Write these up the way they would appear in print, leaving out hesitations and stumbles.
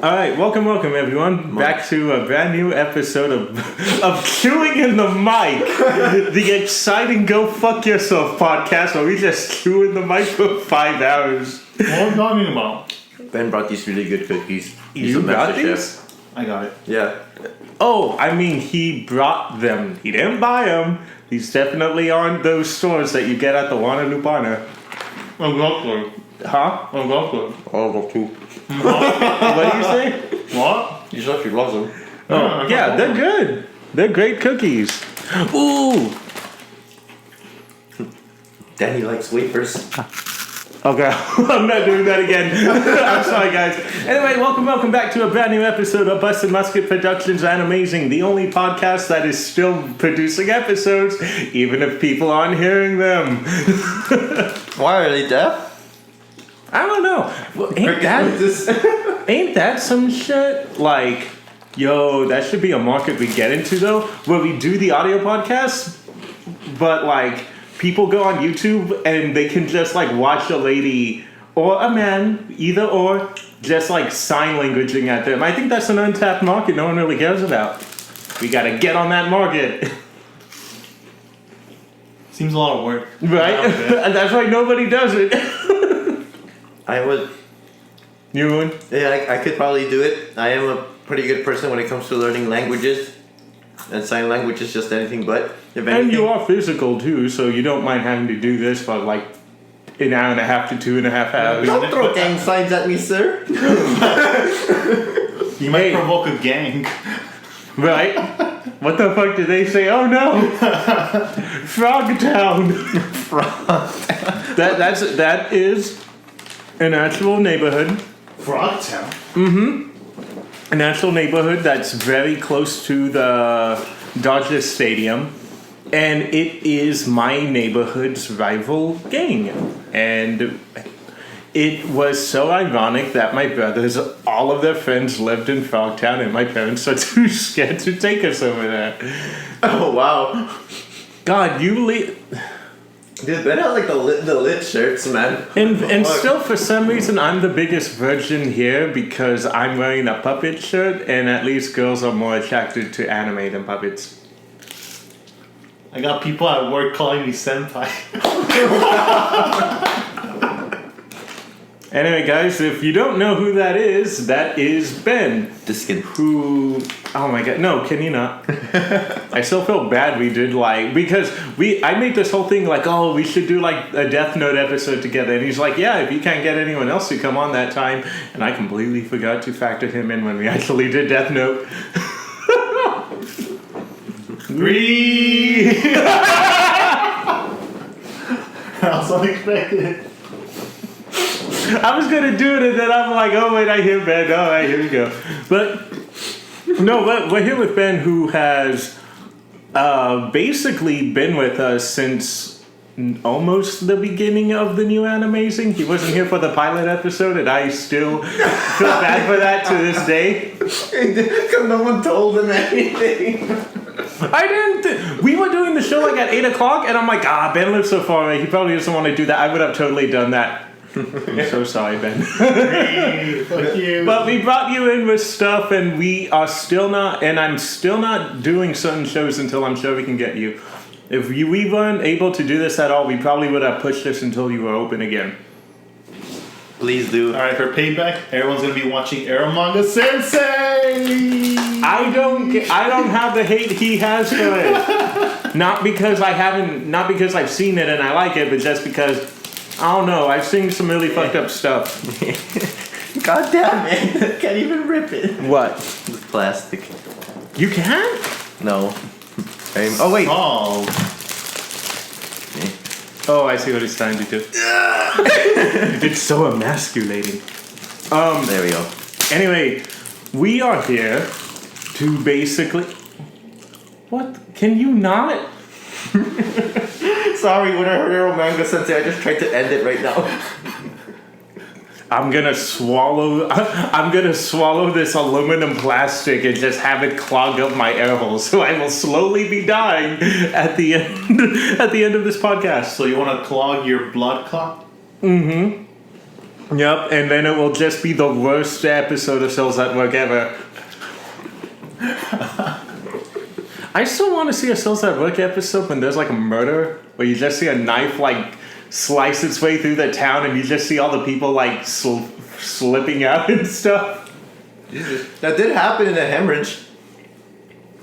All right, welcome everyone, back to a brand new episode of Chewing in the Mic, the exciting Go Fuck Yourself podcast where we just chew in the mic for 5 hours. What are you talking about? Ben brought these really good cookies. You got these? I got it. Yeah. Oh, I mean, he brought them. He didn't buy them. He's definitely on those stores that you get at the Wana Lupana. Exactly. Huh? Exactly. I'll go too. What do you say? What? You said you love them. Oh, yeah, they're good. They're great cookies. Ooh. Danny likes wafers. Okay, I'm not doing that again. I'm sorry, guys. Anyway, welcome back to a brand new episode of Busted Musket Productions and Amazing, the only podcast that is still producing episodes, even if people aren't hearing them. Why are they deaf? I don't know. Well, ain't that some shit? Like, yo, that should be a market we get into, though, where we do the audio podcast, but, like, people go on YouTube and they can just, like, watch a lady or a man, either or, just, like, sign languaging at them. I think that's an untapped market no one really cares about. We gotta get on that market. Seems a lot of work. Right? And that's why nobody does it. I would. You would? Yeah, I could probably do it. I am a pretty good person when it comes to learning languages. And sign language is just anything but. If anything, And you are physical, too, so you don't mind having to do this for, like, an hour and a half to 2.5 hours. Don't throw gang signs at me, sir. You might provoke a gang. Right? What the fuck did they say? Oh no! Frogtown! That is an actual neighborhood. Frogtown? Mm-hmm. An actual neighborhood that's very close to the Dodger Stadium. And it is my neighborhood's rival gang. And it was so ironic that my brothers, all of their friends lived in Frogtown, and my parents are too scared to take us over there. Oh, wow. God, Dude, Ben has like the lit shirts, man. And still, for some reason, I'm the biggest virgin here because I'm wearing a puppet shirt, and at least girls are more attracted to anime than puppets. I got people at work calling me senpai. Anyway, guys, if you don't know who that is Ben. Diskin. Who... Oh my god, no, can you not? I still feel bad we did, like... Because I made this whole thing like, oh, we should do, like, a Death Note episode together. And he's like, yeah, if you can't get anyone else to come on that time. And I completely forgot to factor him in when we actually did Death Note. I was unexpected. I was gonna do it, and then I'm like, oh wait, I hear Ben. All right, here we go. But no, we're here with Ben, who has basically been with us since almost the beginning of the new Animazing. He wasn't here for the pilot episode, and I still feel bad for that to this day. Because no one told him anything. I didn't. We were doing the show like at 8 o'clock, and I'm like, Ben lives so far away. He probably doesn't want to do that. I would have totally done that. I'm so sorry, Ben. Hey, fuck you. But we brought you in with stuff, and we are still not, and I'm still not doing certain shows until I'm sure we can get you. If we weren't able to do this at all, we probably would have pushed this until you were open again. Please do. Alright, for payback, everyone's gonna be watching Eromanga Sensei! I don't have the hate he has for it. Not because I've seen it and I like it, but just because, I don't know, I've seen some really fucked up stuff. God damn it. Can't even rip it. What? It's plastic. You can't? No. Oh, wait. Oh. Oh, I see what he's trying to do. It's so emasculating. There we go. Anyway, we are here to basically... What? Can you not? Sorry, when I heard Eromanga Sensei, I just tried to end it right now. I'm gonna swallow this aluminum plastic and just have it clog up my air holes, so I will slowly be dying at the end of this podcast. So you want to clog your blood clot? Mm-hmm. Yep, and then it will just be the worst episode of Cells at Work ever. I still want to see a Cells at Work episode when there's like a murder, where you just see a knife like slice its way through the town and you just see all the people like slipping out and stuff. Jesus. That did happen in a hemorrhage.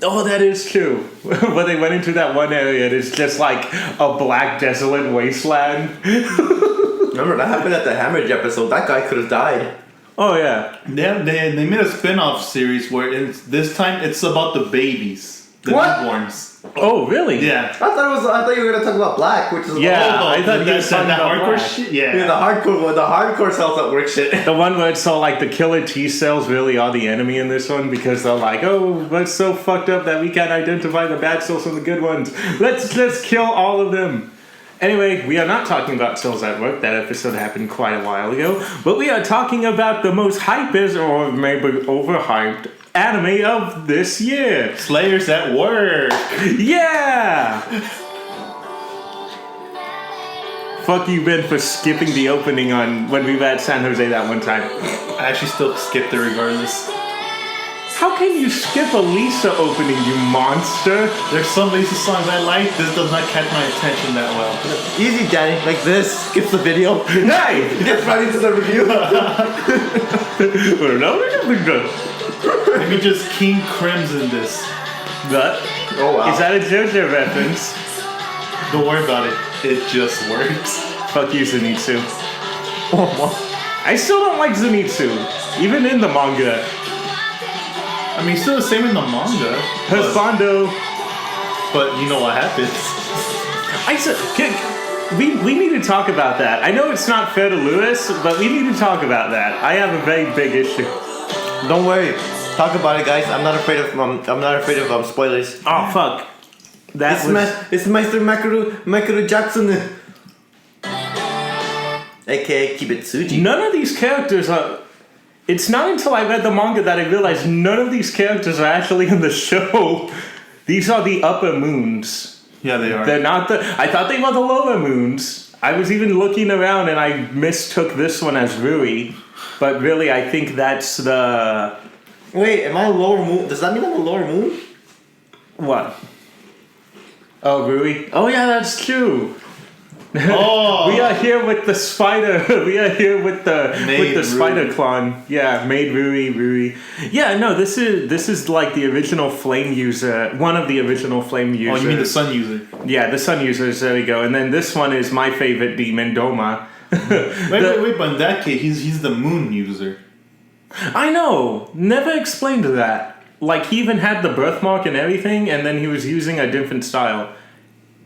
Oh, that is true. When they went into that one area, and it's just like a black, desolate wasteland. Remember, that happened at the hemorrhage episode. That guy could have died. Oh, yeah. They made a spin-off series where this time it's about the babies. The newborns. Oh, really? Yeah. I thought you were gonna talk about Black, which is Yeah, I thought you were talking that about hardcore Black. shit. yeah, Yeah. the hardcore Cells at Work shit. The one where it's all like the killer T cells really are the enemy in this one because they're like, oh, we're so fucked up that we can't identify the bad cells from the good ones. Let's just kill all of them. Anyway, we are not talking about Cells at Work. That episode happened quite a while ago. But we are talking about the most hypest or maybe overhyped anime of this year. Slayers at Work. Yeah! Fuck you, Ben, for skipping the opening on when we were at San Jose that one time. I actually still skipped it regardless. How can you skip a Lisa opening, you monster? There's some Lisa songs I like. This does not catch my attention that well. Easy, Danny. Like this. Skips the video. Hey! Gets right into the review. Maybe just King Crimson this. But, Oh wow. is that a JoJo reference? Don't worry about it. It just works. Fuck you, Zenitsu. I still don't like Zenitsu, even in the manga. I mean, still the same in the manga. Husbando. But you know what happens. I said, we need to talk about that. I know it's not fair to Lewis, but we need to talk about that. I have a very big issue. Don't worry. Talk about it, guys. I'm not afraid of spoilers. Oh fuck. It's Meister Makaru Jackson. AKA Kibitsuji. None of these characters are. It's not until I read the manga that I realized none of these characters are actually in the show. These are the upper moons. Yeah, they are. They're not the. I thought they were the lower moons. I was even looking around and I mistook this one as Rui, but really I think that's the. Wait, am I a lower moon? Does that mean I'm a lower moon? What? Oh, Rui? Oh yeah, that's true. Oh. We are here with the spider. We are here with the spider clone. Yeah, made Rui. Yeah, no, this is like the original flame user. One of the original flame users. Oh, you mean the sun user? Yeah, the sun users. There we go. And then this one is my favorite demon, Doma. Wait, but in that case, he's the moon user. I know. Never explained that. Like he even had the birthmark and everything, and then he was using a different style.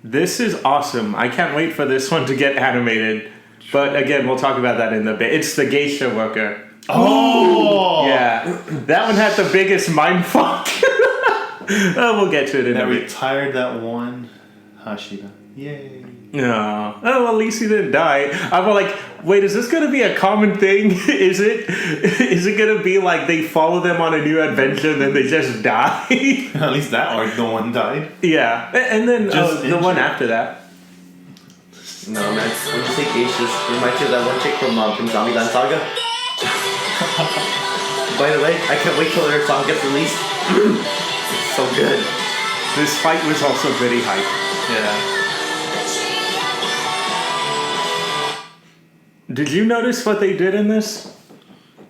This is awesome. I can't wait for this one to get animated. But again, we'll talk about that in a bit. It's the geisha worker. Oh! Yeah. That one had the biggest mindfuck. We'll get to it in a bit. Retired that one Hashira. Yay. No. Oh, well, at least he didn't die. I'm like, wait, is this going to be a common thing? Is it going to be like they follow them on a new adventure and then they just die? At least that arc, no one died. Yeah. And then the one after that. No, man. When you say geishas, it reminds you of that one chick from Zombieland Saga. By the way, I can't wait till their song gets released. It's so good. This fight was also pretty hype. Yeah. Did you notice what they did in this?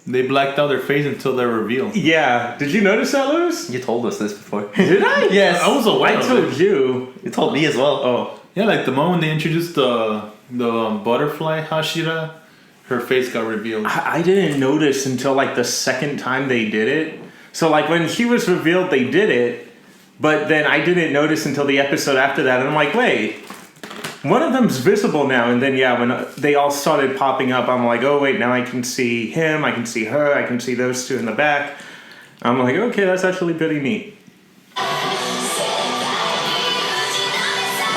They blacked out their face until they're revealed. Yeah. Did you notice that, Lewis? You told us this before. Did I? Yes. I was aware I of told it. you. You told me as well. Oh. Yeah, like the moment they introduced the butterfly Hashira, her face got revealed. I didn't notice until like the second time they did it. So like when she was revealed, they did it. But then I didn't notice until the episode after that. And I'm like, wait. One of them's visible now, and then yeah, when they all started popping up, I'm like, oh wait, now I can see him, I can see her, I can see those two in the back. I'm like, okay, that's actually pretty neat.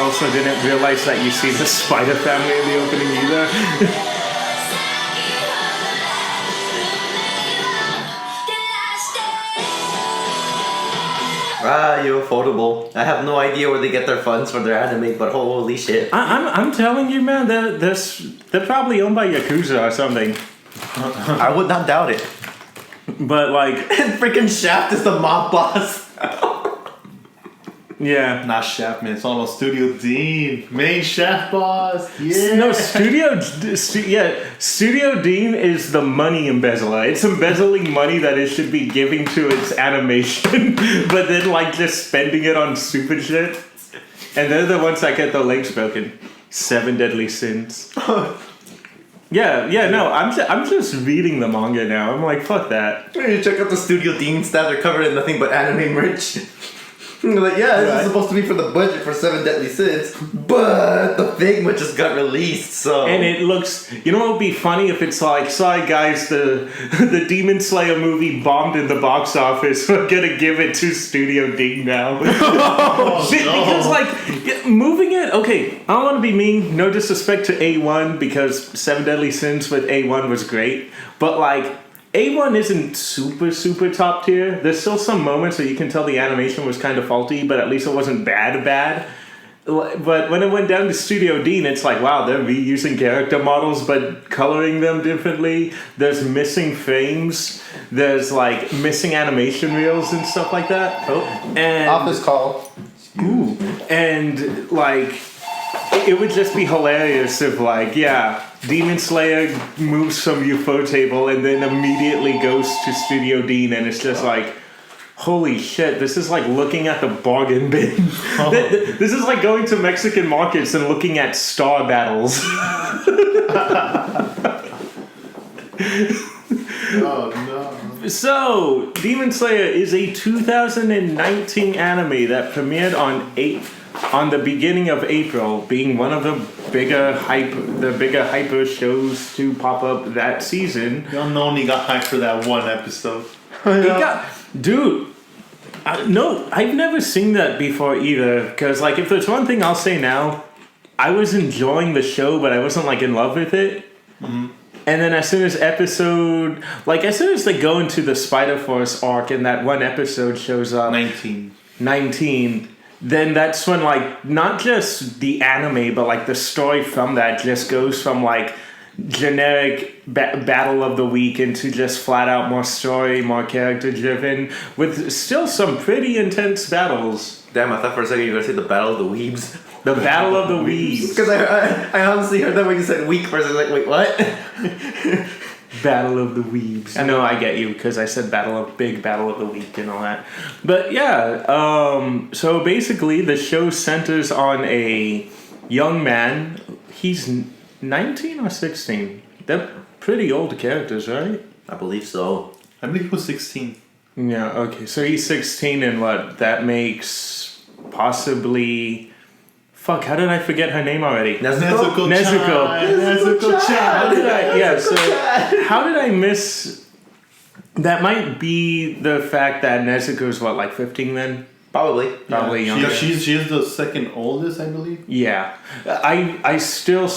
Also didn't realize that you see the spider family in the opening either. You're affordable. I have no idea where they get their funds for their anime, but holy shit. I'm telling you, man, they're probably owned by Yakuza or something. I would not doubt it. But like, And freaking Shaft is the mob boss. yeah. Not Shaft, man. It's all about Studio Dean. Main Shaft boss. Yeah. No, Studio Dean is the money embezzler. It's embezzling money that it should be giving to its animation, but then like just spending it on stupid shit. And they're the ones that get the legs broken. 7 Deadly Sins. No, I'm just reading the manga now. I'm like, fuck that. You check out the Studio Dean stats. They're covered in nothing but anime merch. You're like, yeah, this is supposed to be for the budget for 7 Deadly Sins, but the Figma just got released, so... And it looks... You know what would be funny if it's like, sorry guys, the Demon Slayer movie bombed in the box office. We're gonna give it to Studio Dean now. Because like, moving it... Okay, I don't want to be mean. No disrespect to A1, because 7 Deadly Sins with A1 was great. But like... A1 isn't super top tier. There's still some moments where you can tell the animation was kind of faulty, but at least it wasn't bad. But when it went down to Studio Dean, it's like, wow, they're reusing character models but coloring them differently. There's missing frames. There's like missing animation reels and stuff like that. Oh, and office call. Ooh, and like it would just be hilarious if like, yeah, Demon Slayer moves from Ufotable and then immediately goes to Studio Dean, and it's just like, holy shit, this is like looking at the bargain bin. This is like going to Mexican markets and looking at star battles. Oh no. So, Demon Slayer is a 2019 anime that premiered on the beginning of April, being one of the bigger hyper shows to pop up that season. Y'all only got hyped for that one episode. No, I've never seen that before either. Because like, if there's one thing I'll say now, I was enjoying the show, but I wasn't like in love with it. Mm-hmm. And then as soon as they go into the Spider Force arc and that one episode shows up, 19. Then that's when like not just the anime but like the story from that just goes from like generic battle of the week into just flat out more story, more character driven, with still some pretty intense battles. Damn, I thought for a second you were going to say the Battle of the Weebs. The Battle of the Weebs. Because I honestly heard that when you said week first. I was like, wait, what? Battle of the Weebs. I know, I get you, because I said Battle of the Week and all that. But yeah, so basically the show centers on a young man. He's 19 or 16? They're pretty old characters, right? I believe so. I believe he was 16. Yeah, okay. So he's 16 and what? That makes possibly... Fuck, how did I forget her name already? Nezuko. How did I miss... That might be the fact that Nezuko's what, like 15 then? Probably younger. She is the second oldest, I believe. Yeah. I still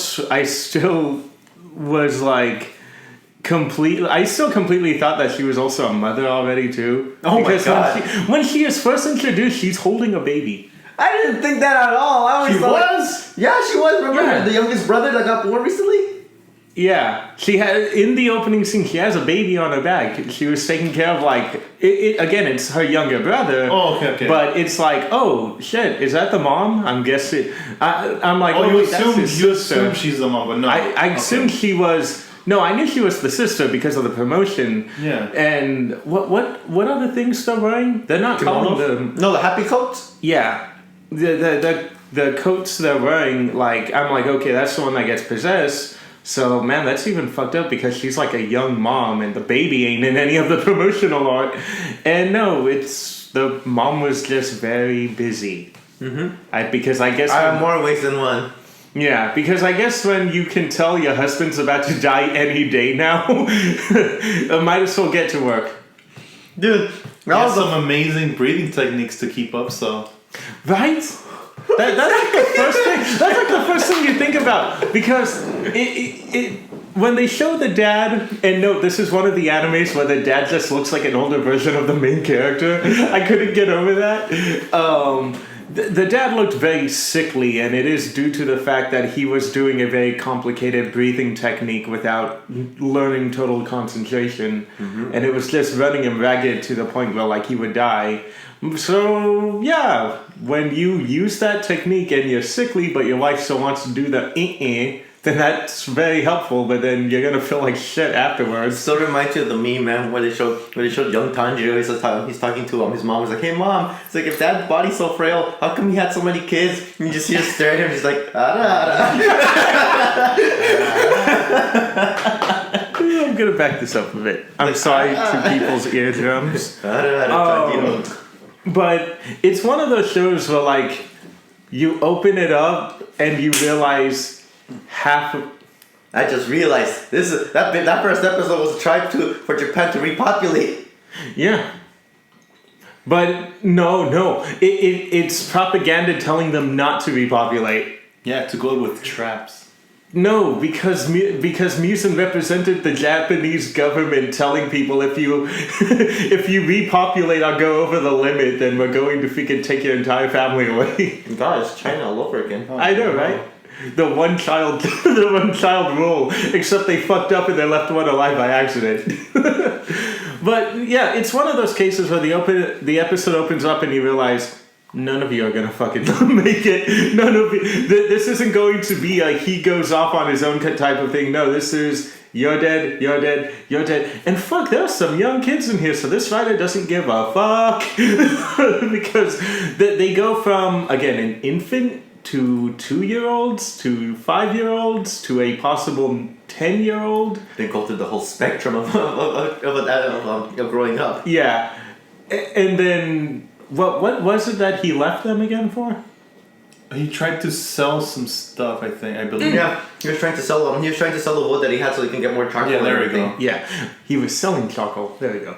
was like... I still completely thought that she was also a mother already too. Oh my god! When she is first introduced, she's holding a baby. I didn't think that at all. I always thought, yeah, she was. Remember the youngest brother that got born recently? Yeah, she had in the opening scene. She has a baby on her back. She was taking care of like again. It's her younger brother. Oh, okay. But it's like, oh shit, is that the mom? I'm guessing. I'm like, you wait, that's his sister. Assume she's the mom, but no. I assumed she was. No, I knew she was the sister because of the promotion. Yeah. And what other things they're wearing? They're not calling them. No, the happy coats. Yeah, the coats they're wearing. Like I'm like, okay, that's the one that gets possessed. So man, that's even fucked up because she's like a young mom and the baby ain't in any of the promotional art. And no, it's the mom was just very busy. Mm-hmm. Because I guess I have more ways than one. Yeah, because I guess when you can tell your husband's about to die any day now, might as well get to work. Dude, that was some amazing breathing techniques to keep up, so... Right? That's like the first thing. That's like the first thing you think about. Because when they show the dad, and note, this is one of the animes where the dad just looks like an older version of the main character. I couldn't get over that. The dad looked very sickly, and it is due to the fact that he was doing a very complicated breathing technique without learning total concentration, and it was just running him ragged to the point where like he would die. So yeah, when you use that technique and you're sickly, but your wife still wants to do the then that's very helpful. But then you're gonna feel like shit afterwards. Still reminds you of the meme, man, where they showed young Tanjiro. He's talking to his mom. He's like, "Hey, mom, it's like if Dad's body's so frail, how come he had so many kids?" And you just hear stare at him. He's like, "Ara." I'm gonna back this up a bit. I'm sorry to people's eardrums. But it's one of those shows where like you open it up and you realize half of... I just realized that first episode was a try for Japan to repopulate. Yeah. But no. It's propaganda telling them not to repopulate. Yeah, to go with traps. No, because Musen represented the Japanese government telling people if you repopulate or go over the limit, then we're going to freaking take your entire family away. God, it's China all over again. I know, right? The one child rule, except they fucked up and they left one alive by accident. But yeah, it's one of those cases where the episode opens up and you realize none of you are gonna fucking make it. None of you. This isn't going to be a he goes off on his own type of thing. No, this is you're dead, you're dead, you're dead. And fuck, there's some young kids in here, so this writer doesn't give a fuck. Because they go from, again, an infant to 2-year-olds to 5-year-olds to a possible 10-year-old. They go through the whole spectrum of growing up. Yeah. And then... What was it that he left them again for? He tried to sell some stuff, I believe. Yeah, he was trying to sell them. He was trying to sell the wood that he had so he can get more charcoal. Yeah, there we go. Yeah, he was selling charcoal. There we go.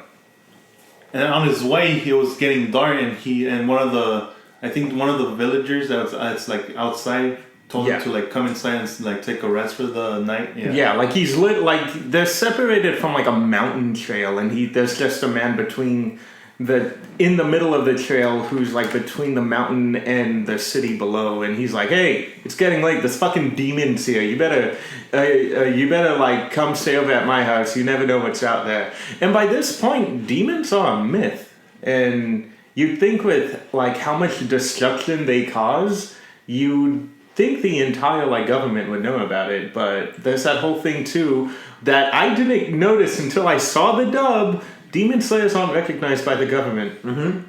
And on his way, he was getting dark, and one of the villagers that's like outside told him to like come inside and like take a rest for the night. Yeah, like he's they're separated from like a mountain trail, and there's just a man in the middle of the trail who's like between the mountain and the city below, and he's like, "Hey, it's getting late. There's fucking demons here. You better like come stay over at my house. You never know what's out there." And by this point, demons are a myth, and you'd think with like how much destruction they cause, you'd think the entire like government would know about it. But there's that whole thing too that I didn't notice until I saw the dub. Demon Slayers aren't recognized by the government. Mm-hmm.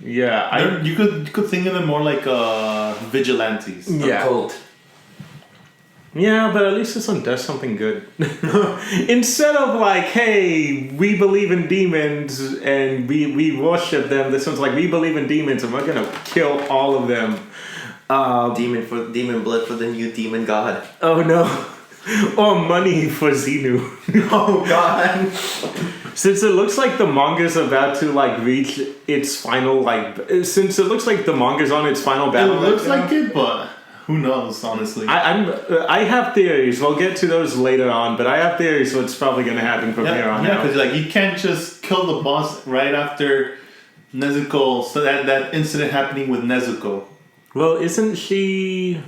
Yeah, you could think of them more like vigilantes. Yeah. A cult. Yeah, but at least this one does something good. Instead of like, hey, we believe in demons and we worship them, this one's like, we believe in demons and we're gonna kill all of them. Demon blood for the new demon god. Oh no. Or money for Xenu. Oh god. Since it looks like the manga's about to like reach its final since it looks like the manga's on its final battle. It looks like it, but who knows, honestly. I have theories. We'll get to those later on, but I have theories what's probably gonna happen from here on out. Yeah, because like you can't just kill the boss right after Nezuko, so that incident happening with Nezuko. Well, isn't she...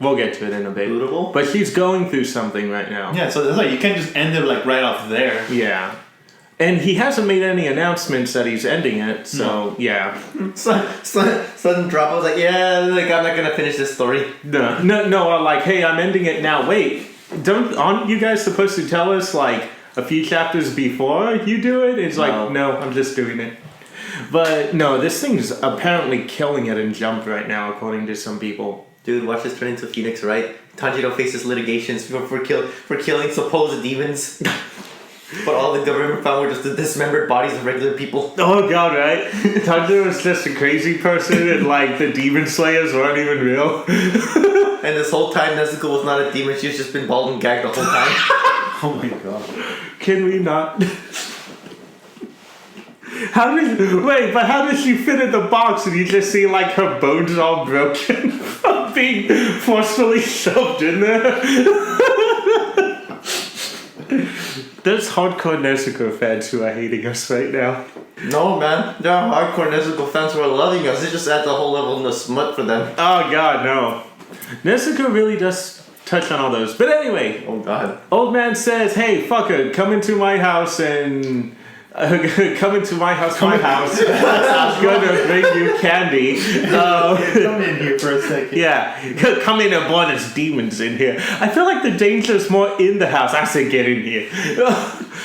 We'll get to it in a bit. Beautiful. But she's going through something right now. Yeah, so that's like you can't just end it like right off there. Yeah. And he hasn't made any announcements that he's ending it, so yeah. Sudden drop. I was like, yeah, like I'm not gonna finish this story. No, like, hey, I'm ending it now. Wait, aren't you guys supposed to tell us like a few chapters before you do it? It's like, no, I'm just doing it. But no, this thing's apparently killing it in Jump right now, according to some people. Dude, watch this turn into Phoenix, right? Tanjiro faces litigations for killing supposed demons. But all the government found were just the dismembered bodies of regular people. Oh god, right? Tanjiro was just a crazy person and like the demon slayers weren't even real. And this whole time Nezuko was not a demon, she's just been bald and gagged the whole time. Oh my god. Can we not... How did she fit in the box and you just see like her bones all broken from being forcefully shoved in there? There's hardcore Nezuko fans who are hating us right now. No, man. There are hardcore Nezuko fans who are loving us. It just adds a whole level of smut for them. Oh god, no. Nezuko really does touch on all those. But anyway. Oh god. Old man says, hey, fucker, come into my house and... come into my house. I'm gonna bring you candy. Come in here for a second. Yeah, come in and boy, there's demons in here. I feel like the danger's more in the house. I say get in here.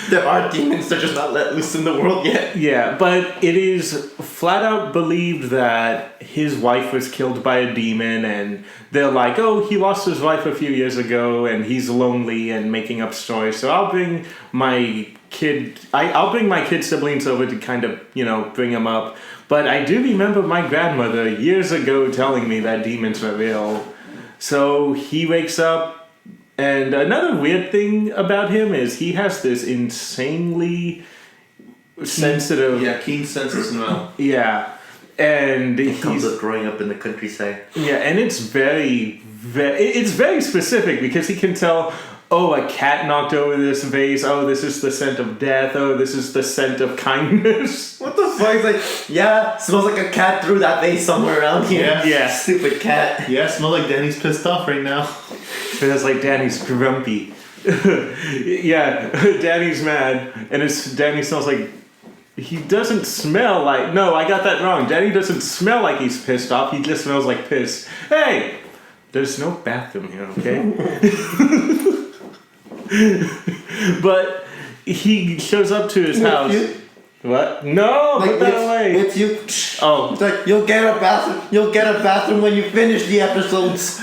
There are demons, they're just not let loose in the world yet. Yeah, but it is flat out believed that his wife was killed by a demon, and they're like, oh, he lost his wife a few years ago, and he's lonely and making up stories. So I'll bring my I'll bring my kid siblings over to kind of, bring him up. But I do remember my grandmother years ago telling me that demons were real. So he wakes up, and another weird thing about him is he has this insanely sensitive... Yeah, keen sense of smell. Yeah. And it comes with growing up in the countryside. Yeah, and it's very specific because he can tell... Oh, a cat knocked over this vase. Oh, this is the scent of death. Oh, this is the scent of kindness. What the fuck? It's like, yeah, smells like a cat threw that vase somewhere around here. Yeah. Stupid cat. Yeah, smells like Danny's pissed off right now. Smells like Danny's grumpy. Yeah, Danny's mad. And Danny smells like... He doesn't smell like... No, I got that wrong. Danny doesn't smell like he's pissed off. He just smells like piss. Hey! There's no bathroom here, okay? But he shows up to his house. What? No, like, put that away. It's you. Oh, it's like you'll get a bathroom. You'll get a bathroom when you finish the episodes.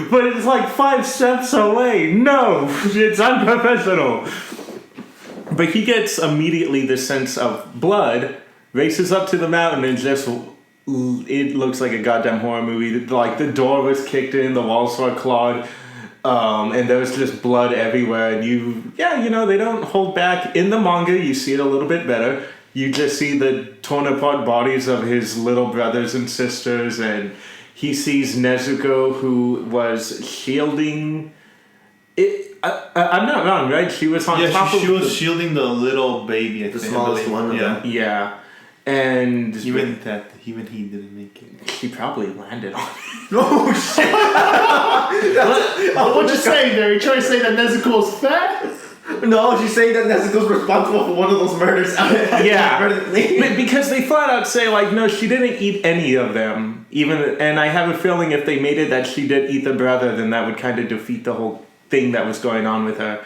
But it's like 5 steps away. No, it's unprofessional. But he gets immediately the sense of blood, races up to the mountain, and just it looks like a goddamn horror movie. Like the door was kicked in, the walls were clawed. And there was just blood everywhere, and they don't hold back. In the manga, you see it a little bit better. You just see the torn apart bodies of his little brothers and sisters, and he sees Nezuko, who was shielding it. I'm not wrong, right? She was on top of... she was shielding the little baby, the smallest one of them. Yeah. And even he didn't make it. She probably landed on it. Oh shit! What'd you say there? You trying to say that Nezuko's fat? No, she's saying that Nezuko's responsible for one of those murders. Yeah, because they flat out say no, she didn't eat any of them. And I have a feeling if they made it that she did eat the brother, then that would kind of defeat the whole thing that was going on with her.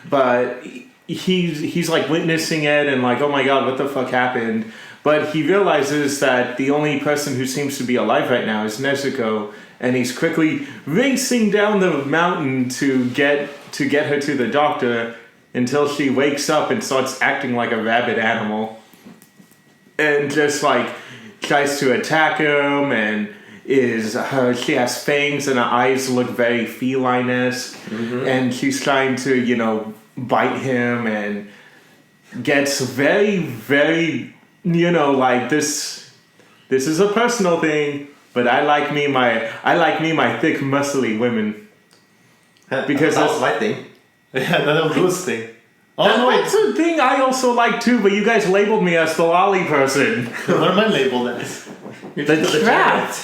But he's witnessing it and oh my god, what the fuck happened? But he realizes that the only person who seems to be alive right now is Nezuko, and he's quickly racing down the mountain to get her to the doctor until she wakes up and starts acting like a rabid animal. And just tries to attack him, and she has fangs and her eyes look very feline-esque, and she's trying to, bite him, and gets very, very... this is a personal thing, but I like me my thick, muscly women. Because that's my thing. Yeah, that was his thing. That's a thing I also like too, but you guys labeled me as the lolly person. What am I labeled as? The trap.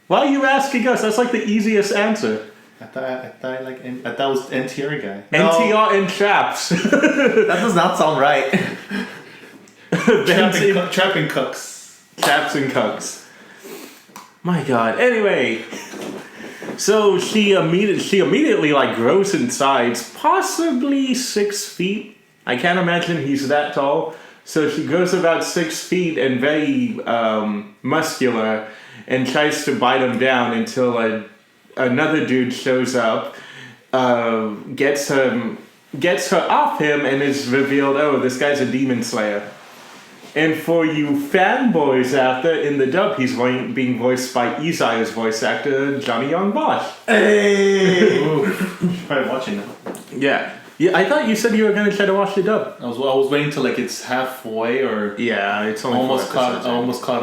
Why are you asking us? That's the easiest answer. I thought it was NTR guy. NTR and traps. That does not sound right. Trapping cooks. Traps and cooks. My god. Anyway, so she immediately grows in size, possibly 6 feet. I can't imagine he's that tall. So she grows about 6 feet and very muscular, and tries to bite him down until another dude shows up, gets her off him, and is revealed, oh, this guy's a demon slayer. And for you fanboys out there, in the dub, he's being voiced by Isaiah's voice actor, Johnny Young Bosch. Hey! Probably watching now. Yeah. Yeah, I thought you said you were going to try to watch the dub. I was waiting till it's halfway or... Yeah, it's only almost caught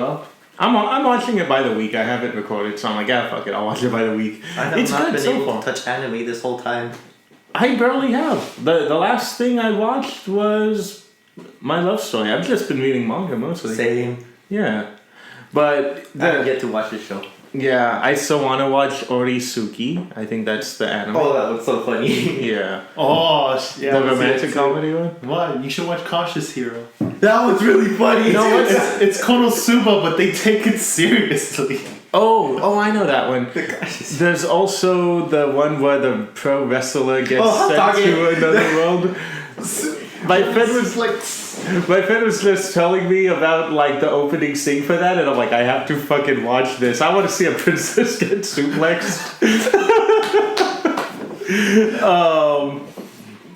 up. I'm watching it by the week. I have it recorded, so I'm fuck it, I'll watch it by the week. I have not been able to touch anime this whole time. I barely have. The last thing I watched was My love story. I've just been reading manga mostly. Same. Yeah. But I haven't yet to watch this show. yeah, I still want to watch Orisuki. I think that's the anime. Oh, that looks so funny. Yeah. Oh, yeah. The romantic comedy one? What? You should watch Cautious Hero. That was really funny. No, what's It's Konosuba, but they take it seriously. Oh, I know that one. There's also the one where the pro wrestler gets sent to another world. My friend was just telling me about like the opening scene for that, and I'm like, I have to fucking watch this. I want to see a princess get suplexed.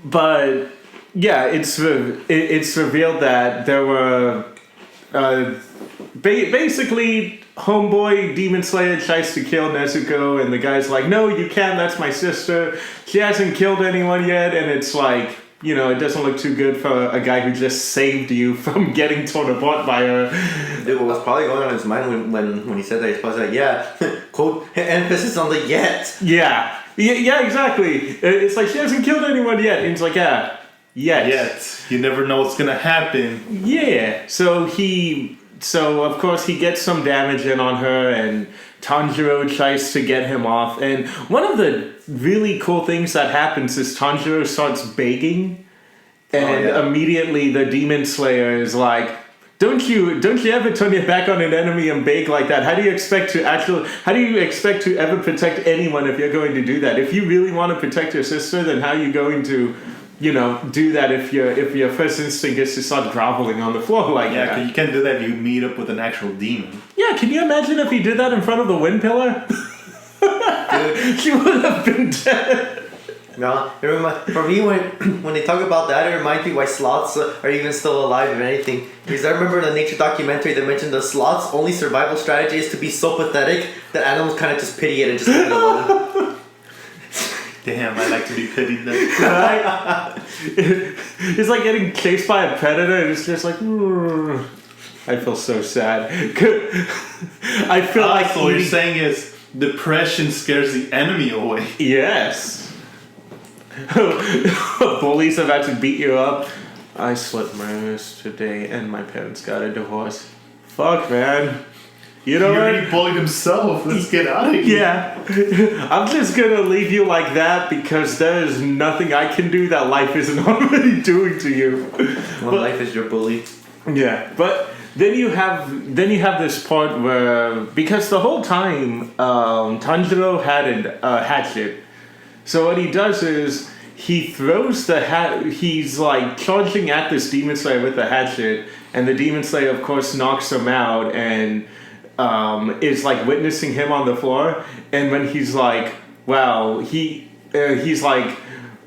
But yeah, it's revealed that there were basically homeboy Demon Slayer tries to kill Nezuko, and the guy's like, no, you can't. That's my sister. She hasn't killed anyone yet, and it's like, you know, it doesn't look too good for a guy who just saved you from getting torn apart by her. Dude, what was probably going on in his mind when he said that, he's probably like, yeah, quote, emphasis on the yet. Yeah, exactly. It's like, she hasn't killed anyone yet. And he's like, yeah, yet. You never know what's gonna happen. Yeah. So of course he gets some damage in on her, and Tanjiro tries to get him off. And one of the really cool things that happens is Tanjiro starts begging, and immediately the Demon Slayer is like, Don't you ever turn your back on an enemy and beg like that? How do you expect to ever protect anyone if you're going to do that? If you really want to protect your sister, then how are you going to, you know, do that if your first instinct is to start groveling on the floor like that? Yeah, you can't do that if you meet up with an actual demon. Yeah, can you imagine if he did that in front of the wind pillar? Dude, she would have been dead. No, for me, when they talk about that, it reminds me why sloths are even still alive, if anything. Because I remember in the nature documentary they mentioned the sloth's only survival strategy is to be so pathetic that animals kind of just pity it and just leave it alone. Damn, I like to be pitied then. It's like getting chased by a predator, and it's just like, I feel so sad. I feel like so what you're saying is depression scares the enemy away. Yes. A bully's about to beat you up. I slipped my wrist today, and my parents got a divorce. Fuck, man. You know what? He already bullied himself. Let's get out of here. Yeah. I'm just gonna leave you like that because there is nothing I can do that life isn't already doing to you. Life is your bully. Yeah, but then you have this part where, because the whole time Tanjiro had a hatchet. So what he does is he throws the hat. He's like charging at this Demon Slayer with the hatchet, and the Demon Slayer, of course, knocks him out and is like witnessing him on the floor. And when he's like, "Wow," he's like,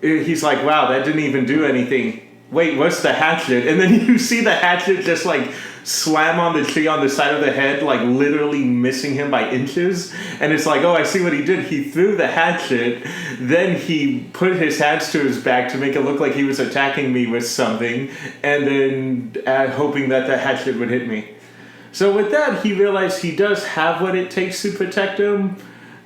"Wow, that didn't even do anything." Wait, what's the hatchet? And then you see the hatchet just like slam on the tree on the side of the head, like literally missing him by inches. And it's like, oh, I see what he did. He threw the hatchet, then he put his hands to his back to make it look like he was attacking me with something, and then hoping that the hatchet would hit me. So with that, he realized he does have what it takes to protect him,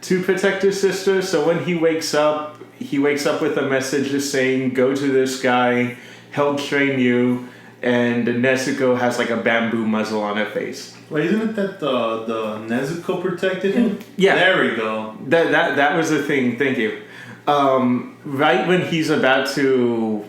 to protect his sister. So when he wakes up with a message just saying, go to this guy, he'll train you. And Nezuko has like a bamboo muzzle on her face. Wait, isn't it that the Nezuko protected him? Yeah. There we go. That was the thing. Thank you. Right when he's about to,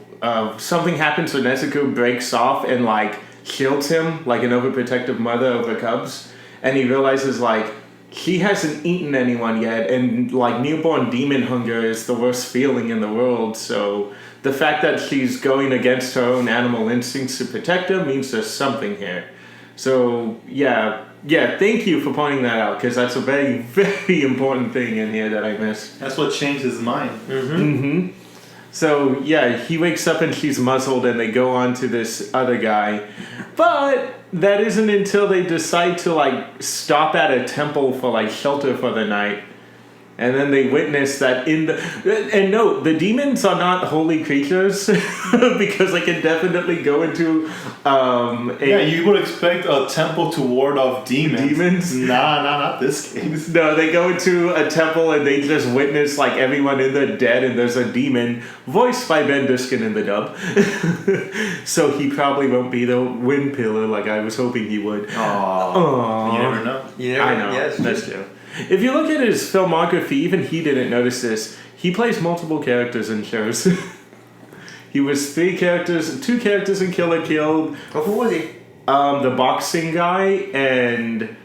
something happens, so Nezuko breaks off and like shields him like an overprotective mother over cubs, and he realizes like she hasn't eaten anyone yet, and like newborn demon hunger is the worst feeling in the world. So the fact that she's going against her own animal instincts to protect him means there's something here. So, yeah, thank you for pointing that out, because that's a very, very important thing in here that I missed. That's what changed his mind. Mm-hmm. So, yeah, he wakes up and she's muzzled, and they go on to this other guy. But that isn't until they decide to, like, stop at a temple for, like, shelter for the night. And then they witness that and no, the demons are not holy creatures because they can definitely go into you would expect a temple to ward off demons. Nah, not this case. No, they go into a temple and they just witness like everyone in there dead, and there's a demon voiced by Ben Diskin in the dub. So he probably won't be the wind pillar like I was hoping he would. Aww. You never know. I know. Yes, that's true. If you look at his filmography, even he didn't notice this. He plays multiple characters in shows. He was two characters in Kill la Kill. Oh, who was he? The boxing guy and...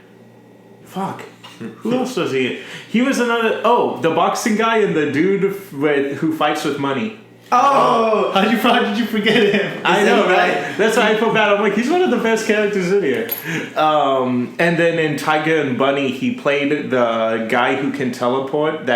Fuck. Who else was he? He was another... Oh, the boxing guy and the dude who fights with money. Oh! How did you forget him? I know, right? That's why I feel bad. I'm like, he's one of the best characters in here. And then in Tiger and Bunny, he played the guy who can teleport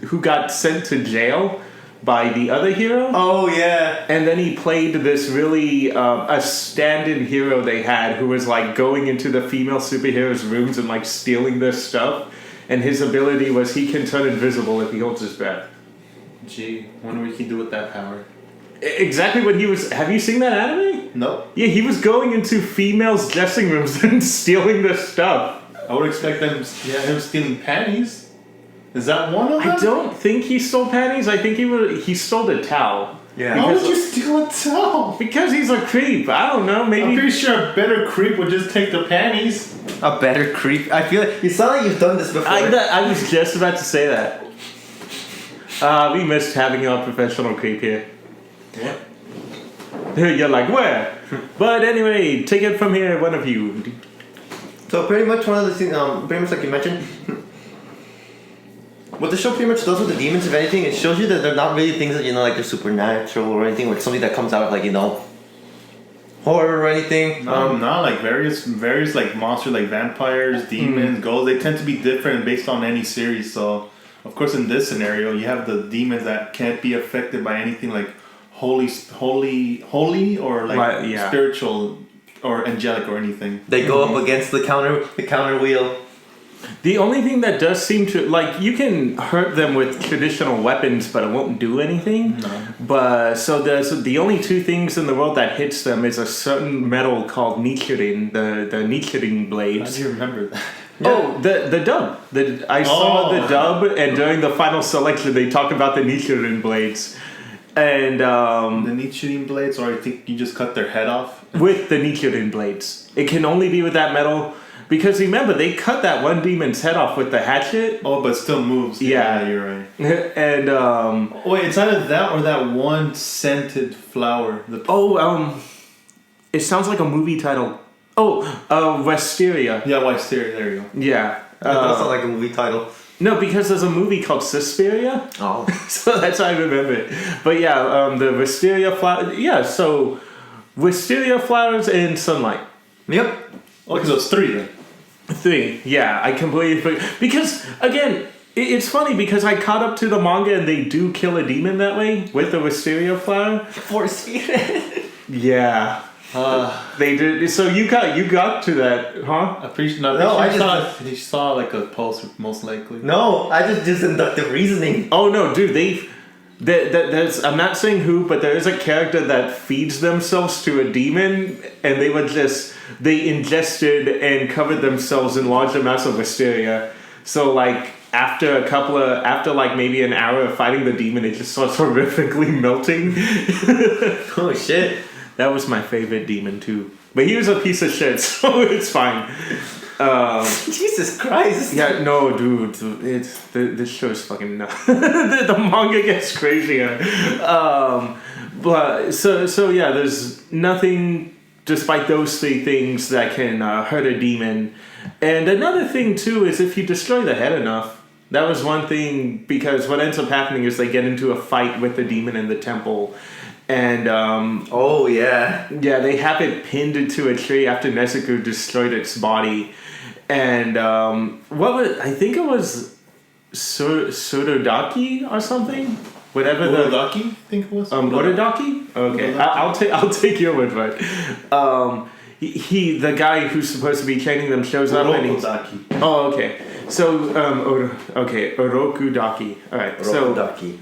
who got sent to jail by the other hero. Oh, yeah. And then he played this really a stand-in hero they had who was like going into the female superheroes' rooms and like stealing their stuff. And his ability was he can turn invisible if he holds his breath. Gee, wonder what he can do with that power. Exactly what he was... Have you seen that anime? No. Yeah, he was going into females' dressing rooms and stealing their stuff. I would expect him stealing panties. Is that one of them? I don't think he stole panties. I think he stole the towel. Yeah. Why would you steal a towel? Because he's a creep. I don't know, maybe... I'm pretty sure a better creep would just take the panties. A better creep? I feel like... You sound like you've done this before. I was just about to say that. We missed having a professional creep here. What? You're like, where? But anyway, take it from here, one of you. So pretty much one of the things, pretty much like you mentioned, what the show pretty much does with the demons, if anything, it shows you that they're not really things that, like they're supernatural or anything, or something that comes out of like, horror or anything. No, like various like monsters, like vampires, demons, ghosts, they tend to be different based on any series, so... Of course, in this scenario, you have the demons that can't be affected by anything like holy, or like spiritual or angelic or anything. They go up against the counter wheel. The only thing that does seem to... Like, you can hurt them with traditional weapons, but it won't do anything. No. But, so the only two things in the world that hits them is a certain metal called Nichirin, the Nichirin blades. How do you remember that? Yeah. Oh, the dub. I saw the dub, and during the final selection, they talk about the Nichirin blades. And, the Nichirin blades, or I think you just cut their head off? With the Nichirin blades. It can only be with that metal... Because remember, they cut that one demon's head off with the hatchet. Oh, but still moves. Yeah, you're right. And wait, it's either that or that one scented flower. It sounds like a movie title. Oh, Wisteria. Yeah, Wisteria. There you go. Yeah. That does sound like a movie title. No, because there's a movie called Suspiria. Oh. So that's how I remember it. But yeah, the Wisteria flower. Yeah, so Wisteria flowers and sunlight. Yep. Okay, so it's 3 then. 3, yeah, I completely forgot. Because, again, it's funny because I caught up to the manga and they do kill a demon that way with the wisteria flower. Force feed it. Yeah. They did. So you got to that, huh? He saw like a post, most likely. No, I just inductive reasoning. Oh no, dude, there's, I'm not saying who, but there is a character that feeds themselves to a demon, and they ingested and covered themselves in large amounts of wisteria. So like after like maybe an hour of fighting the demon, it just starts horrifically melting. Oh shit. That was my favorite demon too. But he was a piece of shit, so it's fine. Jesus Christ. Yeah, no, dude. This show is fucking nuts. the manga gets crazier. But so yeah, there's nothing despite those 3 things that can hurt a demon. And another thing too is if you destroy the head enough. That was one thing, because what ends up happening is they get into a fight with the demon in the temple. And oh yeah, they have it pinned into a tree after Nezuko destroyed its body. And I think it was Sododaki or something. Whatever Ododaki, I think it was. Ododaki? Okay, I'll take your word for it. The guy who's supposed to be training them shows up and Ododaki. oh, okay. Oroku Daki. All right, Rokudaki.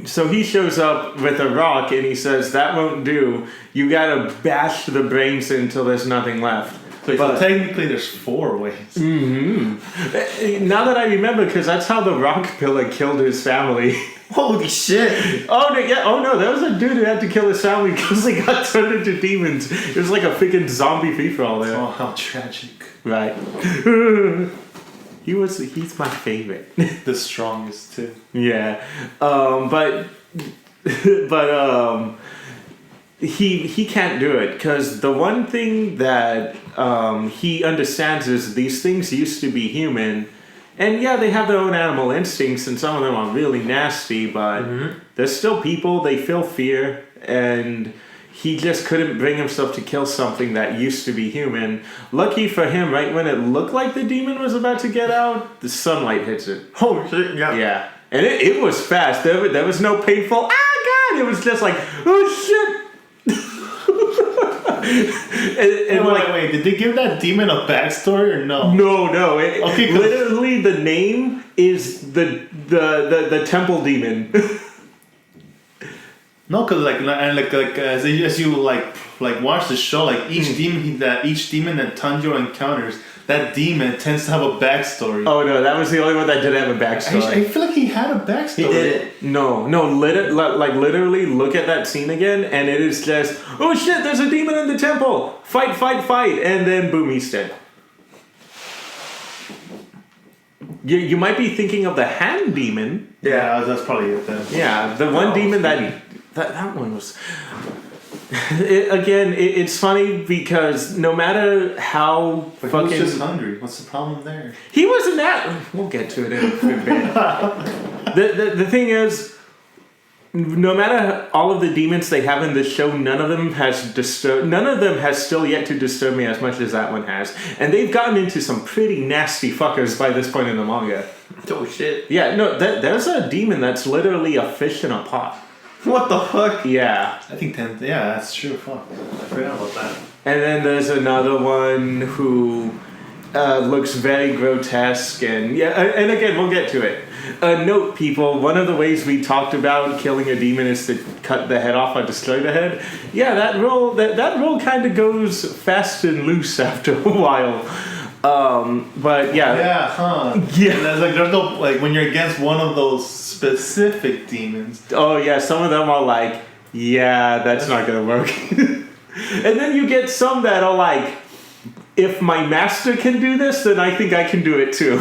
So he shows up with a rock and he says, that won't do. You gotta bash the brains until there's nothing left. So technically there's 4 ways. Mm-hmm. Now that I remember, because that's how the rock pillar killed his family. Holy shit! Oh no, there was a dude who had to kill his family because they got turned into demons. It was like a freaking zombie free-for-all there. Oh, how tragic. Right. He's my favorite. The strongest too. Yeah. But he can't do it because the one thing that he understands is these things used to be human, and yeah, they have their own animal instincts, and some of them are really nasty, but they're still people. They feel fear, and he just couldn't bring himself to kill something that used to be human. Lucky for him, right when it looked like the demon was about to get out, the sunlight hits it. Holy shit! Yeah. Yeah, and it was fast. There was no painful. Ah, God! It was just like, oh shit. and wait, did they give that demon a backstory or no? No. Literally, the name is the temple demon. No, cause as you watch the show, like each demon that Tanjiro encounters, that demon tends to have a backstory. Oh no, that was the only one that didn't have a backstory. I feel like he had a backstory. He didn't. No, literally look at that scene again, and it is just, oh shit, there's a demon in the temple! Fight, and then boom, he's dead. You might be thinking of the hand demon. Yeah, that's probably it then. Yeah, the one demon that one was... It's funny because no matter how but fucking... he was just hungry. What's the problem there? He wasn't that... We'll get to it in a bit. The thing is, no matter all of the demons they have in this show, none of them has still yet to disturb me as much as that one has. And they've gotten into some pretty nasty fuckers by this point in the manga. Oh shit. Yeah, no, there's a demon that's literally a fish in a pot. What the fuck? Yeah. I think that's true. Fuck. I forgot about that. And then there's another one who looks very grotesque, and and again, we'll get to it. Note, people, one of the ways we talked about killing a demon is to cut the head off or destroy the head. Yeah, that rule kind of goes fast and loose after a while. But yeah. Yeah, huh? Yeah. And there's no when you're against one of those specific demons. Oh yeah, some of them are like, yeah, that's not gonna work. And then you get some that are like, if my master can do this, then I think I can do it too.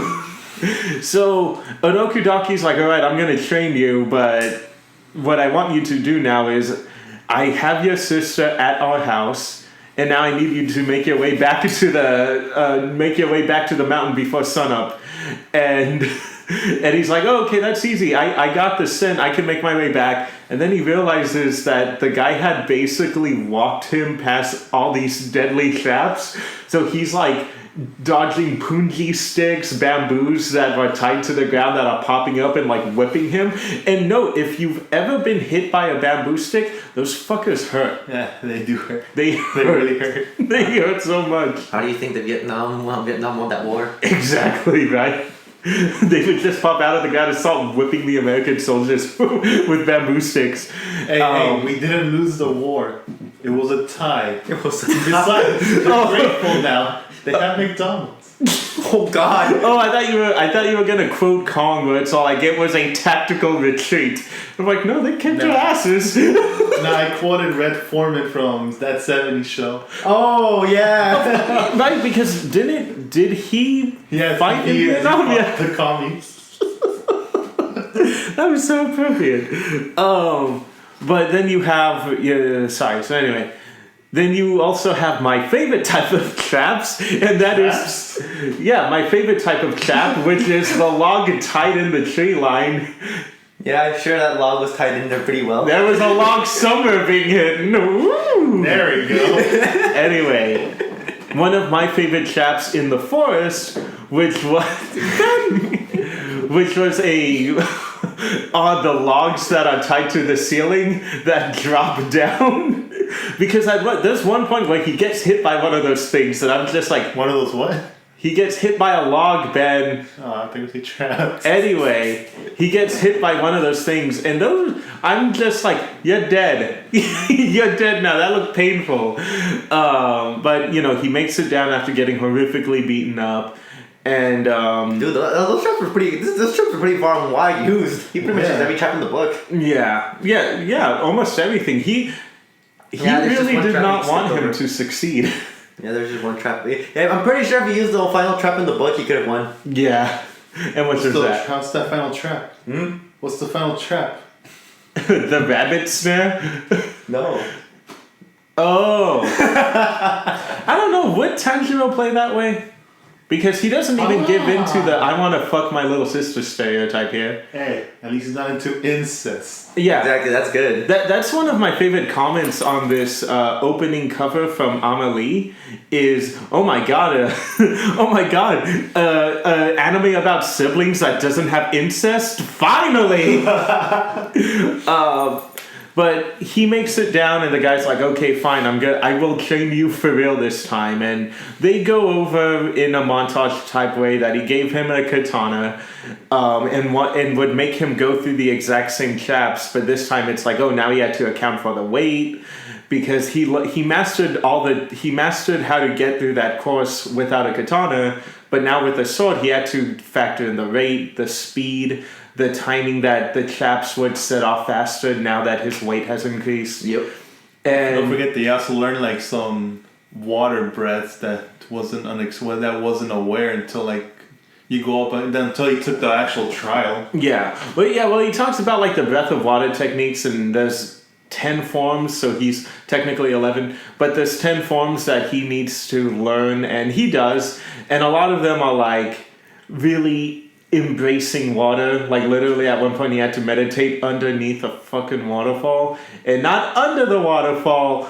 So Orokudaki's like, all right, I'm gonna train you, but what I want you to do now is, I have your sister at our house, and now I need you to make your way back to the mountain before sunup. And he's like, oh, okay, that's easy. I got the scent. I can make my way back. And then he realizes that the guy had basically walked him past all these deadly traps. So he's like dodging punji sticks, bamboos that are tied to the ground that are popping up and like whipping him. And note, if you've ever been hit by a bamboo stick, those fuckers hurt. Yeah, they do hurt. They really hurt. They hurt so much. How do you think Vietnam won that war? Exactly, right? They would just pop out of the ground and start whipping the American soldiers with bamboo sticks. Hey, we didn't lose the war. It was a tie. It was Besides, they're grateful now. They have McDonald's. Oh God! Oh, I thought you were gonna quote Kong, where it's all like it was a tactical retreat. I'm like, no, they kicked their asses. No, I quoted Red Foreman from that '70s show. Oh yeah, right? Because did he fight in Vietnam? Yeah, the commies. That was so appropriate. But then you have So anyway. Then you also have my favorite type of traps, and that is, my favorite type of trap, which is the log tied in the tree line. Yeah, I'm sure that log was tied in there pretty well. There was a log somewhere being hidden. Woo! There we go. Anyway, one of my favorite traps in the forest, which was the logs that are tied to the ceiling that drop down. Because there's one point where he gets hit by one of those things, and I'm just like... One of those what? He gets hit by a log, Ben. Oh, I think he trapped. Anyway, he gets hit by one of those things, and I'm just like, you're dead. You're dead now. That looked painful. But, he makes it down after getting horrifically beaten up. And, dude, those traps were those traps were pretty far and wide used. He pretty much used every trap in the book. Yeah, almost everything. He really did not want him to succeed. Yeah, there's just one trap. Yeah, I'm pretty sure if he used the final trap in the book, he could have won. Yeah. And what's that? How's that final trap? What's the final trap? The rabbit snare? No. Oh. I don't know. Would Tanjiro play that way? Because he doesn't even give into the I want to fuck my little sister stereotype here. Hey, at least he's not into incest. Yeah. Exactly, that's good. That's one of my favorite comments on this opening cover from Amelie is, oh my god, anime about siblings that doesn't have incest? Finally! But he makes it down, and the guy's like, "Okay, fine, I will train you for real this time." And they go over in a montage type way that he gave him a katana, and would make him go through the exact same chaps. But this time it's like, oh, now he had to account for the weight because he mastered how to get through that course without a katana. But now with the sword, he had to factor in the rate, the speed, the timing that the chaps would set off faster now that his weight has increased. Yep. And don't forget they also learned like some water breaths that wasn't aware until like you go up until he took the actual trial. Yeah. Well he talks about like the breath of water techniques, and there's 10 forms, so he's technically 11, but there's 10 forms that he needs to learn, and he does, and a lot of them are like really embracing water. Like literally at one point he had to meditate underneath a fucking waterfall, and not under the waterfall,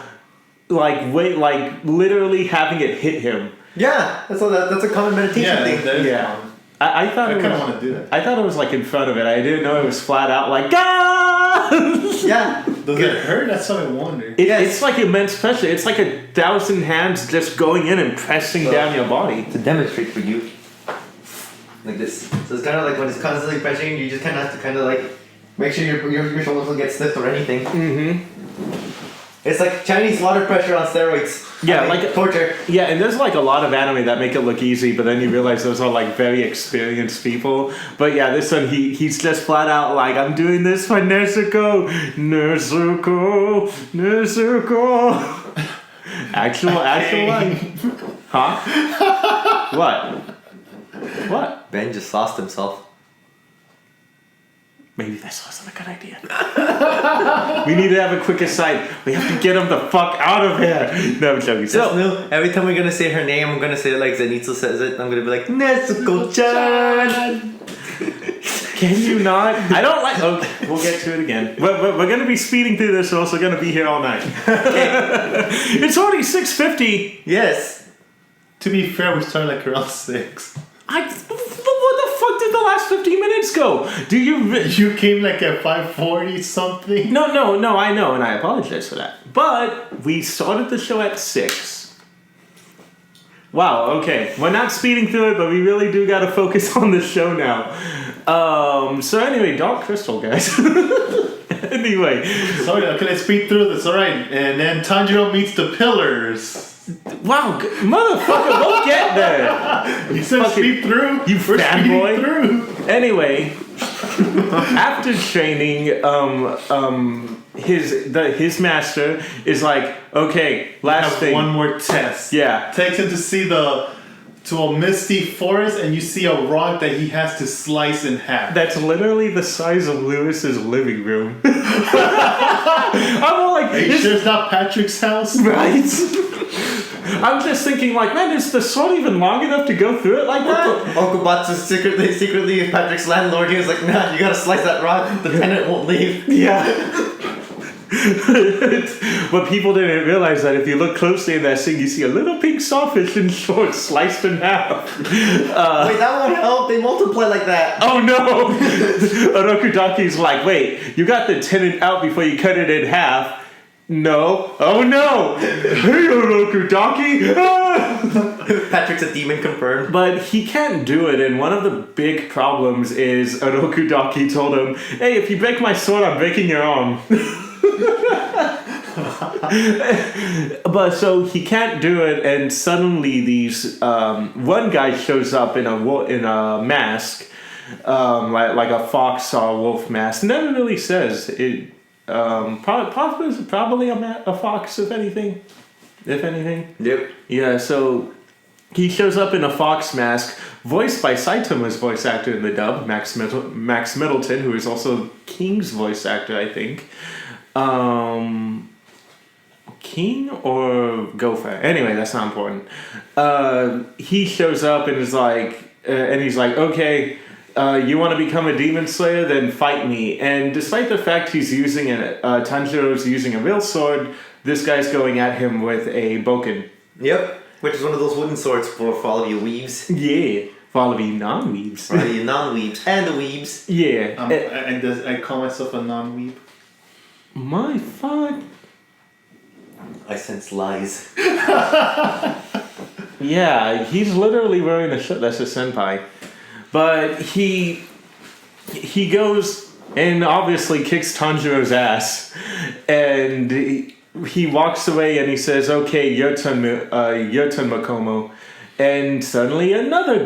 like literally having it hit him. Yeah, that's a common meditation thing. Yeah. I thought I kind of want to do that. I thought it was like in front of it. I didn't know it was flat out like ah. Yeah. Does it hurt? That's what I wonder. It's like immense pressure. It's like 1,000 hands just going in and pressing down your body. To demonstrate for you. Like this. So it's kind of like when it's constantly pressing, you just kind of have to kind of like make sure your shoulders don't get stiff or anything. Mm-hmm. It's like Chinese water pressure on steroids. Yeah, like torture. Yeah, and there's like a lot of anime that make it look easy, but then you realize those are like very experienced people. But yeah, this one he's just flat out like, I'm doing this for Nezuko. Actual line. Huh? What? Ben just lost himself. Maybe this wasn't a good idea. We need to have a quick aside. We have to get him the fuck out of here. No, I'm joking. So, every time we're gonna say her name, I'm gonna say it like Zenitsu says it. I'm gonna be like, Nezuko-chan! Can you not? I don't like... Okay, we'll get to it again. We're gonna be speeding through this. We're also gonna be here all night. It's already 6:50. Yes. To be fair, we started like around 6. What the fuck did the last 15 minutes go? Do you... You came like at 5:40 something? No, I know, and I apologize for that. But we started the show at 6. Wow, okay. We're not speeding through it, but we really do gotta focus on the show now. So anyway, Dark Crystal, guys. Anyway. Sorry, okay, let's speed through this, alright. And then Tanjiro meets the pillars. Wow, motherfucker, we'll get there. You said speed through? You fanboy. Through. Anyway, after training, his master is like, okay, last thing. One more test. Yeah. Takes him to a misty forest, and you see a rock that he has to slice in half. That's literally the size of Lewis's living room. I'm all like, are you sure it's not Patrick's house? Right? I'm just thinking, like, man, is the sword even long enough to go through it like that? Okubatsu's secretly Patrick's landlord. He was like, nah, you gotta slice that rock. The tenant won't leave. Yeah. But people didn't realize that if you look closely in that scene, you see a little pink sawfish in short sliced in half. Wait, that won't help. They multiply like that. Oh no! Orokudaki's like, wait, you got the tenant out before you cut it in half. No. Oh no! Hey, Orokudaki! Patrick's a demon confirmed. But he can't do it, and one of the big problems is Orokudaki told him, hey, if you break my sword, I'm breaking your arm. But so he can't do it, and suddenly these one guy shows up in a mask, like a fox or a wolf mask. Never really says it. Probably a fox, if anything. Yep. Yeah. So he shows up in a fox mask, voiced by Saitama's voice actor in the dub, Max Middleton, who is also King's voice actor, I think. King or Gopher? Anyway, that's not important. He shows up and is like, he's like, okay, you want to become a demon slayer? Then fight me. And despite the fact he's using Tanjiro's using a real sword, this guy's going at him with a bokken. Yep. Which is one of those wooden swords for all of you weebs. Yeah, for all of you non-weebs. For all of you non-weebs and the weebs. Yeah. I call myself a non-weeb. My fuck. I sense lies. Yeah, he's literally wearing a shirt that's a senpai. But he goes and obviously kicks Tanjiro's ass. And he walks away and he says, okay, your turn, Makomo. And suddenly another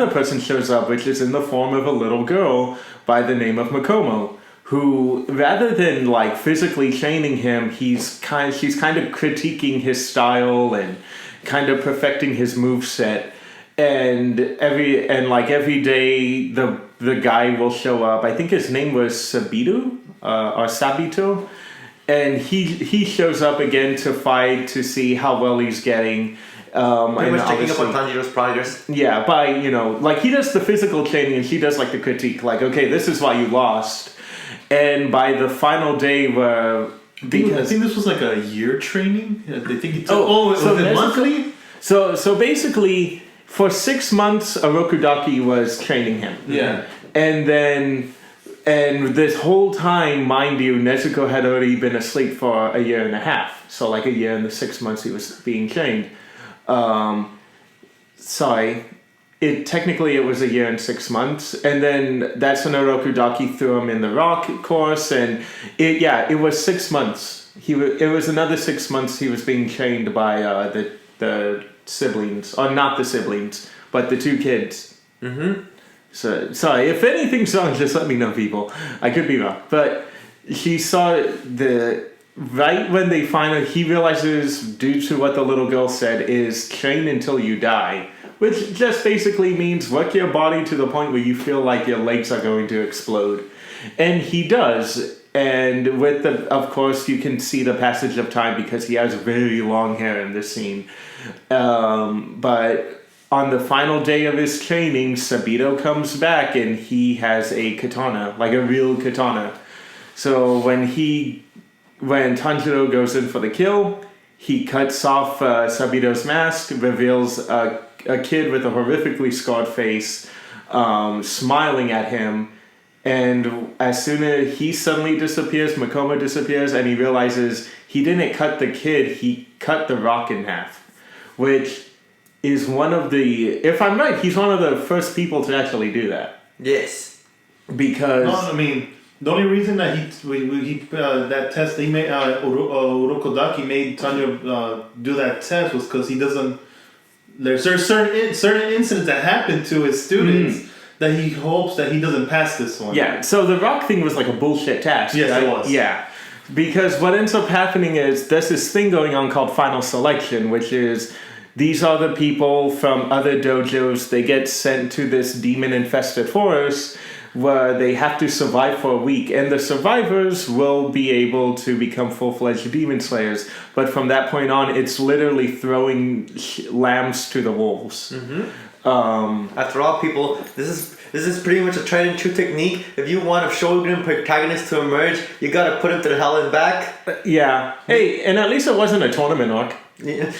person shows up, which is in the form of a little girl by the name of Makomo, who, rather than like physically training him, she's kind of critiquing his style and kind of perfecting his moveset. And every day the guy will show up. I think his name was Sabito or Sabito. And he shows up again to fight to see how well he's getting. Pretty much checking up on Tanjiro's progress. Yeah, by, like he does the physical training and she does like the critique, like, okay, this is why you lost. And by the final day where... I think this was like a year training. I think he took... was it monthly? So basically, for 6 months, Orokudaki was training him. Yeah. And this whole time, mind you, Nezuko had already been asleep for a year and a half. So like a year and the 6 months he was being trained. Technically it was a year and 6 months. And then that's when Orokudaki threw him in the rock course. And it was 6 months. It was another 6 months he was being trained by the siblings. Or not the siblings, but the two kids. Mm-hmm. So, sorry, if anything's wrong, just let me know, people. I could be wrong. But he saw right when they he realizes, due to what the little girl said, is train until you die. Which just basically means work your body to the point where you feel like your legs are going to explode. And he does. And of course, you can see the passage of time because he has very long hair in this scene. But on the final day of his training, Sabito comes back and he has a katana, like a real katana. So when Tanjiro goes in for the kill, he cuts off Sabito's mask, reveals a kid with a horrifically scarred face, smiling at him. And as soon as he suddenly disappears, Makomo disappears, and he realizes he didn't cut the kid, he cut the rock in half. Which is if I'm right, he's one of the first people to actually do that. Yes. Because... No, I mean, the only reason that that test he made, Urokodaki made Tanjiro do that test was because he doesn't... There's certain incidents that happen to his students that he hopes that he doesn't pass this one. Yeah, so the rock thing was like a bullshit task. Yes, right? it was. Yeah. Because what ends up happening is there's this thing going on called final selection, which is these are the people from other dojos. They get sent to this demon-infested forest where they have to survive for a week. And the survivors will be able to become full-fledged demon slayers. But from that point on, it's literally throwing lambs to the wolves. Mm-hmm. After all, people, this is pretty much a tried and true technique. If you want a shogun protagonist to emerge, you gotta put him through hell and back. Yeah. Hey, and at least it wasn't a tournament arc. Yeah.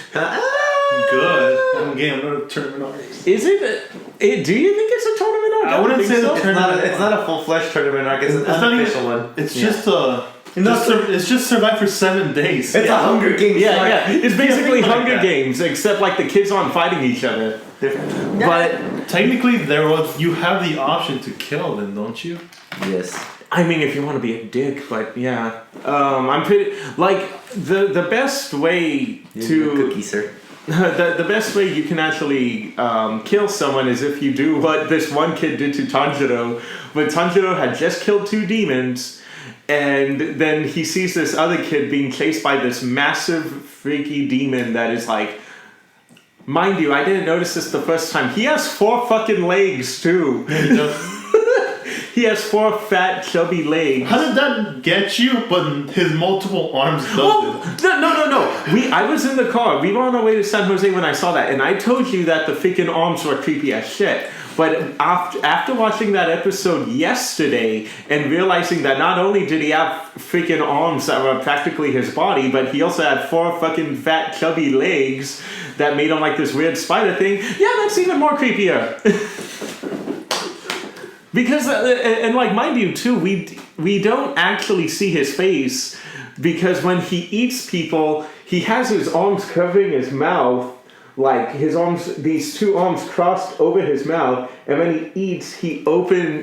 Good. I'm getting another tournament arc. Is it? Do you think it's a tournament arc? I wouldn't say so. It's not a full-fledged tournament arc. It's an unofficial one. It's just a It's just survive for 7 days. It's a Hunger Games. Yeah. It's basically like Hunger that. Games, except like the kids aren't fighting each other. But Technically, you have the option to kill them, don't you? Yes. I mean, if you want to be a dick, but yeah, I'm pretty like the best way to cookie, sir. the best way you can actually kill someone is if you do what this one kid did to Tanjiro. But Tanjiro had just killed 2 demons, and then he sees this other kid being chased by this massive freaky demon that is like, mind you, I didn't notice this the first time. He has 4 fucking legs too. He has 4 fat, chubby legs. How did that get you? But his multiple arms does it. No. I was in the car. We were on our way to San Jose when I saw that, and I told you that the freaking arms were creepy as shit. But after watching that episode yesterday and realizing that not only did he have freaking arms that were practically his body, but he also had 4 fucking fat, chubby legs that made him like this weird spider thing. Yeah, that's even more creepier. Because, and like, mind you, too, we don't actually see his face, because when he eats people, he has his arms covering his mouth, like his arms, these 2 arms crossed over his mouth, and when he eats, he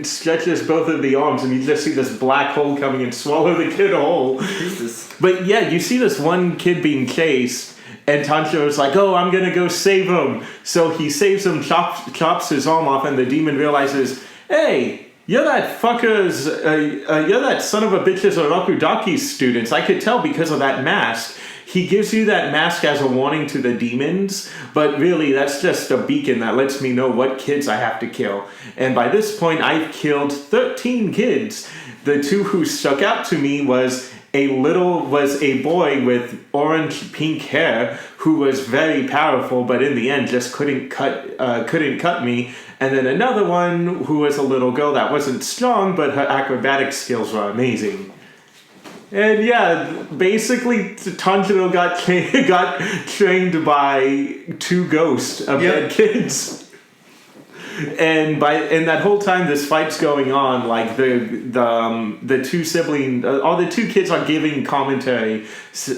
stretches both of the arms, and you just see this black hole coming and swallow the kid whole. Jesus. But yeah, you see this one kid being chased, and Tanjiro's like, oh, I'm gonna go save him. So he saves him, chops his arm off, and the demon realizes, hey, you're that fucker's, you're that son of a bitch's Orokudaki students. I could tell because of that mask. He gives you that mask as a warning to the demons, but really that's just a beacon that lets me know what kids I have to kill. And by this point, I've killed 13 kids. The 2 who stuck out to me was a boy with orange pink hair who was very powerful, but in the end just couldn't cut me. And then another one who was a little girl that wasn't strong, but her acrobatic skills were amazing. And yeah, basically Tanjiro got trained by 2 ghosts of dead kids. And that whole time this fight's going on, like the 2 siblings, all the 2 kids are giving commentary,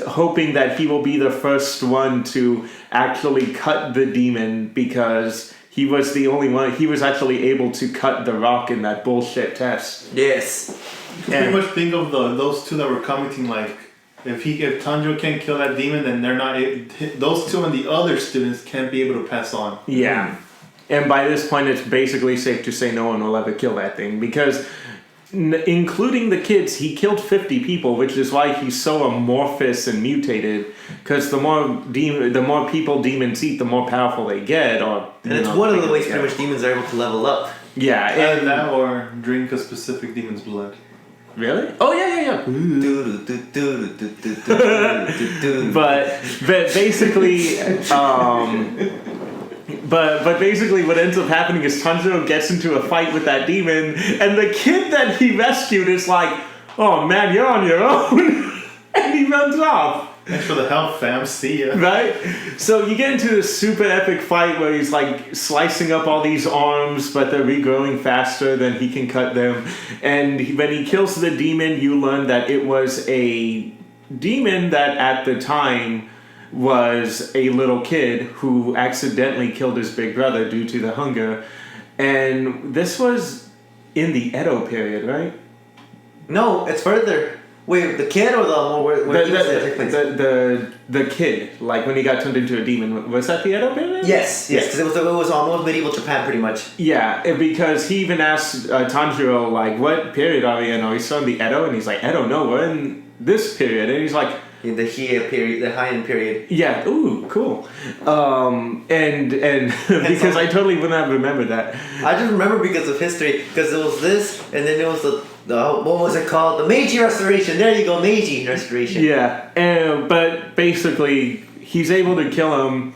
hoping that he will be the first one to actually cut the demon, because he was the only one. He was actually able to cut the rock in that bullshit test. Yes. Pretty much think of those 2 that were commenting, like, if Tanjiro can't kill that demon, then they're not. Those 2 and the other students can't be able to pass on. Yeah. And by this point, it's basically safe to say no one will ever kill that thing, because, including the kids, he killed 50 people, which is why he's so amorphous and mutated. Because the more people demons eat, the more powerful they get. And it's one of the ways pretty much demons are able to level up. Yeah, and that or drink a specific demon's blood. Really? Oh yeah. But basically, But basically what ends up happening is Tanjiro gets into a fight with that demon, and the kid that he rescued is like, oh man, you're on your own. And he runs off. Thanks for the help, fam. See ya. Right? So you get into this super epic fight where he's like slicing up all these arms, but they're regrowing faster than he can cut them. And when he kills the demon, you learn that it was a demon that at the time was a little kid who accidentally killed his big brother due to the hunger. And this was in the Edo period, right? No, it's further. Wait, the kid or the kid, like when he got turned into a demon, was that the Edo period? Yes, because it was almost medieval Japan, pretty much. Yeah, because he even asked Tanjiro, like, what period are we in? Are we still in the Edo? And he's like, Edo, no, we're in this period. And he's like, in the Heian period, the Heian period. Yeah, ooh, cool. And because I totally wouldn't have remembered that. I just remember because of history, because it was this, and then it was the what was it called? The Meiji Restoration. There you go, Meiji Restoration. Yeah, but basically he's able to kill him,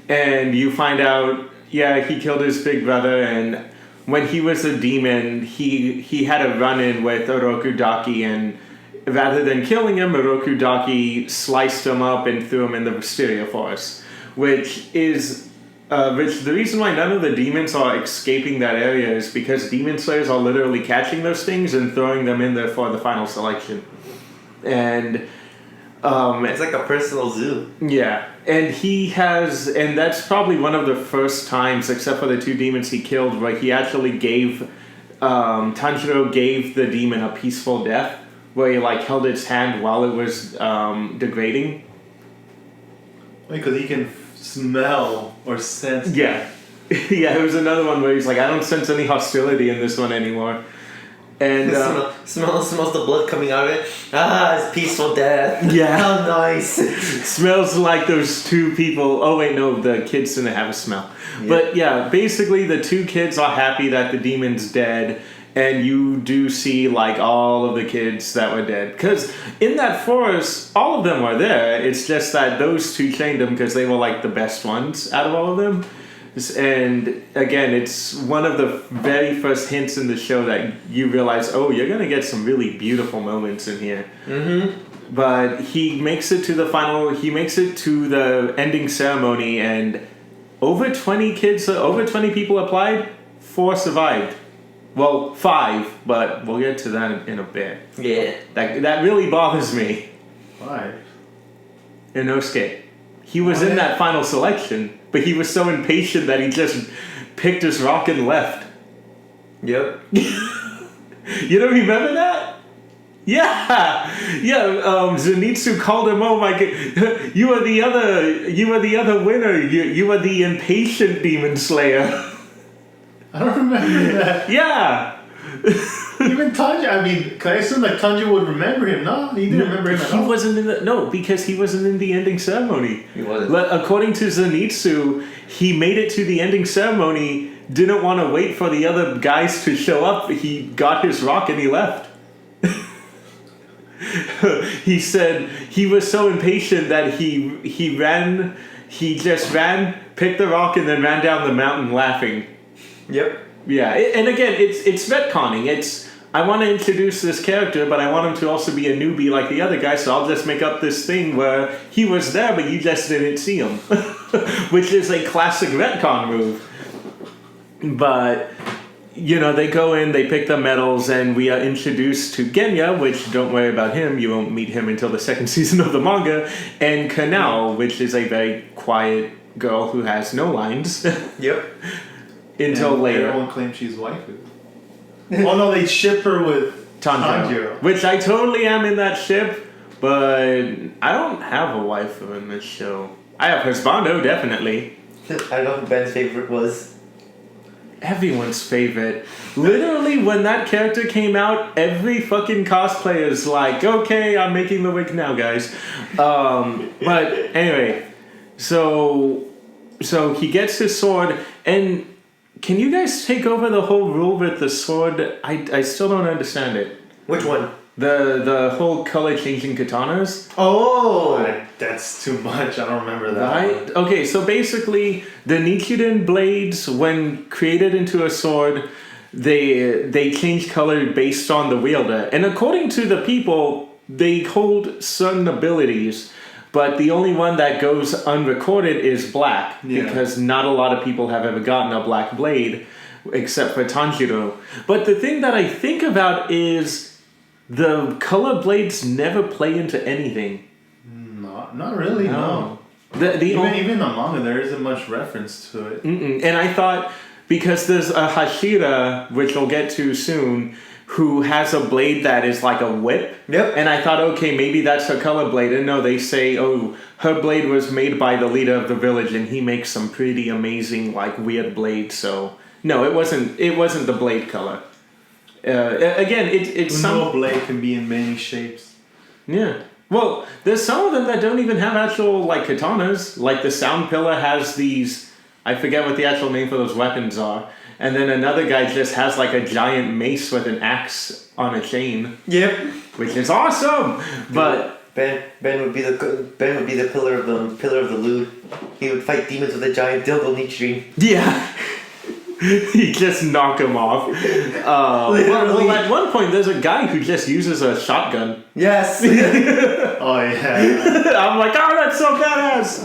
and you find out, yeah, he killed his big brother, and when he was a demon, he had a run-in with Orokudaki, and rather than killing him, Orokudaki sliced him up and threw him in the Wisteria Forest, which the reason why none of the demons are escaping that area is because demon slayers are literally catching those things and throwing them in there for the final selection. And it's like a personal zoo. yeah, and and that's probably one of the first times, except for the 2 demons he killed, where he actually Tanjiro gave the demon a peaceful death, where he like held its hand while it was degrading. Because he can smell or sense. Yeah. Yeah, it was another one where he's like, I don't sense any hostility in this one anymore. And smells the blood coming out of it. It's peaceful death. Yeah. How nice. Smells like those 2 people. Oh wait, no, the kids didn't have a smell. Yeah. But yeah, basically the 2 kids are happy that the demon's dead, and you do see like all of the kids that were dead. Because in that forest, all of them were there. It's just that those 2 chained them because they were like the best ones out of all of them. And again, it's one of the very first hints in the show that you realize, oh, you're gonna get some really beautiful moments in here. Mm-hmm. But he makes it to the ending ceremony, and over 20 people applied, 4 survived. Well, 5, but we'll get to that in a bit. Yeah. That really bothers me. 5? Inosuke. He was in that final selection, but he was so impatient that he just picked his rock and left. Yep. You don't remember that? Yeah. Zenitsu called him, oh my god, you are the other winner. You are the impatient demon slayer. I don't remember that. Yeah. Even Tanjiro, I mean, I assume like Tanjiro would remember him, no? He didn't remember him at all. He wasn't because he wasn't in the ending ceremony. He wasn't. According to Zenitsu, he made it to the ending ceremony, didn't want to wait for the other guys to show up. He got his rock and he left. He said he was so impatient that he just ran, picked the rock, and then ran down the mountain laughing. Yep. Yeah, and again, it's retconning. I want to introduce this character, but I want him to also be a newbie like the other guy, so I'll just make up this thing where he was there, but you just didn't see him. Which is a classic retcon move. But, they go in, they pick the medals, and we are introduced to Genya, which, don't worry about him, you won't meet him until the 2nd season of the manga, and Kanao, which is a very quiet girl who has no lines. Yep. Until later. Everyone claims she's waifu. Oh no, they ship her with Tanjiro. Which I totally am in that ship, but I don't have a waifu in this show. I have Husbando, definitely. I don't know who Ben's favorite was. Everyone's favorite. Literally, when that character came out, every fucking cosplayer's like, okay, I'm making the wig now, guys. But anyway, so he gets his sword, and can you guys take over the whole rule with the sword? I still don't understand it. Which one? The whole color changing katanas. Oh, that's too much. I don't remember that. Right? Okay, so basically, the Nichiren blades, when created into a sword, they change color based on the wielder. And according to the people, they hold certain abilities. But the only one that goes unrecorded is black, because not a lot of people have ever gotten a black blade, except for Tanjiro. But the thing that I think about is the color blades never play into anything. Not really, no. Even in the manga, there isn't much reference to it. And I thought, because there's a Hashira, which we'll get to soon, who has a blade that is like a whip. Yep. And I thought, okay, maybe that's her color blade. And no, they say, oh, her blade was made by the leader of the village, and he makes some pretty amazing, like, weird blades. So, no, it wasn't the blade color. Again, it's no blade can be in many shapes. Yeah. Well, there's some of them that don't even have actual, like, katanas. Like, the sound pillar has these, I forget what the actual name for those weapons are. And then another guy just has like a giant mace with an axe on a chain. Yep. Which is awesome. But Ben would be the pillar of the lewd. He would fight demons with a giant dildo Nichiren. Yeah. He just knock him off. Well, at one point there's a guy who just uses a shotgun. Yes. Oh yeah. I'm like, oh, that's so badass.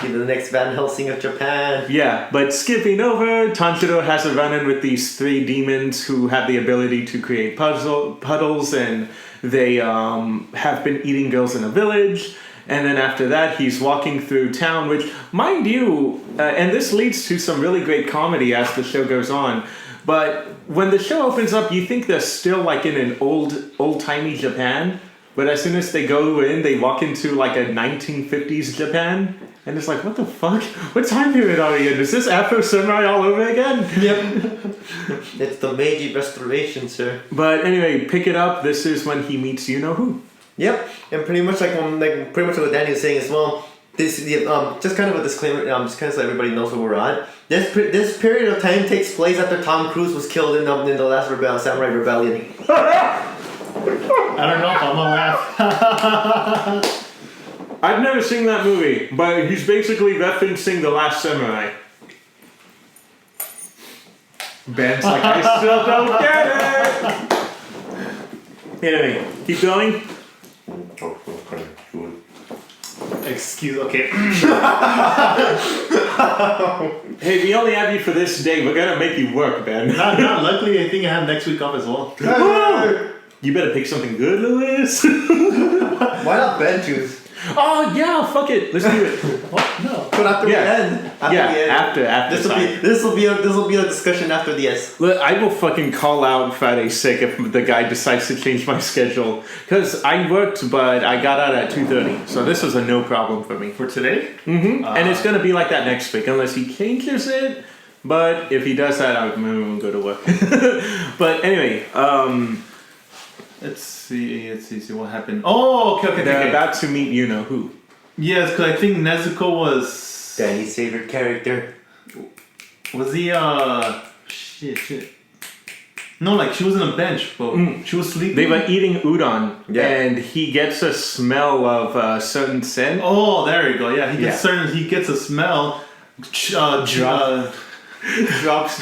The next Van Helsing of Japan. Yeah, but skipping over, Tanjiro has a run-in with these 3 demons who have the ability to create puddles, and they have been eating girls in a village. And then after that, he's walking through town, which, mind you, and this leads to some really great comedy as the show goes on. But when the show opens up, you think they're still like in an old-timey Japan. But as soon as they go in, they walk into like a 1950s Japan. And it's like, what the fuck? What time period are we in? Is this Afro Samurai all over again? Yep. It's the Meiji Restoration, sir. But anyway, pick it up. This is when he meets you-know-who. Yep, and pretty much what Danny was saying as well. This just kind of a disclaimer. Just kind of so everybody knows where we're at. This period of time takes place after Tom Cruise was killed in the last Samurai Rebellion. I don't know if I'm gonna laugh. I've never seen that movie, but he's basically referencing The Last Samurai. Ben's like, I still don't get it! Anyway, keep going. Okay. Hey, we only have you for this day. We're gonna make you work, Ben. Not luckily, I think I have next week off as well. You better pick something good, Lewis. Why not Ben choose? Oh yeah, fuck it. Let's do it. What? No. But after we end. After This will be a discussion after the S. Look, I will fucking call out Friday sick if the guy decides to change my schedule. Because I worked, but I got out at 2:30. So this was a no problem for me. For today? Mm-hmm. And it's going to be like that next week, unless he changes it. But if he does that, I won't go to work. But anyway, Let's see what happened. Oh, okay. they're about to meet you-know-who. Yes, because I think Nezuko was... Danny's favorite character. Was he, Shit. No, like, she was on a bench, but she was sleeping. They were eating udon, Yeah. and he gets a smell of certain scent. Oh, there you go. Yeah, he gets a smell. Drops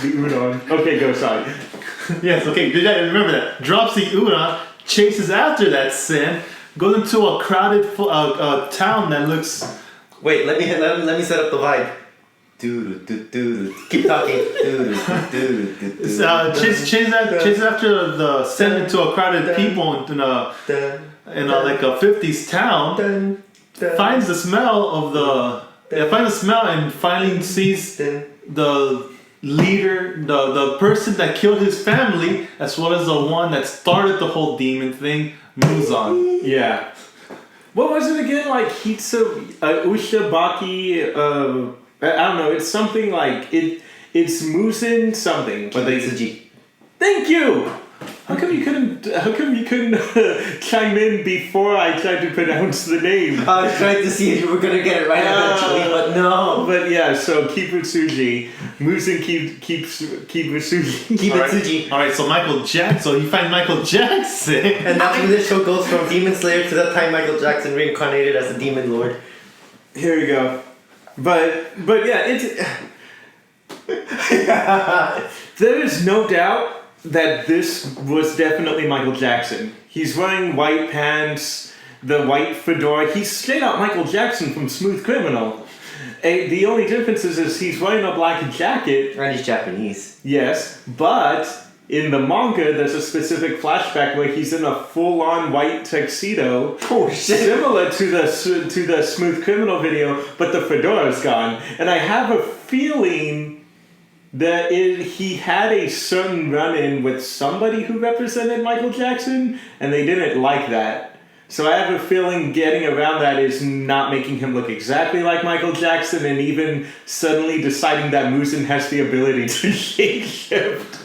the udon. Okay, go, sorry. Yes, okay, remember that. Drops the udon, chases after that scent, goes into a crowded town that looks... Wait, let me set up the vibe. Keep talking. Chases after the scent into a crowded people in a like a 50s town. Finds the smell of finds the smell and finally sees the leader, the person that killed his family, as well as the one that started the whole demon thing, Muzan. Yeah. What was it again? Like Ushabaki, I don't know, it's something like, it's Musin something. But Thank you! How come you couldn't chime in before I tried to pronounce the name? I was trying to see if you were gonna get it right eventually, but no. But yeah, so Kibutsuji. Musin Kibutsuji. Kibutsuji. Alright, so Michael Jackson. So you find Michael Jackson. And that's when this show goes from Demon Slayer to the time Michael Jackson reincarnated as the Demon Lord. Here we go. But yeah, it's... There is no doubt that this was definitely Michael Jackson. He's wearing white pants, the white fedora. He's straight out Michael Jackson from Smooth Criminal. The only difference is he's wearing a black jacket. And he's Japanese. Yes, but in the manga, there's a specific flashback where he's in a full-on white tuxedo. Oh shit! Similar to the Smooth Criminal video, but the fedora's gone. And I have a feeling that he had a certain run-in with somebody who represented Michael Jackson, and they didn't like that. So I have a feeling getting around that is not making him look exactly like Michael Jackson, and even suddenly deciding that Musin has the ability to shapeshift.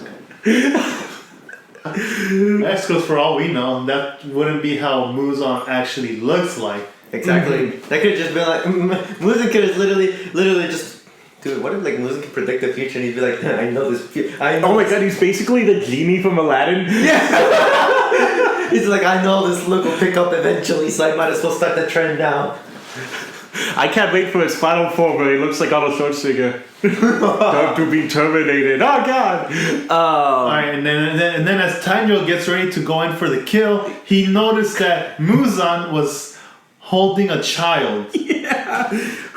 That's because for all we know, that wouldn't be how Muzan actually looks like. Exactly. That could have just been like Muzan could have literally just. Dude, what if like Muzan could predict the future and he'd be like, I know this. Oh my god, he's basically the genie from Aladdin. Yeah. He's like, I know this look will pick up eventually, so I might as well start the trend now. I can't wait for his final form where he looks like Arnold Schwarzenegger. Time to be terminated. Oh god! Alright, and then as Tanjiro gets ready to go in for the kill, he noticed that Muzan was holding a child. Yeah.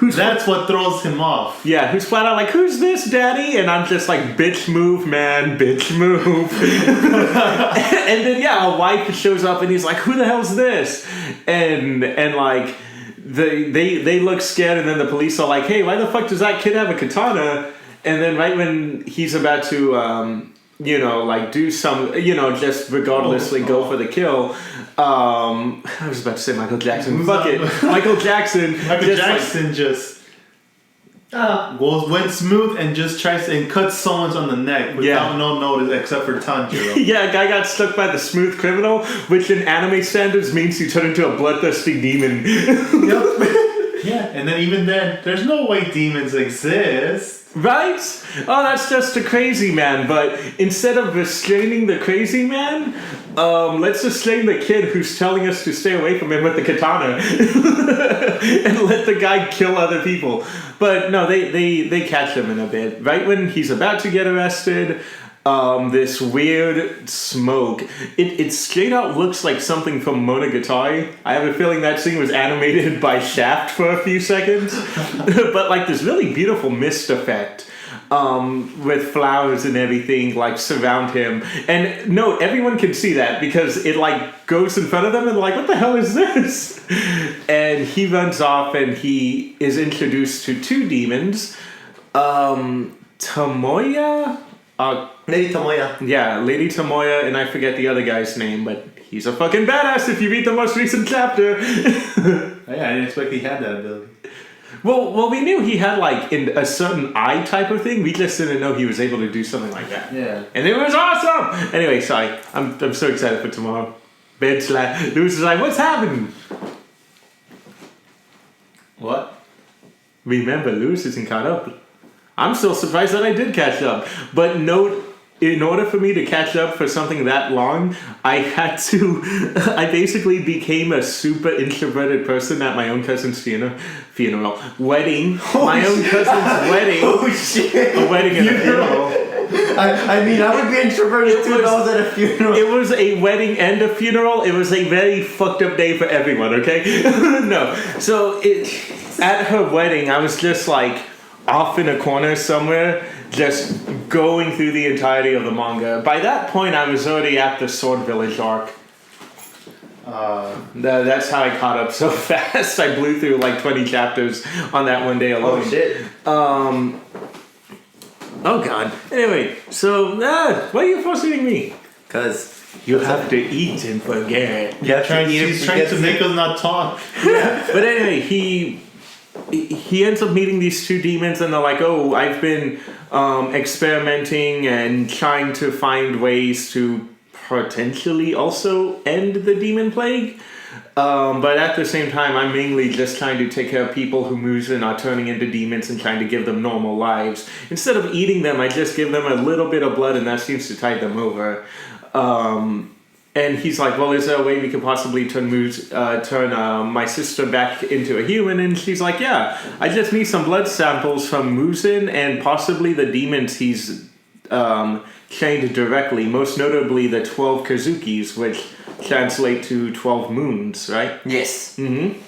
That's what throws him off. Yeah, who's flat out like, who's this, daddy? And I'm just like, bitch move, man, bitch move. And then, yeah, a wife shows up and he's like, who the hell's this? And like, they look scared, and then the police are like, hey, why the fuck does that kid have a katana? And then right when he's about to, like do some, just regardlessly go for the kill. I was about to say Michael Jackson. Fuck it. Michael Jackson. Went smooth and just tries and cuts someone on the neck without no notice except for Tanjiro. Yeah, a guy got stuck by the smooth criminal, which in anime standards means you turn into a bloodthirsty demon. Yep. Yeah, and then even then, there's no way demons exist. Right? Oh, that's just a crazy man. But instead of restraining the crazy man, let's restrain the kid who's telling us to stay away from him with the katana and let the guy kill other people. But no, they catch him in a bit. Right when he's about to get arrested, this weird smoke. It straight out looks like something from Monogatari. I have a feeling that scene was animated by Shaft for a few seconds. But like this really beautiful mist effect. With flowers and everything like surround him. And no, everyone can see that because it like goes in front of them and they're like, what the hell is this? And he runs off and he is introduced to two demons. Tomoya? Lady Tomoya. Yeah, Lady Tomoya, and I forget the other guy's name, but he's a fucking badass if you read the most recent chapter. Yeah, I didn't expect he had that ability. Well, we knew he had like a certain eye type of thing. We just didn't know he was able to do something like that. Yeah, and it was awesome. Anyway, sorry, I'm so excited for tomorrow. Bed slap. Lewis is like, what's happening? What? Remember, Lewis isn't caught up. I'm still surprised that I did catch up. But note, in order for me to catch up for something that long, I I basically became a super introverted person at my own cousin's wedding. My own cousin's wedding. Oh shit. A wedding and a funeral. I mean, I would be introverted too if I was at a funeral. It was a wedding and a funeral. It was a very fucked up day for everyone, okay? No. So, at her wedding, I was just like, off in a corner somewhere, just going through the entirety of the manga. By that point, I was already at the Sword Village arc. That's how I caught up so fast. I blew through like 20 chapters on that one day alone. Oh shit. Oh god. Anyway, so why are you frustrating me? Cause you have to eat and forget. Yeah, he's trying to make us not talk. Yeah. But anyway, he ends up meeting these two demons and they're like, oh, I've been experimenting and trying to find ways to potentially also end the demon plague. But at the same time, I'm mainly just trying to take care of people who Muzan are turning into demons and trying to give them normal lives. Instead of eating them, I just give them a little bit of blood and that seems to tide them over. And he's like, well, is there a way we could possibly turn my sister back into a human? And she's like, yeah, I just need some blood samples from Muzan and possibly the demons he's chained directly, most notably the 12 Kazukis, which translate to 12 moons, right? yes. Mm-hmm.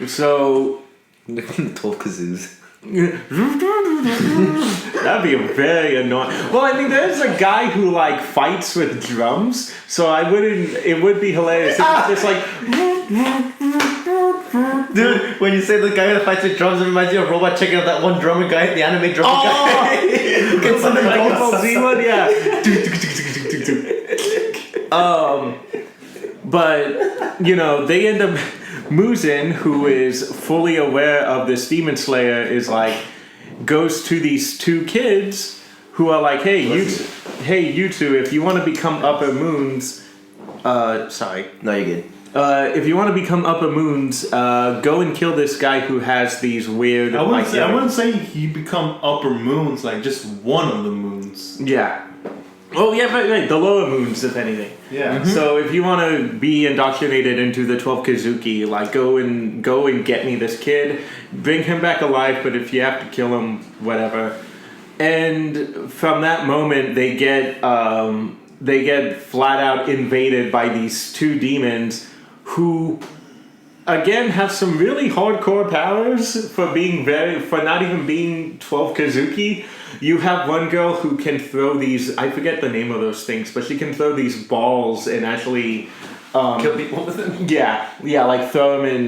So 12 kazoos. That'd be a very annoying. Well, I mean, there's a guy who like fights with drums, so it would be hilarious if it's just like. Dude, when you say the guy that fights with drums, it reminds me of Robot checking out that one drummer guy, the anime drummer guy. Get something like going. a Z one, yeah. But they end up. Muzan, who is fully aware of this demon slayer, is like goes to these two kids who are like, hey, you two, if you want to become upper moons, sorry. No, you're good. If you want to become upper moons, go and kill this guy who has these weird. I wouldn't say you become upper moons, like just one of the moons. Yeah. Oh yeah, right. The lower moons, if anything. Yeah. Mm-hmm. So if you want to be indoctrinated into the 12 Kazuki, like go and get me this kid, bring him back alive. But if you have to kill him, whatever. And from that moment, they get flat out invaded by these two demons who again have some really hardcore powers for not even being 12 Kazuki. You have one girl who can throw these, I forget the name of those things, but she can throw these balls and actually kill people with them. Yeah, like throw them and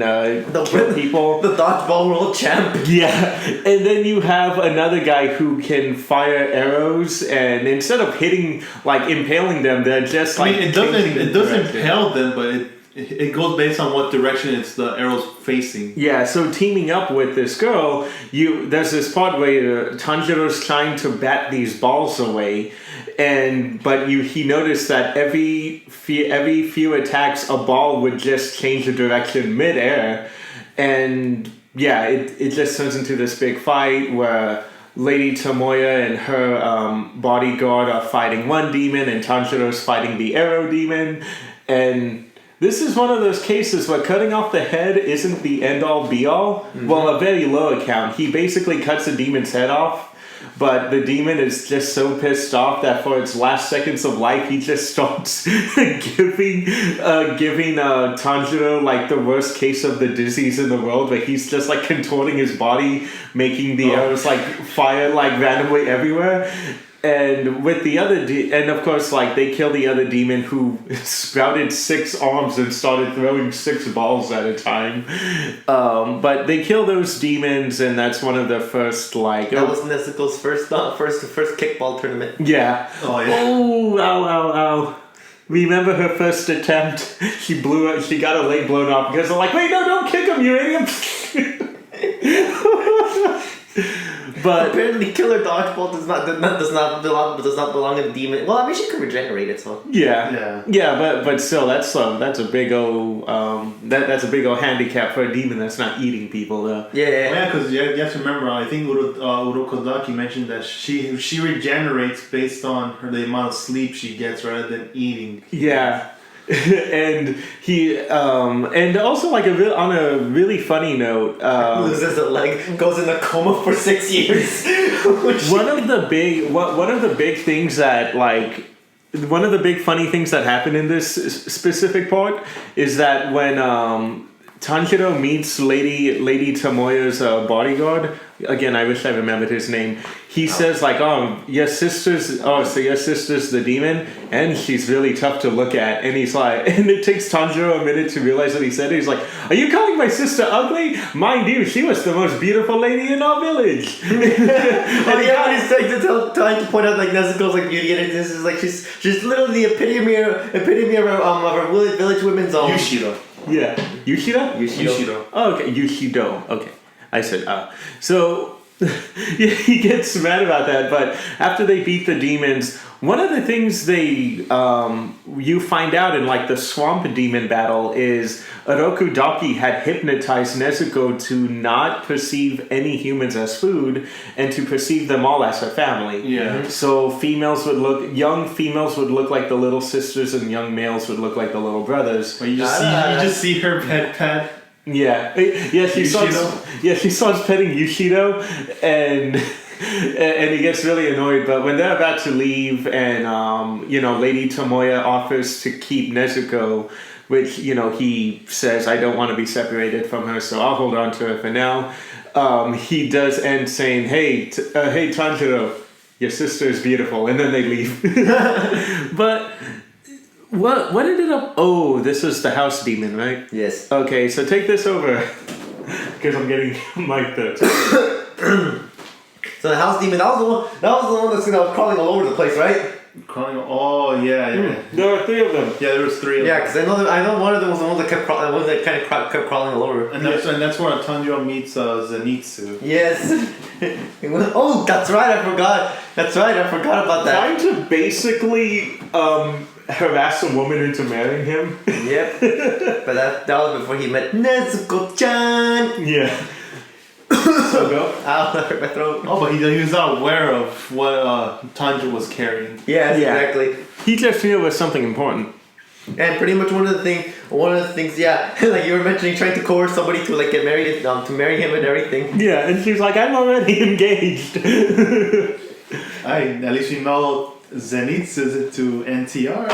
kill people. The dodgeball world champ. Yeah, and then you have another guy who can fire arrows, and instead of hitting, like impaling them, they're just like. I mean, it doesn't impale them, but it goes based on what direction it's the arrows facing. Yeah, so teaming up with this girl, there's this part where Tanjiro's trying to bat these balls away, but he noticed that every few attacks, a ball would just change the direction midair, and yeah, it just turns into this big fight where Lady Tomoya and her bodyguard are fighting one demon, and Tanjiro's fighting the arrow demon, and. This is one of those cases where cutting off the head isn't the end-all be-all. Mm-hmm. Well, a very low account. He basically cuts the demon's head off, but the demon is just so pissed off that for its last seconds of life, he just starts giving Tanjiro like the worst case of the disease in the world, where he's just like contorting his body, making the arrows like fire like randomly everywhere. And with the other and of course, like they kill the other demon who sprouted 6 arms and started throwing 6 balls at a time. But they kill those demons, and that's one of the first like. That was Nezuko's first kickball tournament. Yeah. Oh yeah. Oh, ow. Remember her first attempt? She got her leg blown off because they're like, wait, no, don't kick him, you idiot. But apparently, killer dodgeball does not belong in the demon. Well, I mean, she could regenerate it, so yeah, but still, that's a big old that's a big old handicap for a demon that's not eating people, though. Yeah, because you have to remember, I think Urokodaki mentioned that she regenerates based on the amount of sleep she gets rather than eating. Yeah. And he and also like on a really funny note, loses a leg, goes in a coma for 6 years. one of the big things that like one of the big funny things that happen in this specific part is that when Tanjiro meets Lady Tomoya's bodyguard. Again, I wish I remembered his name. He says like, so your sister's the demon, and she's really tough to look at. And he's like, and it takes Tanjiro a minute to realize what he said. He's like, are you calling my sister ugly? Mind you, she was the most beautiful lady in our village. And he's trying to point out like Nezuko's like beauty, and this is like she's literally the epitome of our village women's own. Yushido. Yeah. Yushido. Oh, okay. Yushido. Okay. I said, So, yeah, he gets mad about that, but after they beat the demons, one of the things you find out in, like, the swamp demon battle is Orokudaki had hypnotized Nezuko to not perceive any humans as food and to perceive them all as her family. Yeah. So young females would look like the little sisters and young males would look like the little brothers. Well, you just see her pet. Yeah, she starts petting Yushido, and he gets really annoyed. But when they're about to leave, and Lady Tomoya offers to keep Nezuko, which he says, I don't want to be separated from her, so I'll hold on to her for now. He does end saying, hey Tanjiro, your sister is beautiful, and then they leave. But. What ended up... Oh, this is the house demon, right? Yes. Okay, so take this over. Because I'm getting mic'd up. So the house demon, that was the one that's crawling all over the place, right? Oh, yeah. There were 3 of them. Yeah, there was 3 of them. Yeah, because I know one of them was the one that kept kept crawling all over. And that's where Tanjiro meets Zenitsu. Yes. Oh, that's right, I forgot. I forgot about that. Trying to basically... harass a woman into marrying him. Yep. But that was before he met Nezuko-chan. Yeah. So go. Ow, that hurt my throat. Oh, but he was not aware of what Tanjiro was carrying. Yes, exactly. He just knew it was something important. And pretty much one of the things, yeah, like you were mentioning, trying to coerce somebody to like get married, to marry him and everything. Yeah, and she's like, I'm already engaged. At least you know Zenitsu to NTR.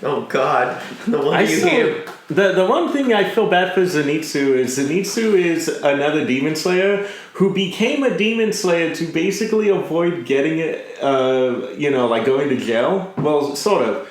Oh God, the one you hear. The one thing I feel bad for Zenitsu is another demon slayer who became a demon slayer to basically avoid getting like going to jail. Well, sort of.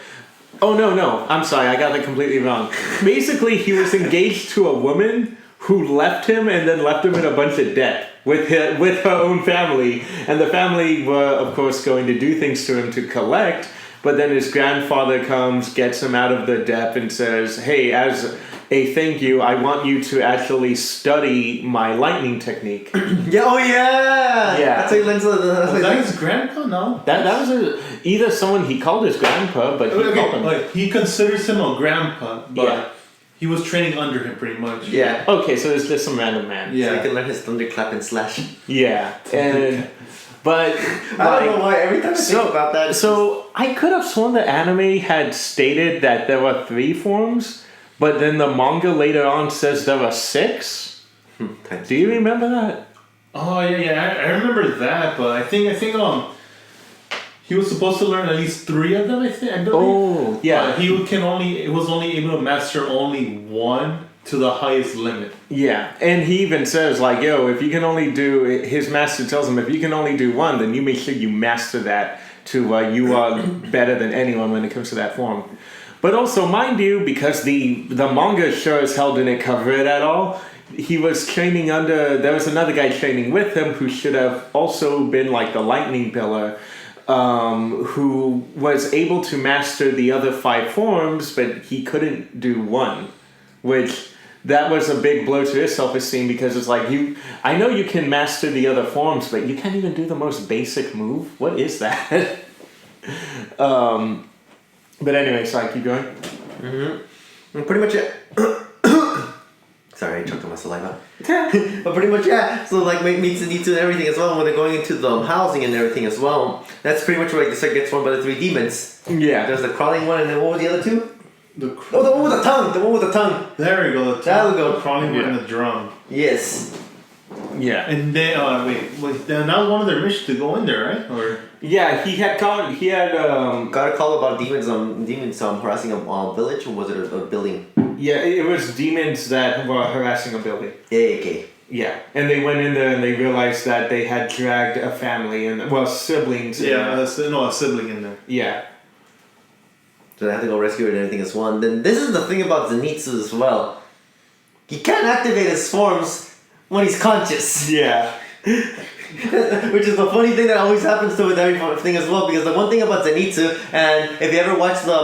Oh no, I'm sorry, I got that completely wrong. Basically, he was engaged to a woman who left him and then left him in a bunch of debt with her own family, and the family were of course going to do things to him to collect. But then his grandfather comes, gets him out of the debt, and says, "Hey, as a thank you, I want you to actually study my lightning technique." Yeah. Oh yeah. Yeah. That's how he learns Was that his grandpa? No. That was either someone he called his grandpa, but he called him. Like, he considers him a grandpa, but Yeah. he was training under him pretty much. Yeah. Okay, so it's just some random man. So he can learn his thunderclap and slash. Yeah, but I don't know why. Every time I think about that. So I could have sworn the anime had stated that there were 3 forms, but then the manga later on says there were 6. Do you remember that? Oh yeah. I remember that, but I think he was supposed to learn at least 3 of them. I believe. Oh yeah. He was only able to master only 1 to the highest limit. Yeah, and he even says like, "Yo, if you can only do," his master tells him, "If you can only do 1, then you make sure you master that to you are better than anyone when it comes to that form." But also, mind you, because the manga sure as hell didn't cover it at all. He was training under. There was another guy training with him who should have also been like the lightning pillar. Who was able to master the other 5 forms, but he couldn't do 1, which that was a big blow to his self-esteem, because it's like, I know you can master the other forms, but you can't even do the most basic move. What is that? But anyway, so I keep going. And pretty much it. Sorry, I choked on my saliva. But pretty much, yeah. So like meets the need to and everything as well. When they're going into the housing and everything as well, that's pretty much where like the set gets formed by the 3 demons. Yeah. There's the crawling one, and then what were the other 2? The one with the tongue. The one with the tongue. There we go. There we go. The crawling one and the drum. Yes. Yeah. And they that was one of their missions to go in there, right? Or Yeah, he had Got a call about demons harassing a village, or was it a building? Yeah, it was demons that were harassing a building. Yeah, okay. Yeah, and they went in there and they realized that they had dragged a family and siblings. a sibling in there. Yeah. So they have to go rescue it and everything as well. And then this is the thing about Zenitsu as well. He can't activate his forms when he's conscious. Yeah. Which is the funny thing that always happens to with everything as well. Because the one thing about Zenitsu, and if you ever watch the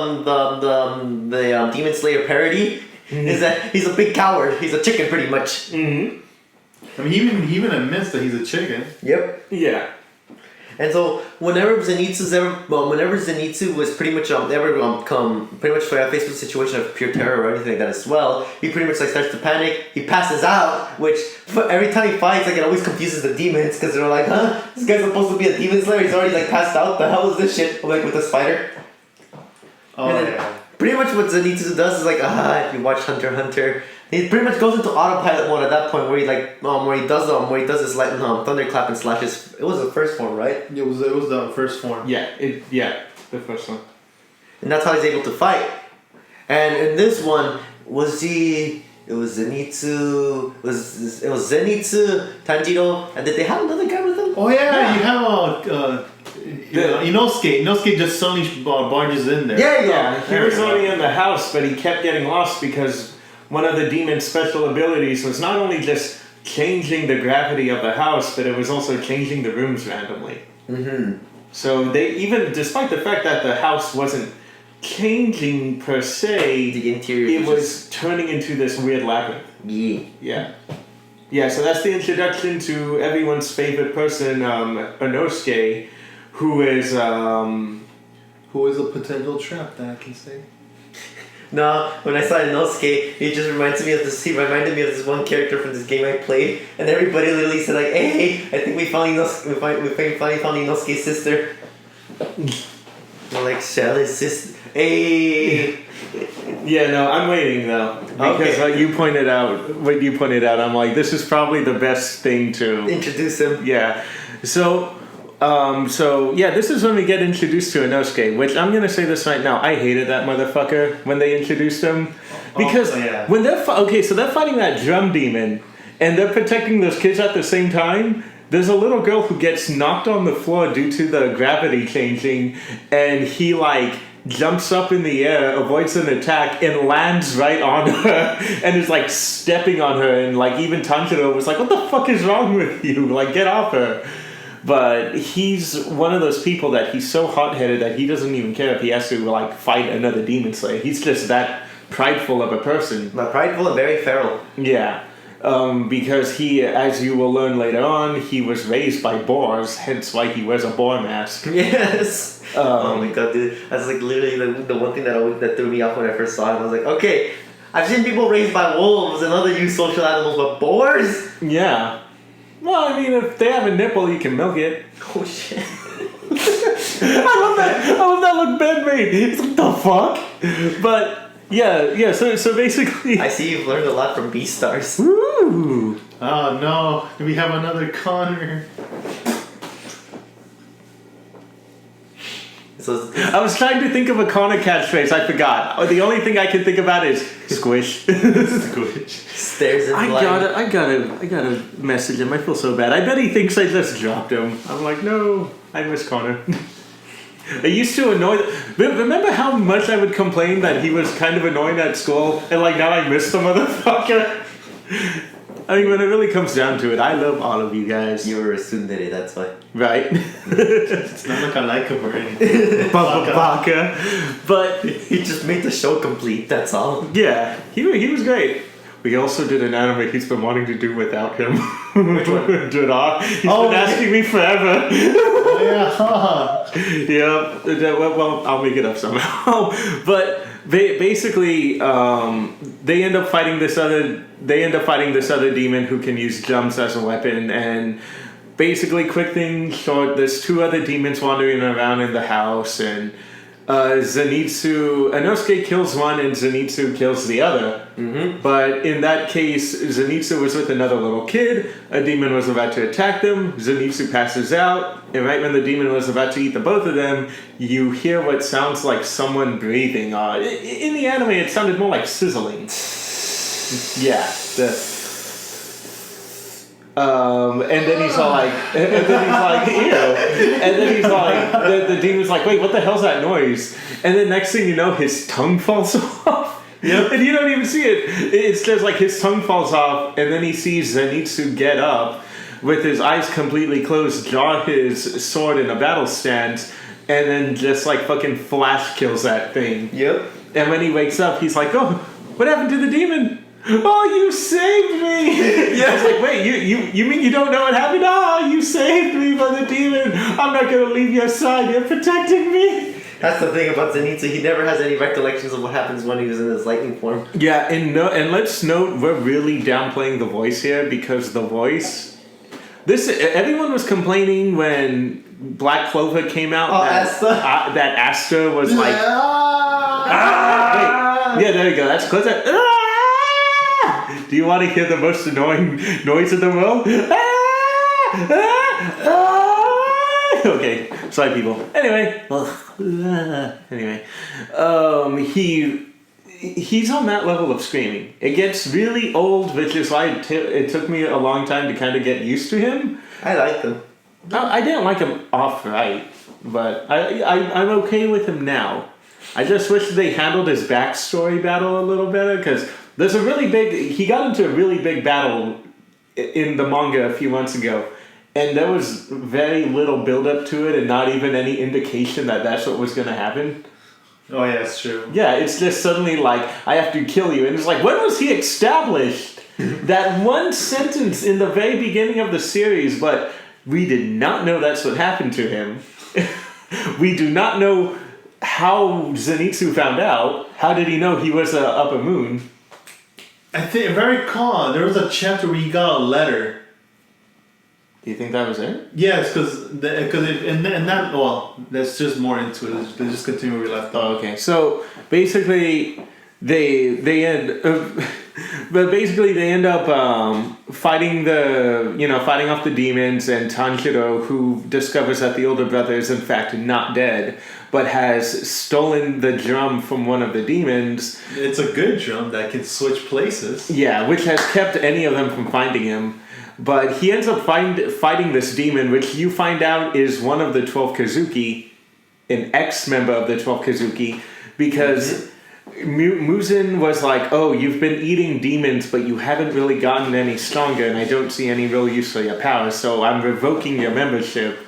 Demon Slayer parody, is that he's a big coward. He's a chicken, pretty much. Mm-hmm. I mean, he even admits that he's a chicken. Yep. Yeah. And so whenever Zenitsu was pretty much pretty much faced with a situation of pure terror or anything like that as well, he pretty much like starts to panic. He passes out, which every time he fights, like it always confuses the demons because they're like, "Huh, this guy's supposed to be a demon slayer. He's already like passed out. The hell is this shit?" Like with the spider. Oh yeah. Pretty much what Zenitsu does is like, if you watch Hunter x Hunter, he pretty much goes into autopilot mode at that point where he like where he does his lightning thunderclap and slashes. It was the first form, right? It was the first form. Yeah, the first one. And that's how he's able to fight. And in this one, it was Zenitsu, Tanjiro, and did they have another guy with them? Oh yeah. You have Inosuke just suddenly barges in there. Yeah, he was only in the house, but he kept getting lost because one of the demon's special abilities was not only just changing the gravity of the house, but it was also changing the rooms randomly. Mm-hmm. So despite the fact that the house wasn't changing per se, The interior it was turning into this weird labyrinth. Yeah. Yeah, so that's the introduction to everyone's favorite person, Inosuke, who is a potential trap that I can say. No, when I saw Inosuke, he just reminded me of this one character from this game I played, and everybody literally said like, "Hey, I think we finally found Inosuke's sister." We're like, Shelley's sister. Hey. Yeah, no, I'm waiting though because Okay. when you pointed out, I'm like, this is probably the best thing to Introduce him. Yeah, so this is when we get introduced to Inosuke, which I'm gonna say this right now. I hated that motherfucker when they introduced him. Because when they're so they're fighting that drum demon, and they're protecting those kids at the same time. There's a little girl who gets knocked on the floor due to the gravity changing, and he like jumps up in the air, avoids an attack, and lands right on her, and is like stepping on her, and like even Tanjiro was like, "What the fuck is wrong with you? Like, get off her." But he's one of those people that he's so hot-headed that he doesn't even care if he has to like fight another demon slayer. He's just that prideful of a person. Not prideful and very feral. Yeah. Because he, as you will learn later on, he was raised by boars, hence why he wears a boar mask. Yes. Oh my god, dude. That's like literally the one thing that threw me off when I first saw it. I was like, okay, I've seen people raised by wolves and other social animals, but boars? Yeah. Well, I mean, if they have a nipple, you can milk it. Oh shit. I love that look Ben made. It's like, the fuck? But... Yeah, so basically... I see you've learned a lot from Beastars. Ooh. Oh no, we have another Connor. I was trying to think of a Connor catchphrase, I forgot. The only thing I can think about is squish. Squish. Stares in blind. I gotta message him. I feel so bad. I bet he thinks I just dropped him. I'm like, no, I miss Connor. I used to annoy... Remember how much I would complain that he was kind of annoying at school, and like now I miss the motherfucker? I mean, when it really comes down to it, I love all of you guys. You were a tsundere, that's why. Right? It's not like I like him or anything. Baka. But... He just made the show complete, that's all. Yeah, he was great. We also did an anime he's been wanting to do without him. Which one? He's been asking me forever. Oh, yeah. Well, I'll make it up somehow. But basically, they end up fighting this other demon who can use jumps as a weapon. And basically, quick thing short, there's two other demons wandering around in the house, and Inosuke kills one and Zenitsu kills the other. Mm-hmm. But in that case, Zenitsu was with another little kid. A demon was about to attack them. Zenitsu passes out. And right when the demon was about to eat the both of them, you hear what sounds like someone breathing. In the anime, it sounded more like sizzling. Yeah. And then he's all like, ew. And then he's like, the demon's like, wait, what the hell's that noise? And then next thing you know, his tongue falls off. Yep. And you don't even see it. It's just like his tongue falls off, and then he sees Zenitsu get up with his eyes completely closed, draw his sword in a battle stance, and then just like fucking flash kills that thing. Yep. And when he wakes up, he's like, oh, what happened to the demon? Oh, you saved me! Yeah, I was like, wait, you mean you don't know what happened? Oh, you saved me from the demon! I'm not gonna leave your side, you're protecting me! That's the thing about Zenitsu, he never has any recollections of what happens when he was in his lightning form. Yeah, and let's note, we're really downplaying the voice here, because the voice... Everyone was complaining when Black Clover came out that Asta was like... wait, yeah, there you go, that's close. Do you want to hear the most annoying noise in the world? Okay, sorry people. Anyway, he's on that level of screaming. It gets really old, which is why it took me a long time to kind of get used to him. I like him. I didn't like him outright, but I'm okay with him now. I just wish they handled his backstory battle a little better, because there's he got into a really big battle in the manga a few months ago, and there was very little build up to it and not even any indication that that's what was going to happen. Oh yeah, it's true. Yeah, it's just suddenly like, I have to kill you, and it's like, when was he established? That one sentence in the very beginning of the series, but we did not know that's what happened to him. We do not know how Zenitsu found out. How did he know he was a upper moon? I think, if I recall, there was a chapter where he got a letter. Do you think that was it? Yes, because that's just more into it. Let's just continue where we left off. Oh, okay. So basically, they end. But basically, they end up fighting off the demons, and Tanjiro, who discovers that the older brother is in fact not dead, but has stolen the drum from one of the demons. It's a good drum that can switch places. Yeah, which has kept any of them from finding him. But he ends up fighting this demon, which you find out is one of the 12 Kazuki, an ex-member of the 12 Kazuki, because Muzan was like, oh, you've been eating demons, but you haven't really gotten any stronger, and I don't see any real use for your power, so I'm revoking your membership.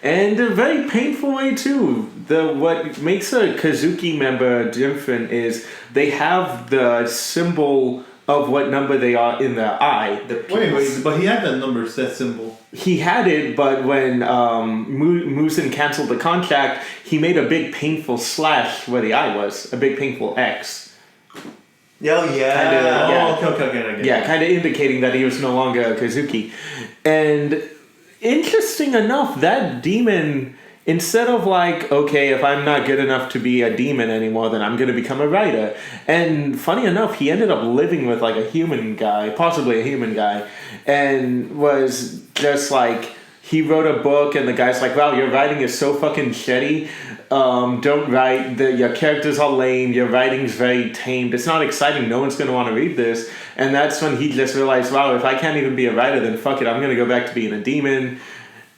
And a very painful way, too. What makes a Kazuki member different is they have the symbol of what number they are in their eye. Wait, but he had that number, that symbol. He had it, but when Muzan canceled the contract, he made a big painful slash where the eye was, a big painful X. Oh, yeah. Okay. Yeah, kind of indicating that he was no longer a Kazuki. And interesting enough, that demon, instead of like, okay, if I'm not good enough to be a demon anymore, then I'm going to become a writer. And funny enough, he ended up living with like a human guy, possibly a human guy, and was just like, he wrote a book and the guy's like, wow, your writing is so fucking shitty. Don't write, your characters are lame, your writing's very tamed, it's not exciting, no one's going to want to read this. And that's when he just realized, wow, if I can't even be a writer, then fuck it, I'm going to go back to being a demon.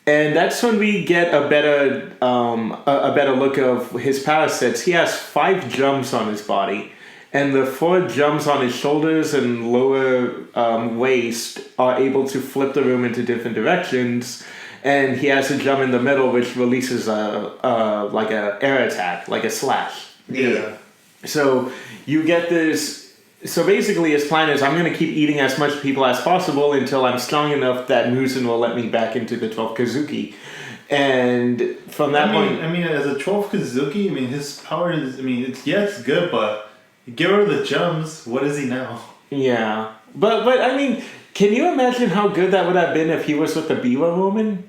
And that's when we get a better look of his power sets. He has 5 jumps on his body, and the 4 jumps on his shoulders and lower waist are able to flip the room into different directions. And he has a jump in the middle which releases like a air attack, like a slash. Yeah. So you get this. So basically his plan is, I'm going to keep eating as much people as possible until I'm strong enough that Muzan will let me back into the 12 Kazuki. And from that point... I mean, as a 12 Kazuki, I mean, his power is... I mean, it's good, but get rid of the gems, what is he now? Yeah. But I mean, can you imagine how good that would have been if he was with the Biwa woman?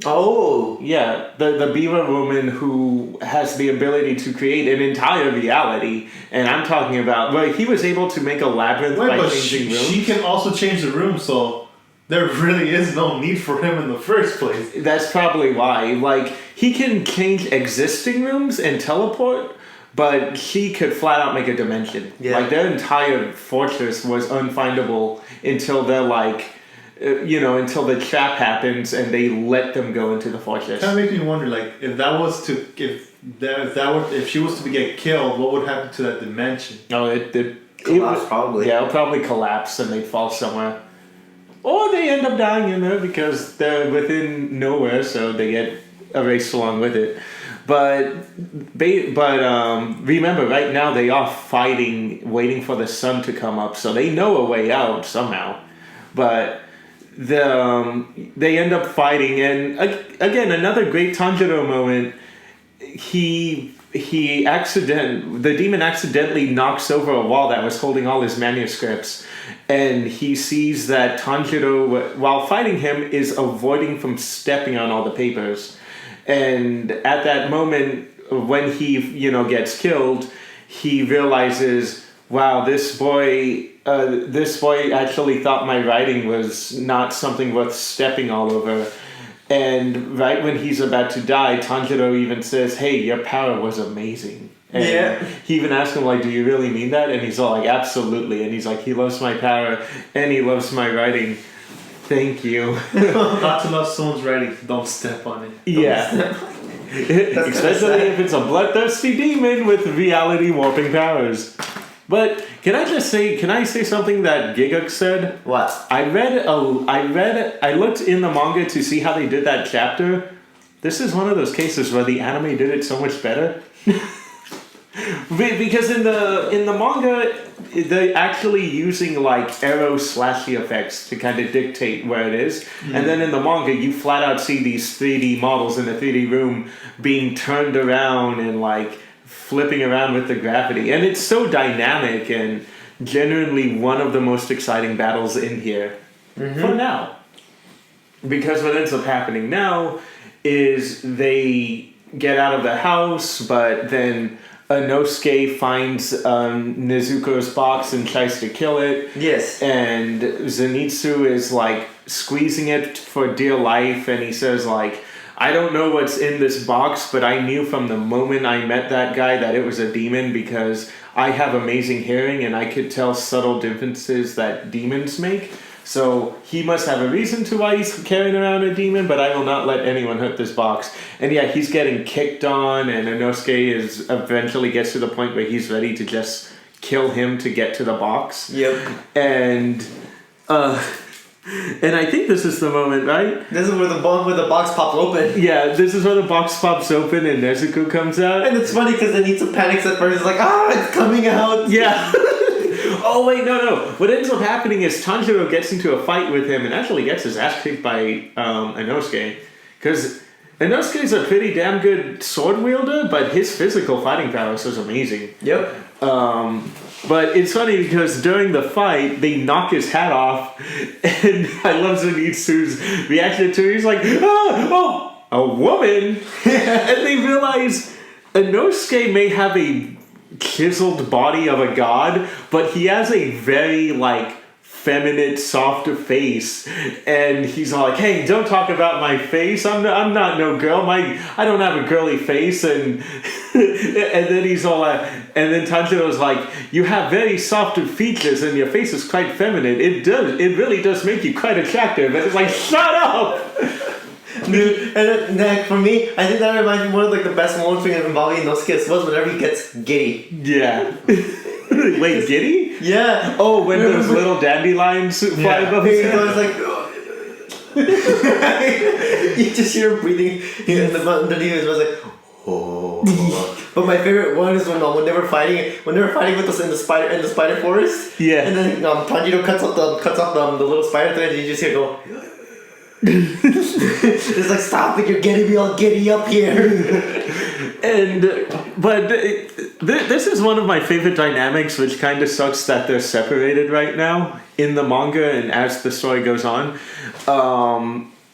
Oh. Yeah, the Biwa woman who has the ability to create an entire reality. And I'm talking about, well, he was able to make a labyrinth by changing rooms. She can also change the room, so there really is no need for him in the first place. That's probably why. Like, he can change existing rooms and teleport, but she could flat out make a dimension. Yeah. Like, their entire fortress was unfindable until they're like... until the trap happens and they let them go into the fortress. Kind of makes me wonder, like, if she was to get killed, what would happen to that dimension? Oh, it Collapse, probably. Yeah, it'll probably collapse and they'd fall somewhere. Or they end up dying in there because they're within nowhere, so they get erased along with it. But remember, right now they are fighting, waiting for the sun to come up, so they know a way out somehow. But they end up fighting, and again, another great Tanjiro moment. The demon accidentally knocks over a wall that was holding all his manuscripts, and he sees that Tanjiro, while fighting him, is avoiding from stepping on all the papers. And at that moment, when he gets killed, he realizes, wow, this boy actually thought my writing was not something worth stepping all over. And right when he's about to die, Tanjiro even says, hey, your power was amazing. And he even asks him, like, do you really mean that? And he's all like, absolutely. And he's like, he loves my power and he loves my writing. Thank you. Not to love someone's writing, don't step on it. Especially if it's a bloodthirsty demon with reality warping powers. But can I say something that Giguk said? What? I looked in the manga to see how they did that chapter. This is one of those cases where the anime did it so much better. Because in the manga, they're actually using like arrow slashy effects to kind of dictate where it is. And then in the manga, you flat out see these 3D models in the 3D room being turned around and like flipping around with the gravity. And it's so dynamic and genuinely one of the most exciting battles in here for now. Because what ends up happening now is they get out of the house, but then Inosuke finds Nezuko's box and tries to kill it. Yes. And Zenitsu is like squeezing it for dear life, and he says like, I don't know what's in this box, but I knew from the moment I met that guy that it was a demon because I have amazing hearing and I could tell subtle differences that demons make. So he must have a reason to why he's carrying around a demon, but I will not let anyone hurt this box. And yeah, he's getting kicked on, and Inosuke is eventually gets to the point where he's ready to just kill him to get to the box. Yep. And I think this is the moment, right? This is where the box pops open. Yeah, this is where the box pops open and Nezuko comes out. And it's funny because Anita panics at first. It's like, it's coming out. Yeah. Oh, wait, no. What ends up happening is Tanjiro gets into a fight with him and actually gets his ass kicked by Inosuke. Because Inosuke's a pretty damn good sword wielder, but his physical fighting prowess is amazing. Yep. But it's funny because during the fight, they knock his hat off, and I love Zenitsu's reaction to it. He's like, a woman? And they realize Inosuke may have a chiseled body of a god, but he has a very, like, feminine, soft face, and he's all like, hey, don't talk about my face, I'm not no girl, I don't have a girly face, and and then he's all like, and then Tanjiro's like, you have very soft features and your face is quite feminine, it really does make you quite attractive, and it's like, shut up! Dude, and then, for me, I think that reminds me one of like the best moments involving Inosuke was whenever he gets giddy. Yeah. Wait, giddy? Yeah. Oh, when those little dandelions fly above his head? It's like, you just hear him breathing, and underneath his was like, oh. But my favorite one is when they were fighting with us in the spider forest. Yeah. And then Tanjiro cuts off the little spider thread, and you just hear go. It's like, stop it! You're getting me all giddy up here. But this is one of my favorite dynamics, which kind of sucks that they're separated right now in the manga and as the story goes on.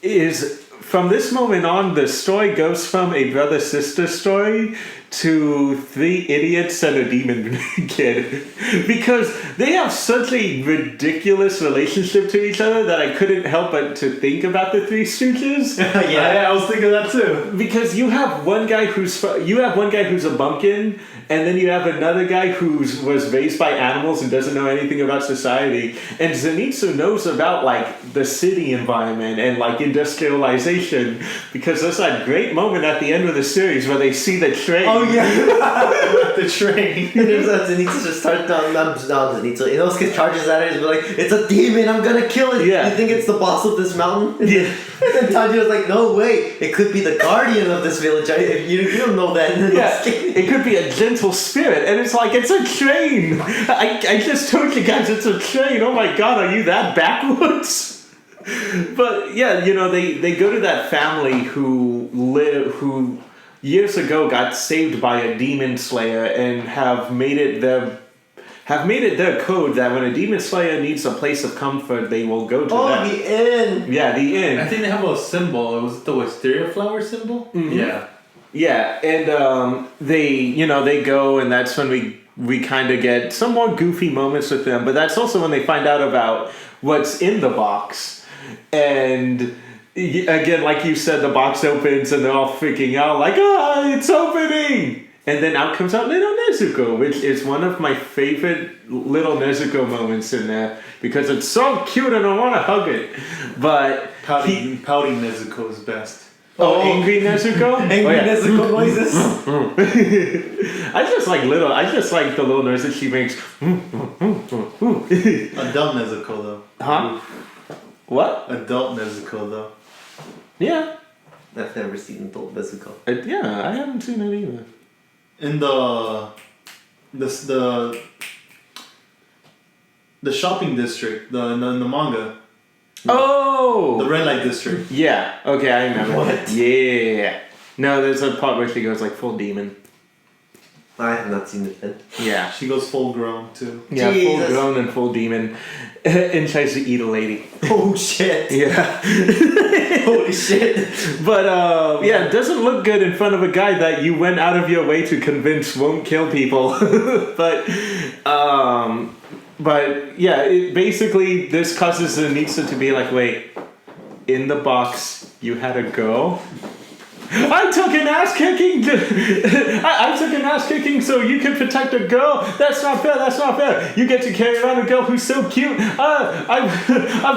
Is from this moment on, the story goes from a brother-sister story to 3 idiots and a demon kid, because they have such a ridiculous relationship to each other that I couldn't help but to think about the 3 Stooges. Yeah, I was thinking that too. Because you have one guy who's a bumpkin, and then you have another guy who was raised by animals and doesn't know anything about society. And Zenitsu knows about like the city environment and like industrialization, because there's that great moment at the end of the series where they see the train. Oh yeah, the train. And there's Zenitsu just starts down. Zenitsu. Inosuke charges at it and be like, "It's a demon! I'm gonna kill it." Yeah. You think it's the boss of this mountain? And Yeah. then Tanjiro's like, "No way! It could be the guardian of this village. You don't know that." Yeah, it could be a gentle spirit, and it's like, it's a train. I just told you guys it's a train. Oh my god, are you that backwards? But yeah, they go to that family who years ago got saved by a demon slayer and have made it their code that when a demon slayer needs a place of comfort, they will go to that. Oh, the inn. Yeah, the inn. I think they have a symbol. It was the wisteria flower symbol. Mm-hmm. Yeah. Yeah, and they go, and that's when we kind of get some more goofy moments with them, but that's also when they find out about what's in the box. And again, like you said, the box opens and they're all freaking out like, it's opening! And then out comes out little Nezuko, which is one of my favorite little Nezuko moments in there, because it's so cute and I want to hug it. But Pouty Nezuko is best. Oh, angry Nezuko? Nezuko noises. I just like the little noise that she makes. A dumb Nezuko though. Huh? What? Adult Nezuko though. Yeah. I've never seen adult Nezuko. Yeah, I haven't seen it either. In the shopping district, in the manga. Oh! The red light district. Yeah. Okay, I remember. What? Yeah. No, there's a part where she goes like full demon. I have not seen it then. Yeah. She goes full grown too. Yeah, Jesus. full grown and full demon. And tries to eat a lady. Oh shit. Yeah. Holy shit. But yeah, it doesn't look good in front of a guy that you went out of your way to convince won't kill people. but yeah, basically this causes Anissa to be like, wait, in the box you had a girl? I took an ass kicking. I took an ass kicking so you can protect a girl. That's not fair. That's not fair. You get to carry around a girl who's so cute. I'm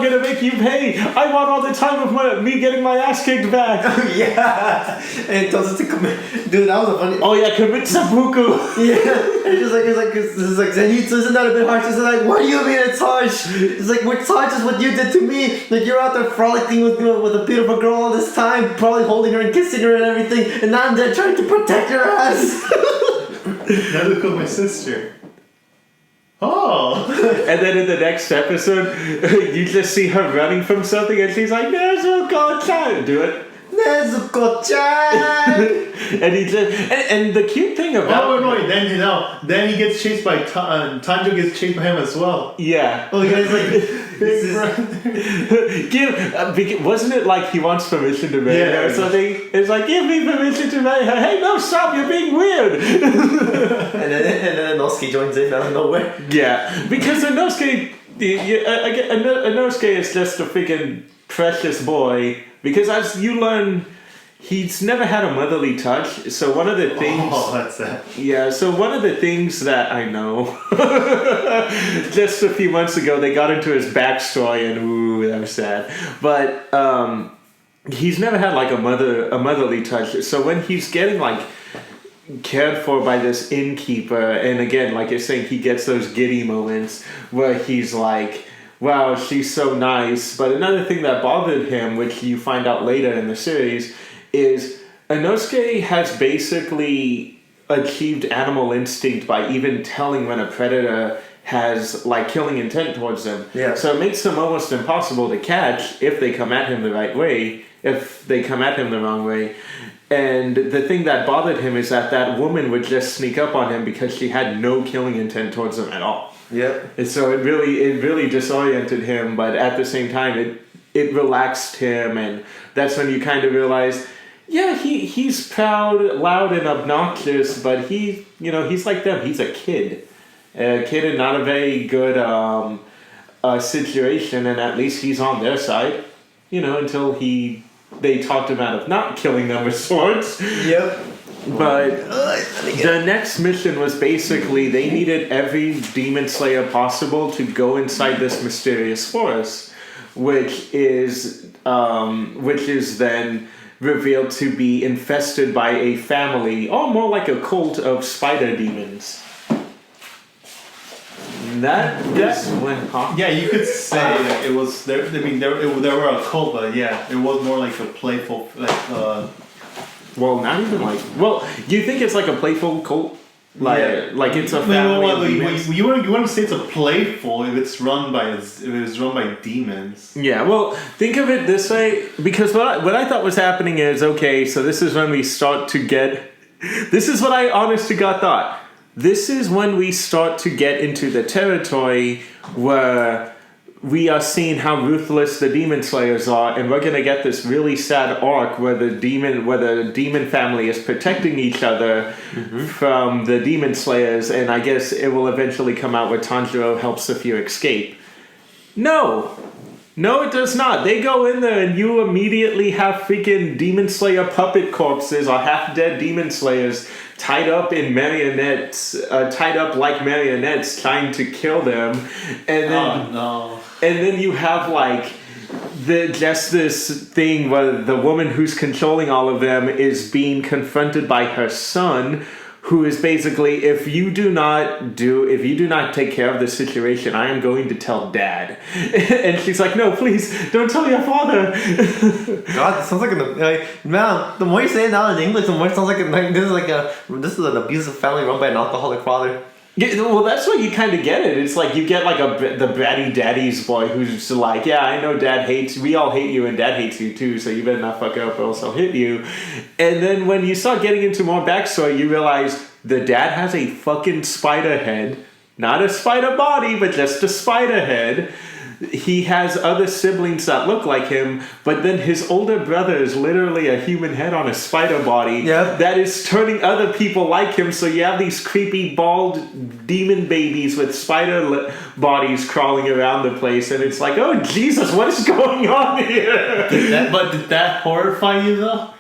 gonna make you pay. I want all the time of me getting my ass kicked back. Yeah. And it tells us to commit. Dude, that was a funny. Oh yeah, commit seppuku. Yeah. It's like Zenitsu, isn't that a bit harsh? It's like, what do you mean it's harsh? It's like, what's harsh is what you did to me. Like you're out there frolicking with a beautiful girl all this time, probably holding her and kissing her and everything, and now I'm there trying to protect your ass. Now look at my sister. Oh. And then in the next episode, you just see her running from something, and she's like, "Nezuko-chan!" Do it. Nezuko-chan. And he just and the cute thing about then he gets chased by Tanjo gets chased by him as well. yeah. Oh yeah, it's like Wasn't it like he wants permission to marry her or something? It's like, give me permission to marry her. Hey, no, stop! You're being weird. and then Inosuke joins in out of nowhere. Yeah, because Inosuke, Inosuke is just a freaking precious boy. Because as you learn, he's never had a motherly touch. So one of the things. Oh, that's that. Yeah, so one of the things that I know, just a few months ago, they got into his backstory, and ooh, that was sad. But he's never had like a motherly touch. So when he's getting like cared for by this innkeeper, and again, like you're saying, he gets those giddy moments where he's like, wow, she's so nice. But another thing that bothered him, which you find out later in the series, is Inosuke has basically achieved animal instinct by even telling when a predator has like killing intent towards them. Yeah. So it makes them almost impossible to catch if they come at him the right way, if they come at him the wrong way. And the thing that bothered him is that woman would just sneak up on him because she had no killing intent towards him at all. Yep. And so it really disoriented him, but at the same time it relaxed him, and that's when you kind of realize, yeah, he's proud, loud, and obnoxious, but he's like them. He's a kid in not a very good situation, and at least he's on their side, until they talked him out of not killing them with swords. Yep. But the next mission was basically they needed every demon slayer possible to go inside this mysterious forest, which is then revealed to be infested by a family, or more like a cult of spider demons. That is when. Yeah, you could say that it was there. I mean, there were a cult, but yeah, it was more like a playful Well, not even like. Well, do you think it's like a playful cult? Like it's a family. You want to say it's a playful if it's run by demons. Yeah. Well, think of it this way, because what I thought was happening is, okay, so this is when we start to get. This is what I honest to God thought. This is when we start to get into the territory where we are seeing how ruthless the demon slayers are, and we're gonna get this really sad arc where the demon family is protecting each other from the demon slayers, and I guess it will eventually come out where Tanjiro helps a few escape. No, it does not. They go in there and you immediately have freaking demon slayer puppet corpses or half-dead demon slayers tied up like marionettes, trying to kill them, and then and then you have like just this thing where the woman who's controlling all of them is being confronted by her son, who is basically, if you do not take care of the situation, I am going to tell Dad. And she's like, no, please, don't tell your father. God, this sounds like man. The more you say it now in English, the more it sounds like this is an abusive family run by an alcoholic father. Yeah, well, that's what you kind of get it. It's like you get like the bratty daddy's boy who's like, yeah, I know Dad hates. We all hate you, and Dad hates you too. So you better not fuck up, or else I'll hit you. And then when you start getting into more backstory, you realize, the dad has a fucking spider head. Not a spider body, but just a spider head. He has other siblings that look like him, but then his older brother is literally a human head on a spider body that is turning other people like him. So you have these creepy bald demon babies with spider bodies crawling around the place, and it's like, oh Jesus, what is going on here? Did that horrify you though?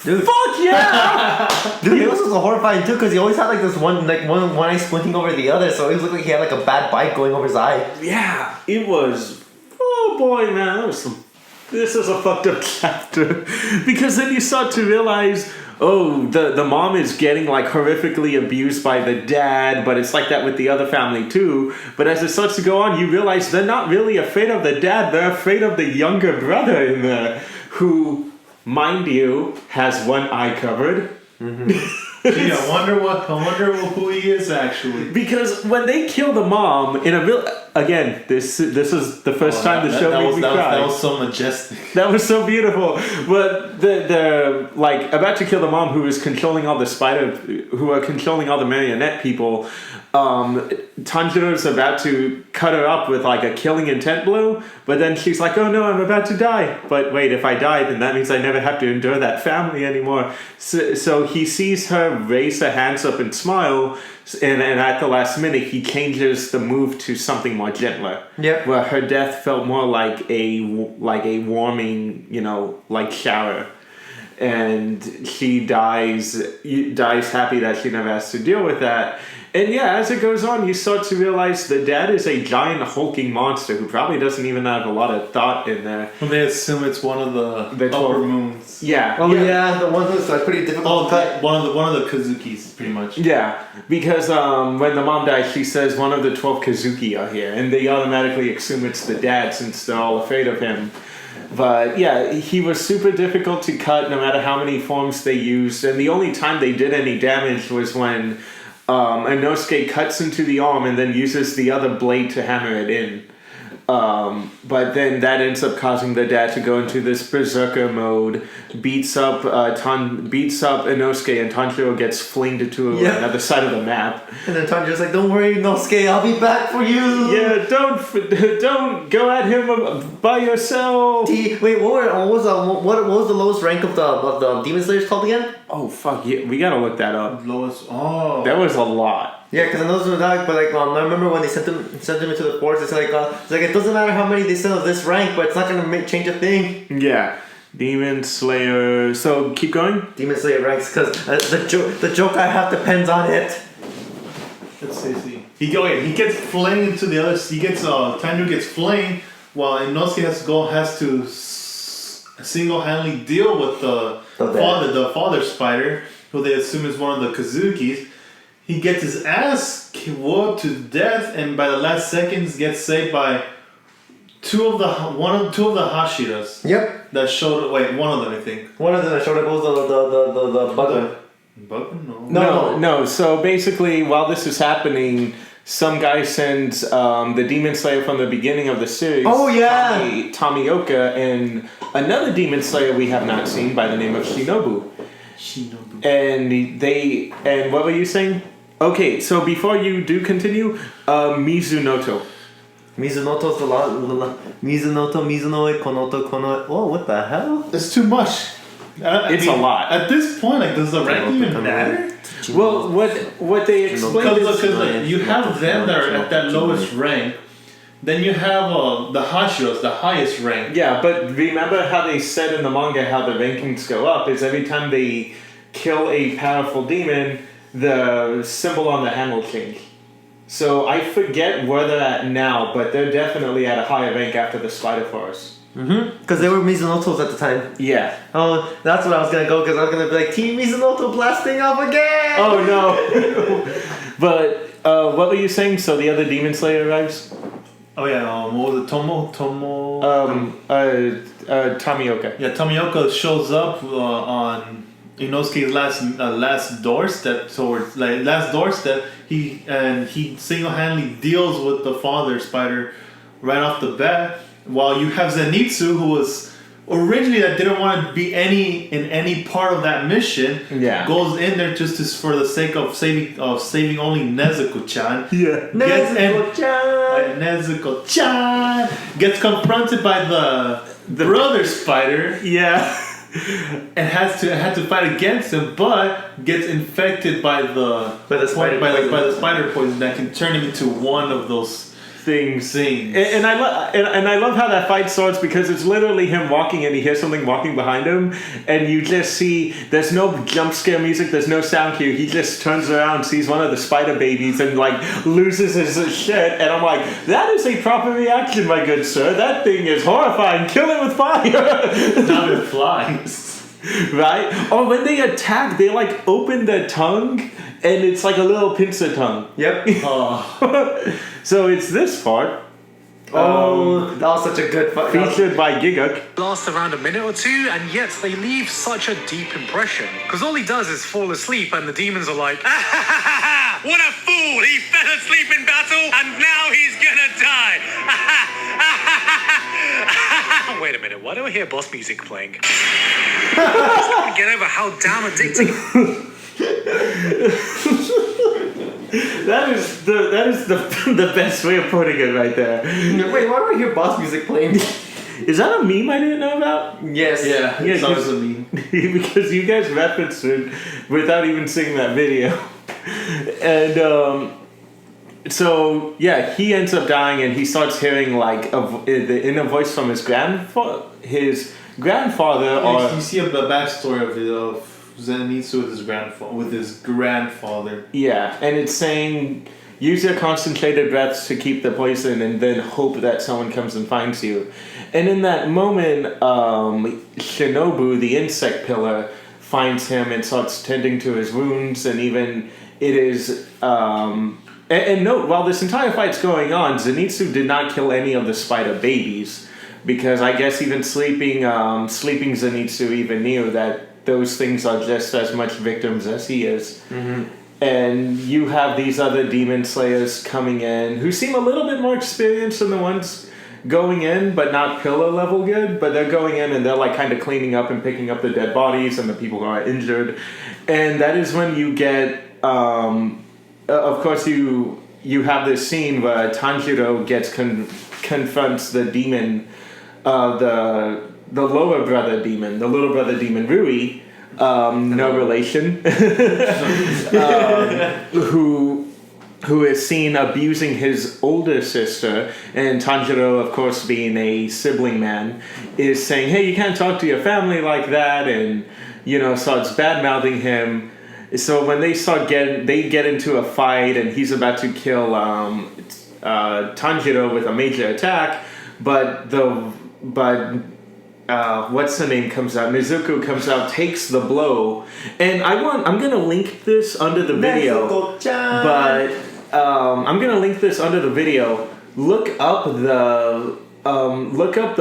Dude. Fuck yeah! Dude, it was also horrifying too because he always had like this one eye squinting over the other, so it looked like he had like a bad bite going over his eye. Yeah, it was. Oh boy, man, that was some. This is a fucked up chapter because then you start to realize, oh, the mom is getting like horrifically abused by the dad, but it's like that with the other family too. But as it starts to go on, you realize they're not really afraid of the dad; they're afraid of the younger brother in there, who, mind you, has one eye covered. Mm-hmm. Gee, I wonder who he is actually. Because when they kill the mom in a real, again, this is the first time the show made me cry. That was so majestic. That was so beautiful. But the like about to kill the mom who is controlling all the who are controlling all the marionette people. Tanjiro's about to cut her up with like a killing intent blow, but then she's like, oh no, I'm about to die. But wait, if I die, then that means I never have to endure that family anymore. So he sees her raise her hands up and smile, and at the last minute, he changes the move to something more gentler. Yeah. Where her death felt more like a warming, like shower. And she dies happy that she never has to deal with that. And yeah, as it goes on, you start to realize the dad is a giant hulking monster who probably doesn't even have a lot of thought in there. Well, they assume it's one of the upper moons. Yeah. Oh yeah, the one that's like pretty difficult to cut. One of the Kazukis, pretty much. Yeah, because when the mom dies, she says one of the 12 Kazuki are here, and they automatically assume it's the dad since they're all afraid of him. But yeah, he was super difficult to cut no matter how many forms they used, and the only time they did any damage was when Inosuke cuts into the arm and then uses the other blade to hammer it in. But then that ends up causing the dad to go into this berserker mode, beats up Inosuke, and Tanjiro gets flinged to another side of the map. And then Tanjiro's like, "Don't worry, Inosuke, I'll be back for you." Yeah, don't go at him by yourself. Wait, what was the lowest rank of the Demon Slayers called again? Oh fuck yeah, we gotta look that up. Lowest. Oh, that was a lot. Yeah, because I know this was not, but I remember when they sent him into the forest. It's like it doesn't matter how many they send of this rank, but it's not gonna change a thing. Yeah, Demon Slayer. So keep going. Demon Slayer ranks because the joke I have depends on it. Let's see. He gets flinged into the other. Tanjiro gets flinged while Inosuke has to single-handedly deal with the father spider, who they assume is one of the Kazukis. He gets his ass whooped to death, and by the last seconds gets saved by two of the Hashiras. Yep. That showed. Wait, one of them, I think. One of them that showed up was the bugger. Bugger? No. So basically, while this is happening, some guy sends the Demon Slayer from the beginning of the series. Oh yeah. Tomioka, and another Demon Slayer we have not seen by the name of Shinobu. And what were you saying? Okay, so before you do continue, Mizunoto. Mizunoto's Mizunoe, Konoe. Oh, what the hell? It's too much. It's a lot. At this point, does the rank even matter? Well, what they explain is... Because you have them that are at that lowest rank. Then you have the Hashiras, the highest rank. Yeah, but remember how they said in the manga how the rankings go up is every time they kill a powerful demon, the symbol on the hand will change. So I forget where they're at now, but they're definitely at a higher rank after the Spider Forest. Mm-hmm. Because they were Mizunotos at the time. Yeah. Oh, that's what I was gonna go, because I was gonna be like, Team Mizunoto blasting off again! Oh no! But, what were you saying? So the other Demon Slayer arrives? Oh yeah, what was it? Tomioka. Yeah, Tomioka shows up on Inosuke's last doorstep he single-handedly deals with the father spider right off the bat, while you have Zenitsu, who was originally that didn't want to be in any part of that mission, goes in there just for the sake of saving only Nezuko-chan. Yeah. Nezuko-chan gets confronted by the brother spider. Yeah. And had to fight against him, but gets infected by the spider poison that can turn him into one of those things. And I love how that fight starts, because it's literally him walking and he hears something walking behind him, and you just see there's no jump scare music, there's no sound cue. He just turns around, sees one of the spider babies, and like loses his shit. And I'm like, that is a proper reaction, my good sir. That thing is horrifying. Kill it with fire. Not with flies. Right? Or when they attack, they like open their tongue, and it's like a little pincer tongue. Yep. So it's this part. That was such a good fight. Featured by Giguk. Last around a minute or two, and yet they leave such a deep impression. Because all he does is fall asleep, and the demons are like, what a fool! He fell asleep in battle, and now he's gonna die! Wait a minute, why do I hear boss music playing? I can't get over how damn addicting. That is the best way of putting it right there. Wait, why do I hear boss music playing? Is that a meme I didn't know about? Yes. Yeah, it's always a meme. Because you guys referenced it without even seeing that video. And so yeah, he ends up dying, and he starts hearing like the inner voice from his grandfather. You see the backstory of Zenitsu with his grandfather. Yeah, and it's saying, use your concentrated breaths to keep the poison, and then hope that someone comes and finds you. And in that moment, Shinobu, the insect pillar, finds him and starts tending to his wounds, and even it is... And note, while this entire fight's going on, Zenitsu did not kill any of the spider babies, because I guess even sleeping Zenitsu even knew that those things are just as much victims as he is. Mm-hmm. And you have these other demon slayers coming in who seem a little bit more experienced than the ones going in, but not pillar level good. But they're going in and they're like kind of cleaning up and picking up the dead bodies and the people who are injured. And that is when you get, of course, you have this scene where Tanjiro gets confronts the demon, the lower brother demon, the little brother demon Rui, no relation, who is seen abusing his older sister, and Tanjiro, of course, being a sibling man, is saying, hey, you can't talk to your family like that, and, starts bad-mouthing him. So when they get into a fight, and he's about to kill Tanjiro with a major attack, but what's the name comes out? Nezuko comes out, takes the blow, and I'm gonna link this under the video. But I'm gonna link this under the video. Look up the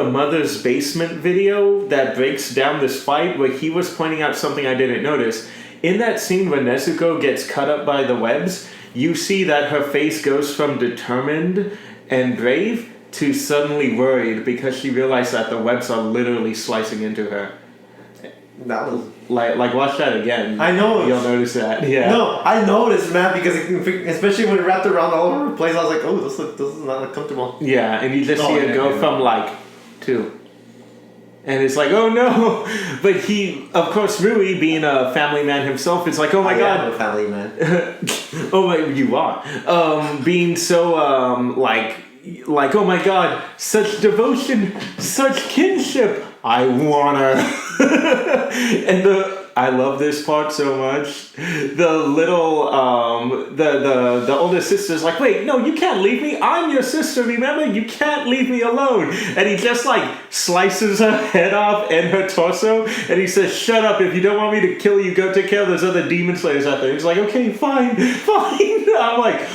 Mother's Basement video that breaks down this fight, where he was pointing out something I didn't notice. In that scene where Nezuko gets cut up by the webs, you see that her face goes from determined and brave to suddenly worried, because she realized that the webs are literally slicing into her. That was like watch that again. I know. You'll notice that. Yeah. No, I noticed, man, because especially when it wrapped around all over the place, I was like, oh, this is not comfortable. Yeah, and you just see it go from like 2. And it's like, oh no! But he, of course, Rui, being a family man himself, is like, oh my god. I'm a family man. Oh my, you are. Being so, like, oh my god, such devotion, such kinship, I want her. And I love this part so much. The little, the older sister's like, wait, no, you can't leave me. I'm your sister, remember? You can't leave me alone. And he just like slices her head off and her torso. And he says, shut up. If you don't want me to kill you, go take care of those other demon slayers out there. He's like, okay, fine. I'm like,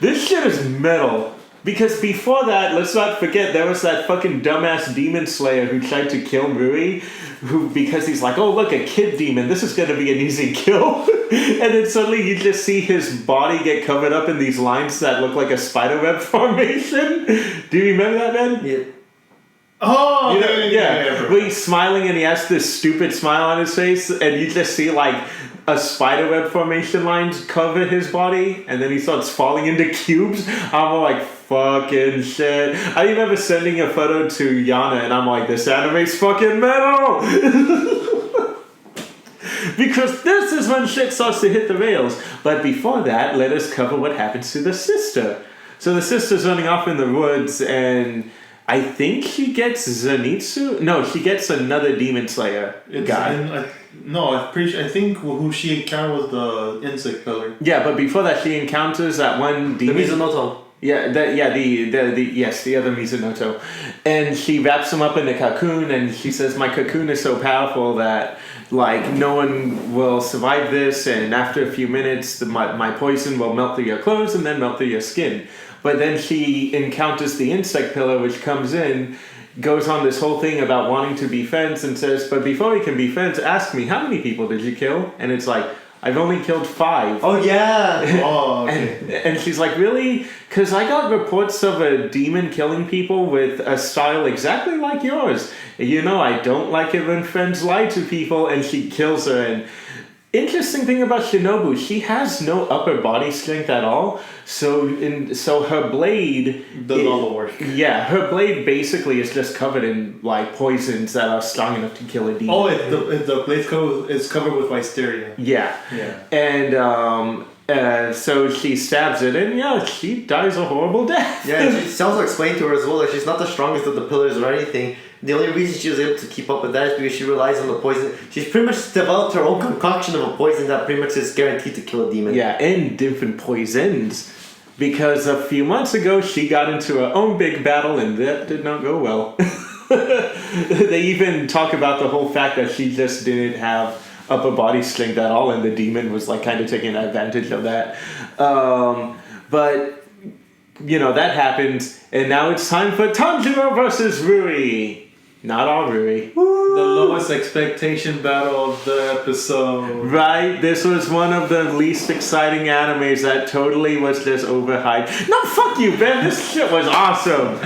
this shit is metal. Because before that, let's not forget, there was that fucking dumbass demon slayer who tried to kill Rui, because he's like, oh look, a kid demon, this is gonna be an easy kill. And then suddenly you just see his body get covered up in these lines that look like a spiderweb formation. Do you remember that, man? Yeah. Oh, You know, yeah. Where he's smiling and he has this stupid smile on his face, and you just see like a spiderweb formation lines cover his body, and then he starts falling into cubes. I'm like, fucking shit. I remember sending a photo to Yana, and I'm like, this anime's fucking metal! Because this is when shit starts to hit the rails. But before that, let us cover what happens to the sister. So the sister's running off in the woods, and I think she gets Zenitsu. No, she gets another demon slayer guy. I'm pretty sure. I think who she encountered was the insect killer. Yeah, but before that, she encounters that one demon. The Mizunoto. Yeah, the other Mizunoto, and she wraps him up in a cocoon, and she says, "My cocoon is so powerful that like no one will survive this, and after a few minutes, my poison will melt through your clothes and then melt through your skin." But then she encounters the insect pillar, which comes in, goes on this whole thing about wanting to be friends, and says, "But before we can be friends, ask me, how many people did you kill?" And it's like, "I've only killed 5. Oh yeah. Oh, okay. and she's like, "Really? Because I got reports of a demon killing people with a style exactly like yours. You know, I don't like it when friends lie to people," and she kills her. And interesting thing about Shinobu, she has no upper body strength at all. So her blade Does all the work. Yeah, her blade basically is just covered in like poisons that are strong enough to kill a demon. Oh, the blade's covered with wisteria. Yeah. And so she stabs it, and yeah, she dies a horrible death. Yeah, she also explained to her as well, like she's not the strongest of the pillars or anything. The only reason she was able to keep up with that is because she relies on the poison. She's pretty much developed her own concoction of a poison that pretty much is guaranteed to kill a demon. Yeah, and different poisons. Because a few months ago, she got into her own big battle, and that did not go well. They even talk about the whole fact that she just didn't have upper body strength at all, and the demon was like kind of taking advantage of that. But you know that happened, and now it's time for Tanjiro versus Rui. Not all Rui. The lowest expectation battle of the episode. Right? This was one of the least exciting animes that totally was just overhyped. No, fuck you, Ben. This shit was awesome.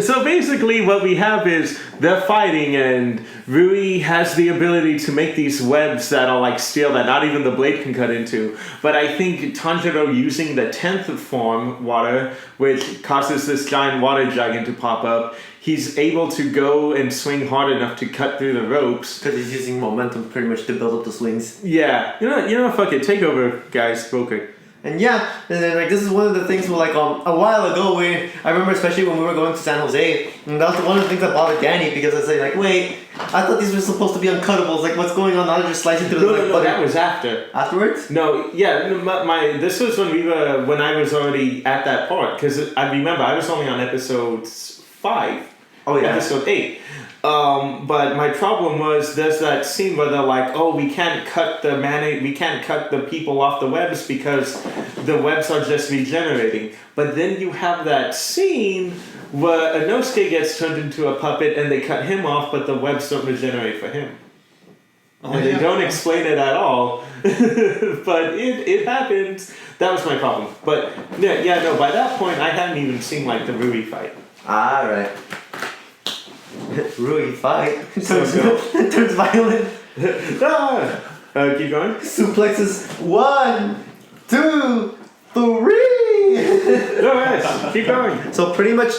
So basically what we have is they're fighting, and Rui has the ability to make these webs that are like steel that not even the blade can cut into. But I think Tanjiro using the 10th form, water, which causes this giant water dragon to pop up, he's able to go and swing hard enough to cut through the ropes. Because he's using momentum pretty much to build up the swings. Yeah. You know, fuck it. Take over, guys. Real quick. And yeah, and then like this is one of the things where like a while ago I remember especially when we were going to San Jose, and that was one of the things that bothered Danny because I say like, wait, I thought these were supposed to be uncuttables. Like what's going on? Now they're just slicing through the No, that was after. Afterwards? No, yeah, this was when I was already at that part, because I remember I was only on episode 5. Oh yeah. Episode 8. But my problem was there's that scene where they're like, oh, we can't cut the people off the webs because the webs are just regenerating. But then you have that scene where Inosuke gets turned into a puppet and they cut him off, but the webs don't regenerate for him. And they don't explain it at all. But it happens. That was my problem. But yeah, no, by that point I hadn't even seen like the Rui fight. Alright. Rui fight. Turns violent. Keep going. Suplexes 1, 2, 3. Yes, keep going. So pretty much.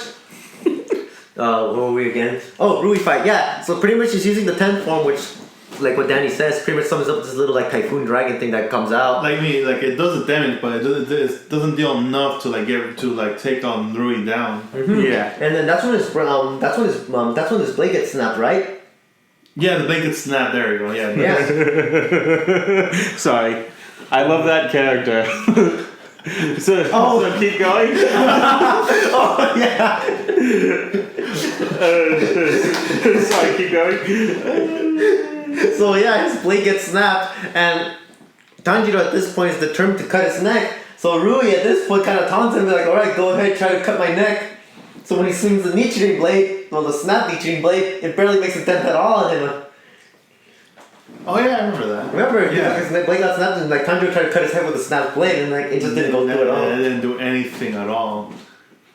What were we again? Oh, Rui fight. Yeah. So pretty much he's using the 10th form, which, like what Danny says, pretty much sums up this little like typhoon dragon thing that comes out. Like it does the damage, but it doesn't deal enough to take on Rui down. Mm-hmm. Yeah. And then that's when his blade gets snapped, right? Yeah, the blade gets snapped. There you go. Yeah. Yeah. Sorry, I love that character. So keep going. Oh yeah. Sorry, keep going. So yeah, his blade gets snapped, and Tanjiro at this point is determined to cut his neck. So Rui at this point kind of taunts him, like, alright, go ahead, try to cut my neck. So when he swings the Nichiren blade, the snap Nichiren blade, it barely makes a dent at all on him. Oh yeah, I remember that. Remember, his blade got snapped, and like Tanjiro tried to cut his head with a snapped blade, and like it just didn't go through at all. It didn't do anything at all.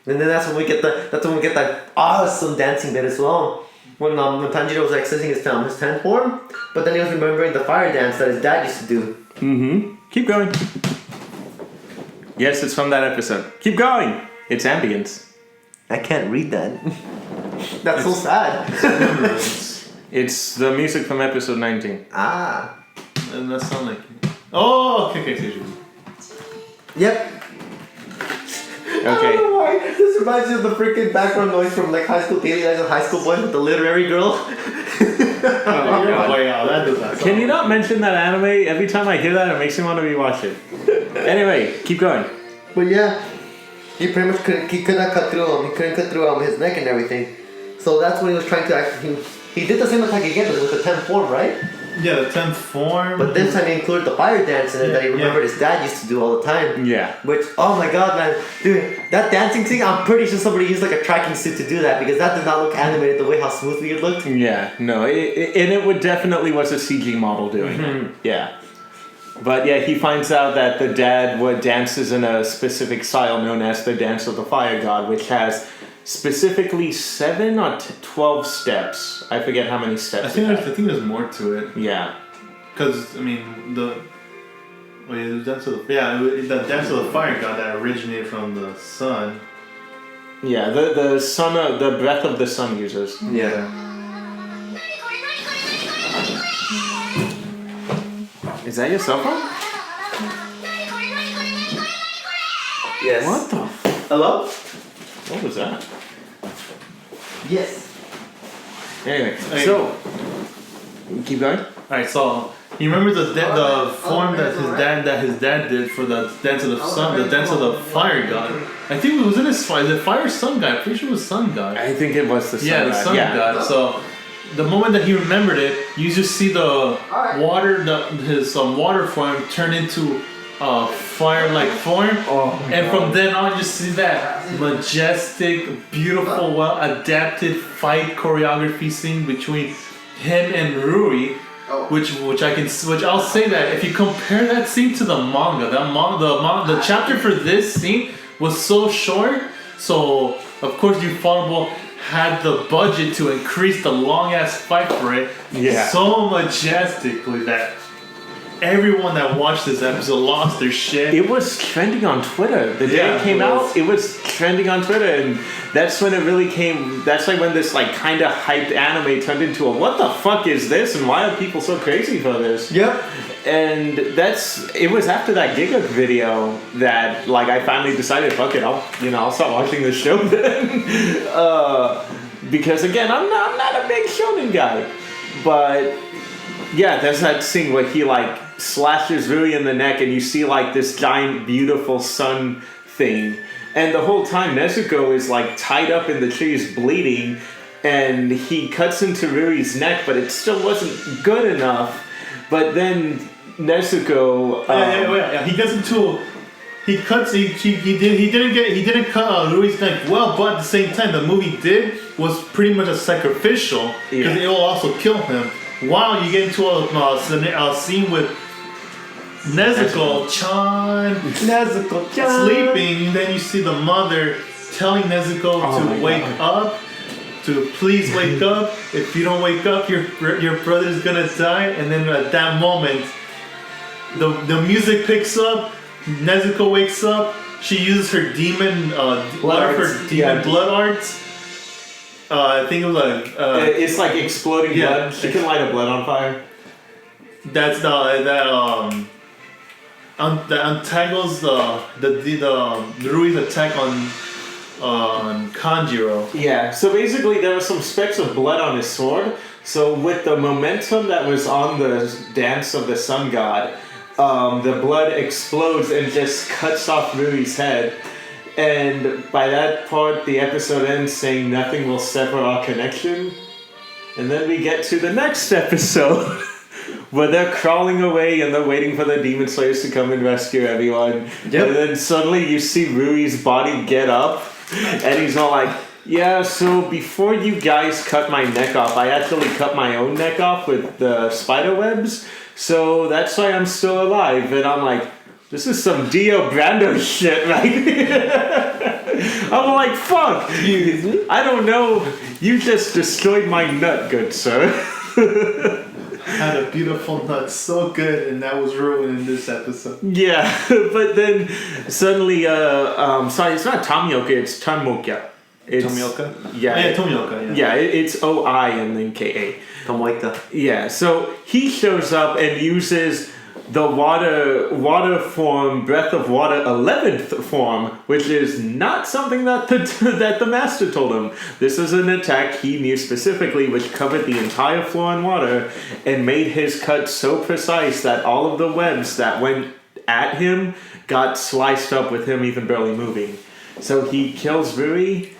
And then that's when we get that awesome dancing bit as well. When Tanjiro was accessing his 10th form, but then he was remembering the fire dance that his dad used to do. Mm-hmm. Keep going. Yes, it's from that episode. Keep going. It's ambience. I can't read that. That's so sad. It's the music from episode 19. Ah. And that sound like. Oh, okay. Yep. I don't Okay. know why. This reminds me of the freaking background noise from like High School Daily Lives of High School Boys with the literary girl. Way out. That does not. Can you not mention that anime? Every time I hear that, it makes me want to rewatch it. Anyway, keep going. But yeah, he pretty much he could not cut through him. He couldn't cut through his neck and everything. So that's when he was trying to he did the same attack again, but with the 10th form, right? Yeah, the 10th form. But this time he included the fire dance in it that he remembered his dad used to do all the time. Yeah. Which, oh my god, man. Dude, that dancing thing, I'm pretty sure somebody used like a tracking suit to do that because that did not look animated the way how smoothly it looked. Yeah, no, and it would definitely was a CG model doing it. Yeah. But yeah, he finds out that the dad dances in a specific style known as the Dance of the Fire God, which has specifically 7 or 12 steps. I forget how many steps. I think there's more to it. Yeah. Because I mean the dance of the the Dance of the Fire God that originated from the sun. Yeah, the sun, the breath of the sun users. Yeah. Is that your cell phone? Yes. What the? Hello? What was that? Yes. Anyway, Hey. so keep going. Alright, so you remember the form that his dad did for the Dance of the Sun, the Dance of the Fire God. I think it was the Fire Sun God. I'm pretty sure it was Sun God. I think it was the sun. Yeah, the god. Sun God. So the moment that he remembered it, you just see the water, his water form turn into a fire-like form, and from then on, you see that majestic, beautiful, well-adapted fight choreography scene between him and Rui. Which I'll say that if you compare that scene to the manga, the chapter for this scene was so short, so of course Ufotable had the budget to increase the long ass fight for it so majestically that everyone that watched this episode lost their shit. It was trending on Twitter. The day it came out, it was trending on Twitter, and that's when it really came. That's like when this like kind of hyped anime turned into a what the fuck is this, and why are people so crazy for this? Yep. And it was after that Giga video that like I finally decided, fuck it, I'll start watching this show then. Because again, I'm not a big shonen guy, but yeah, there's that scene where he like slashes Rui in the neck, and you see like this giant, beautiful sun thing, and the whole time Nezuko is like tied up in the trees, bleeding, and he cuts into Rui's neck, but it still wasn't good enough. But then Nezuko, he gets into. He cuts. He didn't cut Rui's neck well, but at the same time, the movie did was pretty much a sacrificial because it will also kill him. While you get into a scene with Nezuko-chan sleeping, and then you see the mother telling Nezuko to wake up, to please wake up. If you don't wake up, your brother's gonna die. And then at that moment, the music picks up. Nezuko wakes up. She uses her demon blood arts. I think it was like it's like exploding blood. She can light a blood on fire. That's that untangles the Rui's attack on Kanjiro. Yeah. So basically, there were some specks of blood on his sword. So with the momentum that was on the Dance of the Sun God, the blood explodes and just cuts off Rui's head. And by that part, the episode ends saying nothing will sever our connection. And then we get to the next episode where they're crawling away and they're waiting for the Demon Slayers to come and rescue everyone. Yep. And then suddenly you see Rui's body get up and he's all like, yeah, so before you guys cut my neck off, I actually cut my own neck off with the spider webs. So that's why I'm still alive. And I'm like, this is some Dio Brando shit, right? I'm like, fuck. I don't know. You just destroyed my nut, good sir. Had a beautiful nut, so good, and that was ruined in this episode. Yeah, but then suddenly, sorry, it's not Tomioka, it's Tanmoka. Tomioka? Yeah. Tomioka, Yeah, it's O-I and then K-A. Tomoika. Yeah, so he shows up and uses the water form, Breath of Water 11th form, which is not something that the master told him. This is an attack he knew specifically, which covered the entire floor in water and made his cut so precise that all of the webs that went at him got sliced up with him even barely moving. So he kills Rui.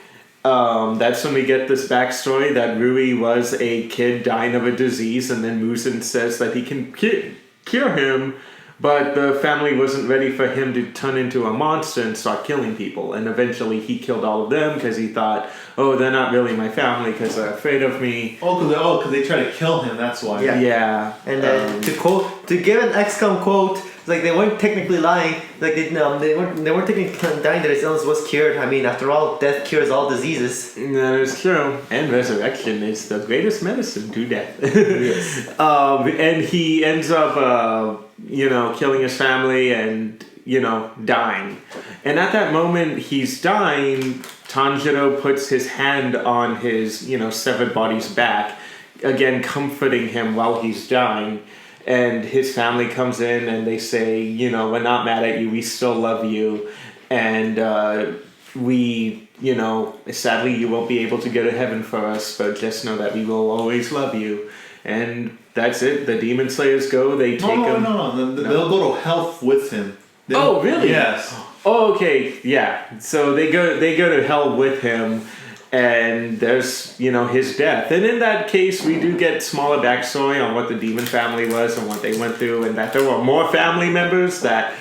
That's when we get this backstory that Rui was a kid dying of a disease, and then Muzan says that he can cure him, but the family wasn't ready for him to turn into a monster and start killing people. And eventually he killed all of them because he thought, oh, they're not really my family because they're afraid of me. Because they try to kill him, that's why. Yeah. And then to give an XCOM quote, like they weren't technically lying. Like they weren't technically dying. That his illness was cured. I mean, after all, death cures all diseases. That is true. And resurrection is the greatest medicine to death. Yes. And he ends up, killing his family and, dying. And at that moment he's dying, Tanjiro puts his hand on his, severed body's back, again comforting him while he's dying. And his family comes in and they say, we're not mad at you, we still love you. And sadly you won't be able to go to heaven for us, but just know that we will always love you. And that's it. The Demon Slayers go, they take him. No. They'll go to hell with him. Oh, really? Yes. Oh, okay, yeah. So they go to hell with him. And there's, his death. And in that case, we do get smaller backstory on what the demon family was and what they went through, and that there were more family members that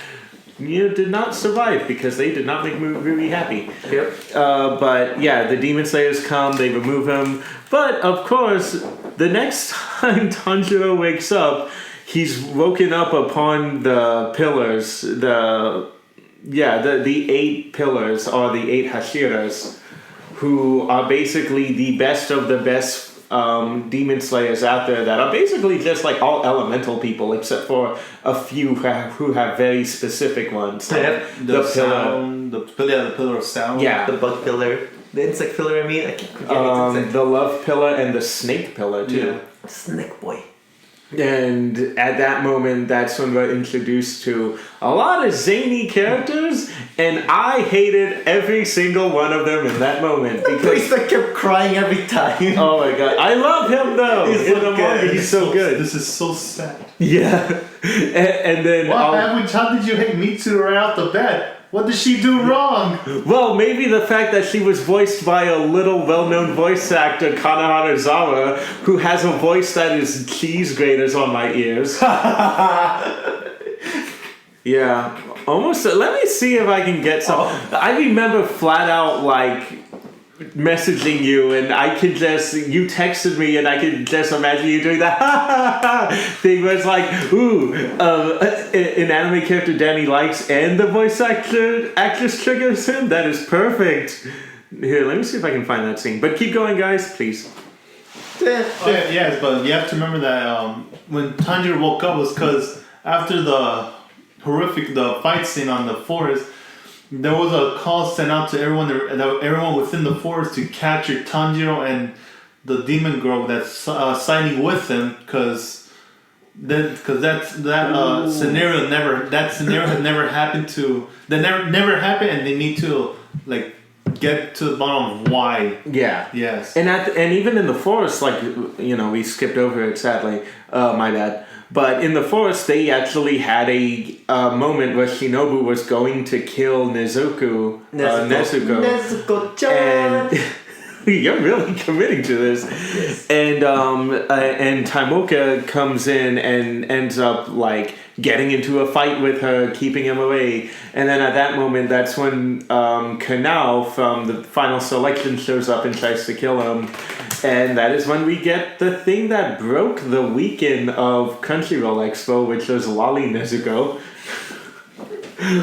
did not survive because they did not make me really happy. Yep. But yeah, the demon slayers come, they remove him. But of course, the next time Tanjiro wakes up, he's woken up upon the pillars, the 8 pillars, or the 8 Hashiras, who are basically the best of the best demon slayers out there that are basically just like all elemental people except for a few who have very specific ones. Like the pillar of sound. Yeah. The bug pillar. The insect pillar, I keep forgetting the love pillar and the snake pillar too. Yeah. Snake boy. And at that moment, that's when we're introduced to a lot of zany characters, and I hated every single one of them in that moment because I kept crying every time. Oh my god, I love him though. He's so good. He's so good. This is so sad. Yeah, and then how did you hate Mitsu right off the bat? What did she do wrong? Well, maybe the fact that she was voiced by a little well-known voice actor, Kanahara Zawa, who has a voice that is cheese graters on my ears. Yeah, almost. Let me see if I can get some. I remember flat out messaging you, and you texted me, and I could just imagine you doing that thing where it's like, ooh, an anime character Danny likes and the voice actress triggers him. That is perfect. Here, let me see if I can find that scene. But keep going, guys, please. Yes, but you have to remember that when Tanjiro woke up was because after the fight scene on the forest, there was a call sent out to everyone within the forest to capture Tanjiro and the demon girl that's siding with him, because scenario had never happened never happened, and they need to get to the bottom of why. Yeah. Yes. And even in the forest, we skipped over it sadly. My bad. But in the forest, they actually had a moment where Shinobu was going to kill Nezuko. Nezuko-chan. And you're really committing to this. Yes. And Taimoka comes in and ends up getting into a fight with her, keeping him away. And then at that moment, that's when Kanao from the final selection shows up and tries to kill him. And that is when we get the thing that broke the weekend of Crunchyroll Expo, which was Lolly Nezuko.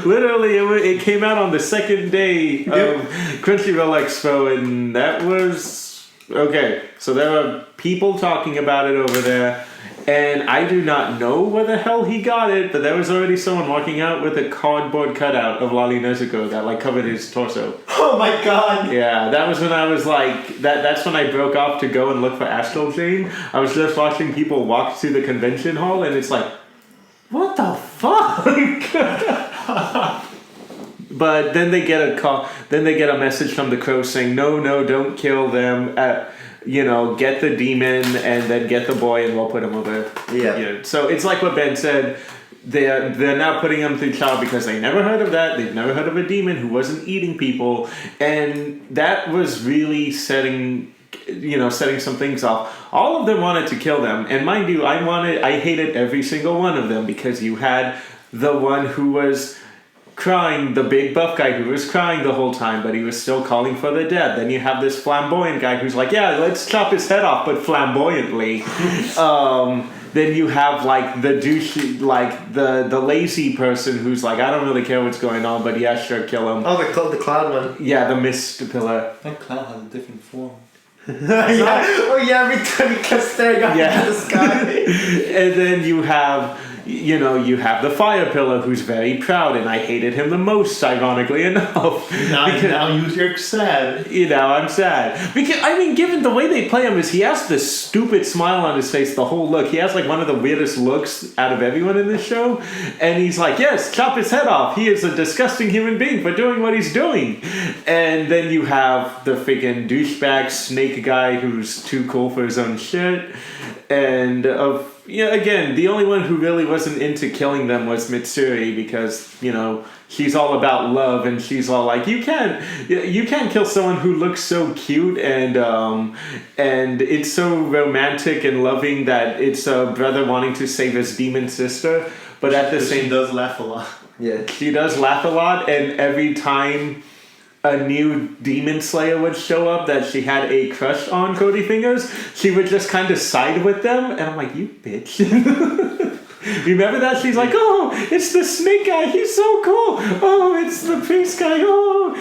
Literally, it came out on the second day of Crunchyroll Expo, and that was okay. So there were people talking about it over there, and I do not know where the hell he got it, but there was already someone walking out with a cardboard cutout of Loli Nezuko that like covered his torso. Oh my god! Yeah, that was when I was like, that's when I broke off to go and look for Astral Chain. I was just watching people walk to the convention hall, and it's like, what the fuck? But then they get a call. Then they get a message from the crow saying, "No, don't kill them. Get the demon and then get the boy, and we'll put him over." Yeah. So it's like what Ben said. They're now putting him through trial because they never heard of that. They've never heard of a demon who wasn't eating people, and that was really setting some things off. All of them wanted to kill them, and mind you, I hated every single one of them because you had the one who was crying, the big buff guy who was crying the whole time, but he was still calling for the dead. Then you have this flamboyant guy who's like, yeah, let's chop his head off, but flamboyantly. Then you have like the douche, like the lazy person who's like, I don't really care what's going on, but yeah, sure, kill him. Oh, the cloud one. Yeah, the mist pillar. That cloud has a different form. Every time he kept staring up into the sky. And then you have the fire pillar who's very proud, and I hated him the most, ironically enough. Now you're sad. I'm sad. Because, given the way they play him is he has this stupid smile on his face the whole look. He has like one of the weirdest looks out of everyone in this show. And he's like, yes, chop his head off. He is a disgusting human being for doing what he's doing. And then you have the freaking douchebag snake guy who's too cool for his own shit. And again, the only one who really wasn't into killing them was Mitsuri because, she's all about love and she's all like, you can't kill someone who looks so cute and it's so romantic and loving that it's a brother wanting to save his demon sister. But at the same she does laugh a lot. Yeah. She does laugh a lot, and every time a new demon slayer would show up that she had a crush on Cody Fingers, she would just kind of side with them, and I'm like, you bitch. Remember that? She's like, oh, it's the snake guy, he's so cool. Oh, it's the priest guy, oh.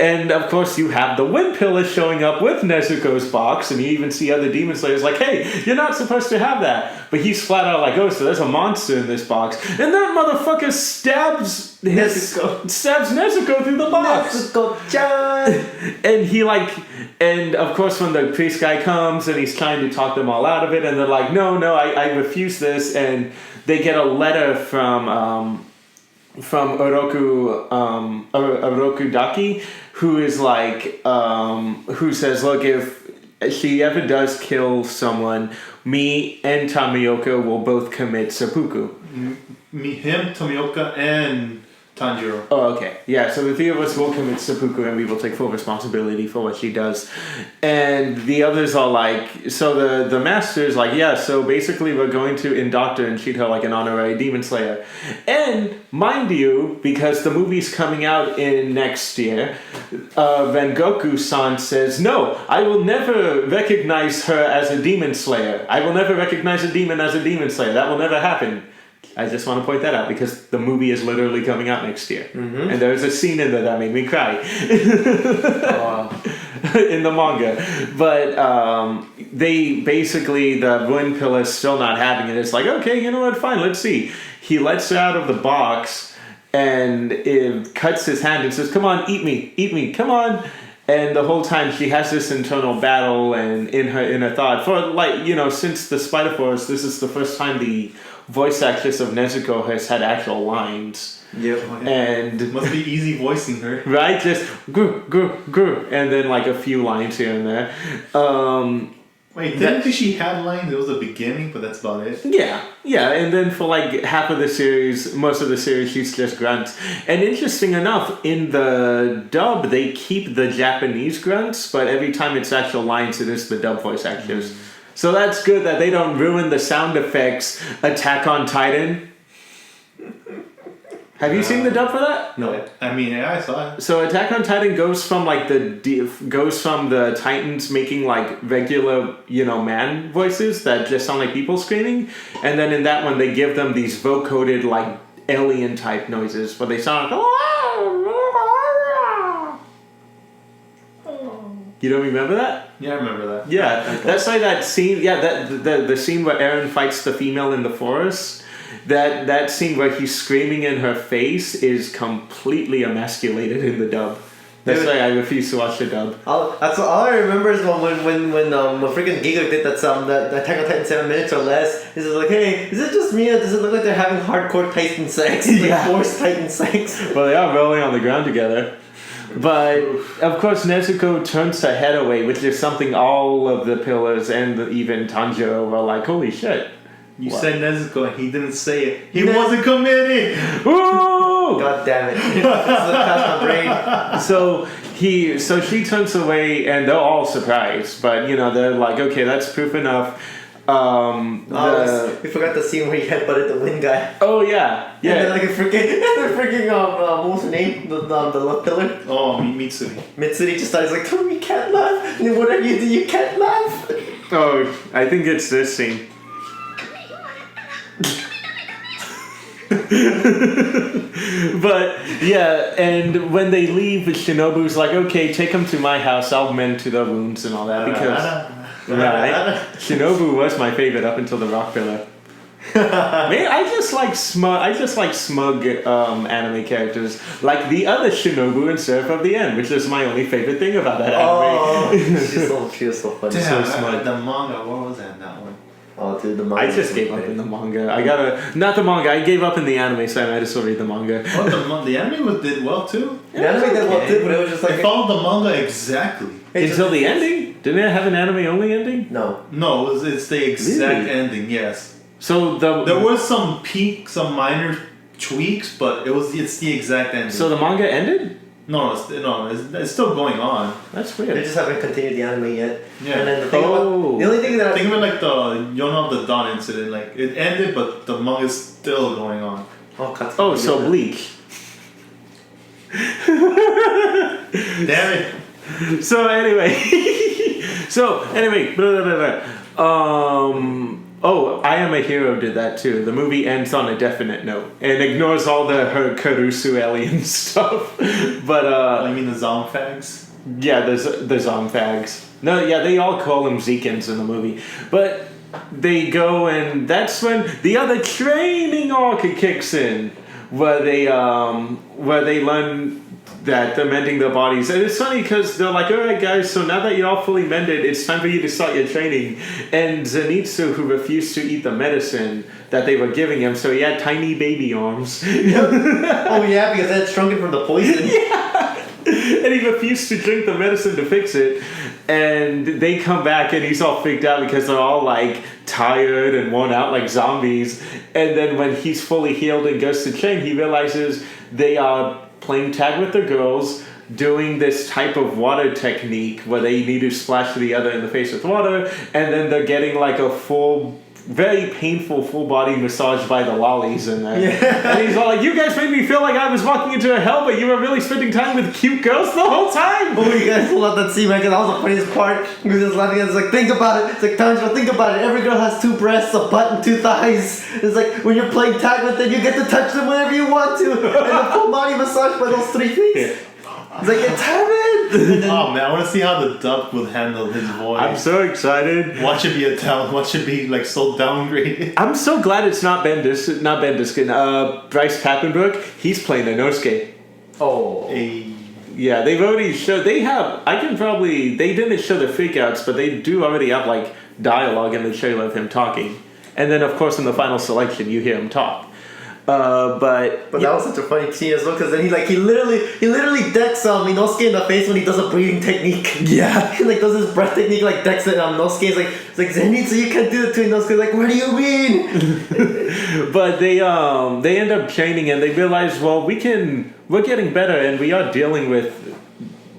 And of course you have the wind pillar showing up with Nezuko's box, and you even see other demon slayers like, hey, you're not supposed to have that. But he's flat out like, oh, so there's a monster in this box. And that motherfucker stabs Nezuko through the box. Nezuko-chan! And of course when the priest guy comes and he's trying to talk them all out of it, and they're like, no, I refuse this, and they get a letter from Oroku Daki, who is like, who says, look, if she ever does kill someone, me and Tamioka will both commit seppuku. Him, Tomioka, and Tanjiro. Oh, okay. Yeah, so the three of us will commit seppuku and we will take full responsibility for what she does. And the others are like, so the master's like, yeah, so basically we're going to indoctor and treat her like an honorary demon slayer. And mind you, because the movie's coming out in next year, Rengoku-san says, no, I will never recognize her as a demon slayer. I will never recognize a demon as a demon slayer. That will never happen. I just want to point that out because the movie is literally coming out next year. Mm-hmm. And there's a scene in there that made me cry. In the manga. But they basically, the wind pillar's still not having it. It's like, okay, you know what, fine, let's see. He lets her out of the box and it cuts his hand and says, come on, eat me, come on. And the whole time she has this internal battle and in her thought. For since the Spider Force, this is the first time the voice actress of Nezuko has had actual lines. Yep. And it must be easy voicing her. Right? Just grr, and then like a few lines here and there. Wait, didn't she had lines? It was the beginning, but that's about it. Yeah, and then for like half of the series, most of the series, she's just grunts. And interesting enough, in the dub, they keep the Japanese grunts, but every time it's actual lines, it is the dub voice actors. So that's good that they don't ruin the sound effects. Attack on Titan. Have you seen the dub for that? No. I mean, yeah, I saw it. So Attack on Titan goes from like the Titans making like regular, man voices that just sound like people screaming, and then in that one they give them these vocoded like alien type noises, but they sound like. You don't remember that? Yeah, I remember that. Yeah, that's like that scene. Yeah, the scene where Aaron fights the female in the forest. That scene where he's screaming in her face is completely emasculated in the dub. That's why I refuse to watch the dub. That's all I remember is when freaking Giga did that Attack on Titan 7 minutes or less. He's just like, hey, is it just me or does it look like they're having hardcore Titan sex? Like forced Titan sex. Well, they are rolling on the ground together. But of course, Nezuko turns her head away, which is something all of the pillars and even Tanjiro were like, holy shit. You said Nezuko and he didn't say it. He wasn't committed! Ooh! God damn it. It's past my brain. So she turns away and they're all surprised. But, they're like, okay, that's proof enough. We forgot the scene where he headbutted the wind guy. Oh, yeah. Yeah. And then freaking what was her name? The left pillar? Oh, Mitsuri. Mitsuri just started like, oh, you can't laugh. What are you doing? You can't laugh. Oh, I think it's this scene. But yeah, and when they leave, Shinobu's like, okay, take them to my house, I'll mend to their wounds and all that, because Shinobu was my favorite up until the rock pillar. Man, I just like smug anime characters, like the other Shinobu in Seraph of the End, which is my only favorite thing about that anime. She was so funny. Damn, So smug. the manga, what was that one? Oh, dude, the manga. I just gave up in the manga. I gave up in the anime, so I might as well read the manga. Oh, the anime did well too. The anime did well too, but it was just like they followed the manga exactly until the ending. Didn't it have an anime only ending? No, it's the exact ending. Yes. So there was some minor tweaks, but it's the exact ending. So the manga ended? No, it's still going on. That's weird. they just haven't continued the anime yet. Yeah. And then the only thing that think of it like the Yona of the Dawn incident. Like it ended, but the manga is still going on. So Bleach. Damn it. So anyway, blah, blah, blah, blah. I Am a Hero did that too. The movie ends on a definite note and ignores all her Karusu alien stuff. But I mean the Zomfags? Yeah, the Zomfags. No, yeah, they all call them Zekins in the movie. But they go and that's when the other training arc kicks in, where they learn that they're mending their bodies. And it's funny because they're like, alright guys, so now that you're all fully mended, it's time for you to start your training. And Zenitsu, who refused to eat the medicine that they were giving him, so he had tiny baby arms. Oh yeah, because that's shrunken from the poison. Yeah. And he refused to drink the medicine to fix it. And they come back and he's all freaked out because they're all like tired and worn out like zombies. And then when he's fully healed and goes to train, he realizes they are playing tag with the girls, doing this type of water technique where they need to splash the other in the face with water, and then they're getting like a very painful full body massage by the lollies in there. Yeah. And he's all like, you guys made me feel like I was walking into a hell, but you were really spending time with cute girls the whole time. Oh, you guys pulled out that scene, man, because that was the funniest part. He was just laughing and it's like, think about it. It's like, Tanjiro, think about it. Every girl has 2 breasts, a butt, and 2 thighs. It's like, when you're playing tag with them, you get to touch them whenever you want to. And a full body massage by those 3 things. Yeah. It's like, it's heaven! Oh man, I want to see how the dub will handle his voice. I'm so excited. What should be what should be like so downgraded? I'm so glad it's not Ben Diskin. Bryce Pappenbrook. He's playing Inosuke. Oh. Yeah, they've already showed. They didn't show the freakouts, but they do already have like dialogue in the trailer of him talking. And then of course in the final selection you hear him talk. But that was such a funny scene as well, because then he literally decks Inosuke in the face when he does a breathing technique. Yeah. He like does his breath technique, like decks it Inosuke. It's like Zenitsu, you can't do it to Inosuke. Like, what do you mean? But they end up training and they realize, well, we're getting better and we are dealing with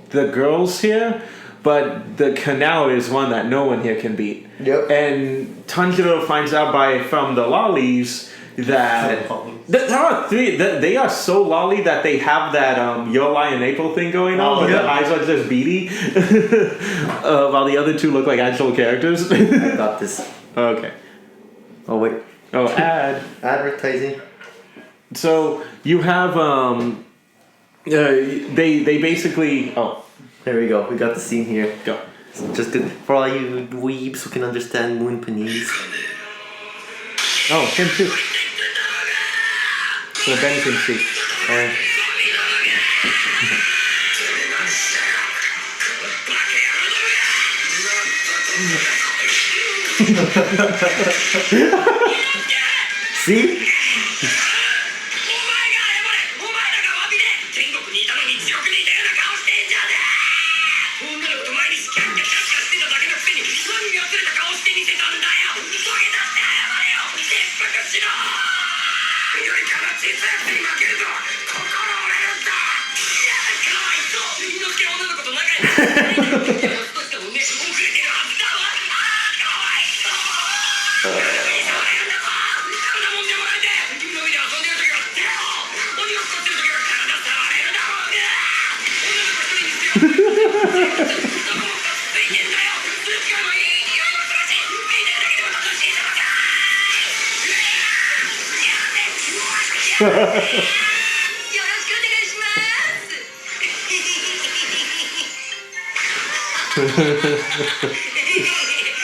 the girls here, but the canal is one that no one here can beat. Yep. And Tanjiro finds out from the lollies that there are 3. They are so lolly that they have that Your Lie in April thing going on, where their eyes are just beady, while the other 2 look like actual characters. I got this. Okay. Oh wait. Oh, ad. Advertising. So you have they basically There we go. We got the scene here. go. Just for all you weebs who can understand Moon Panese. Oh, him too. So Ben can see. See?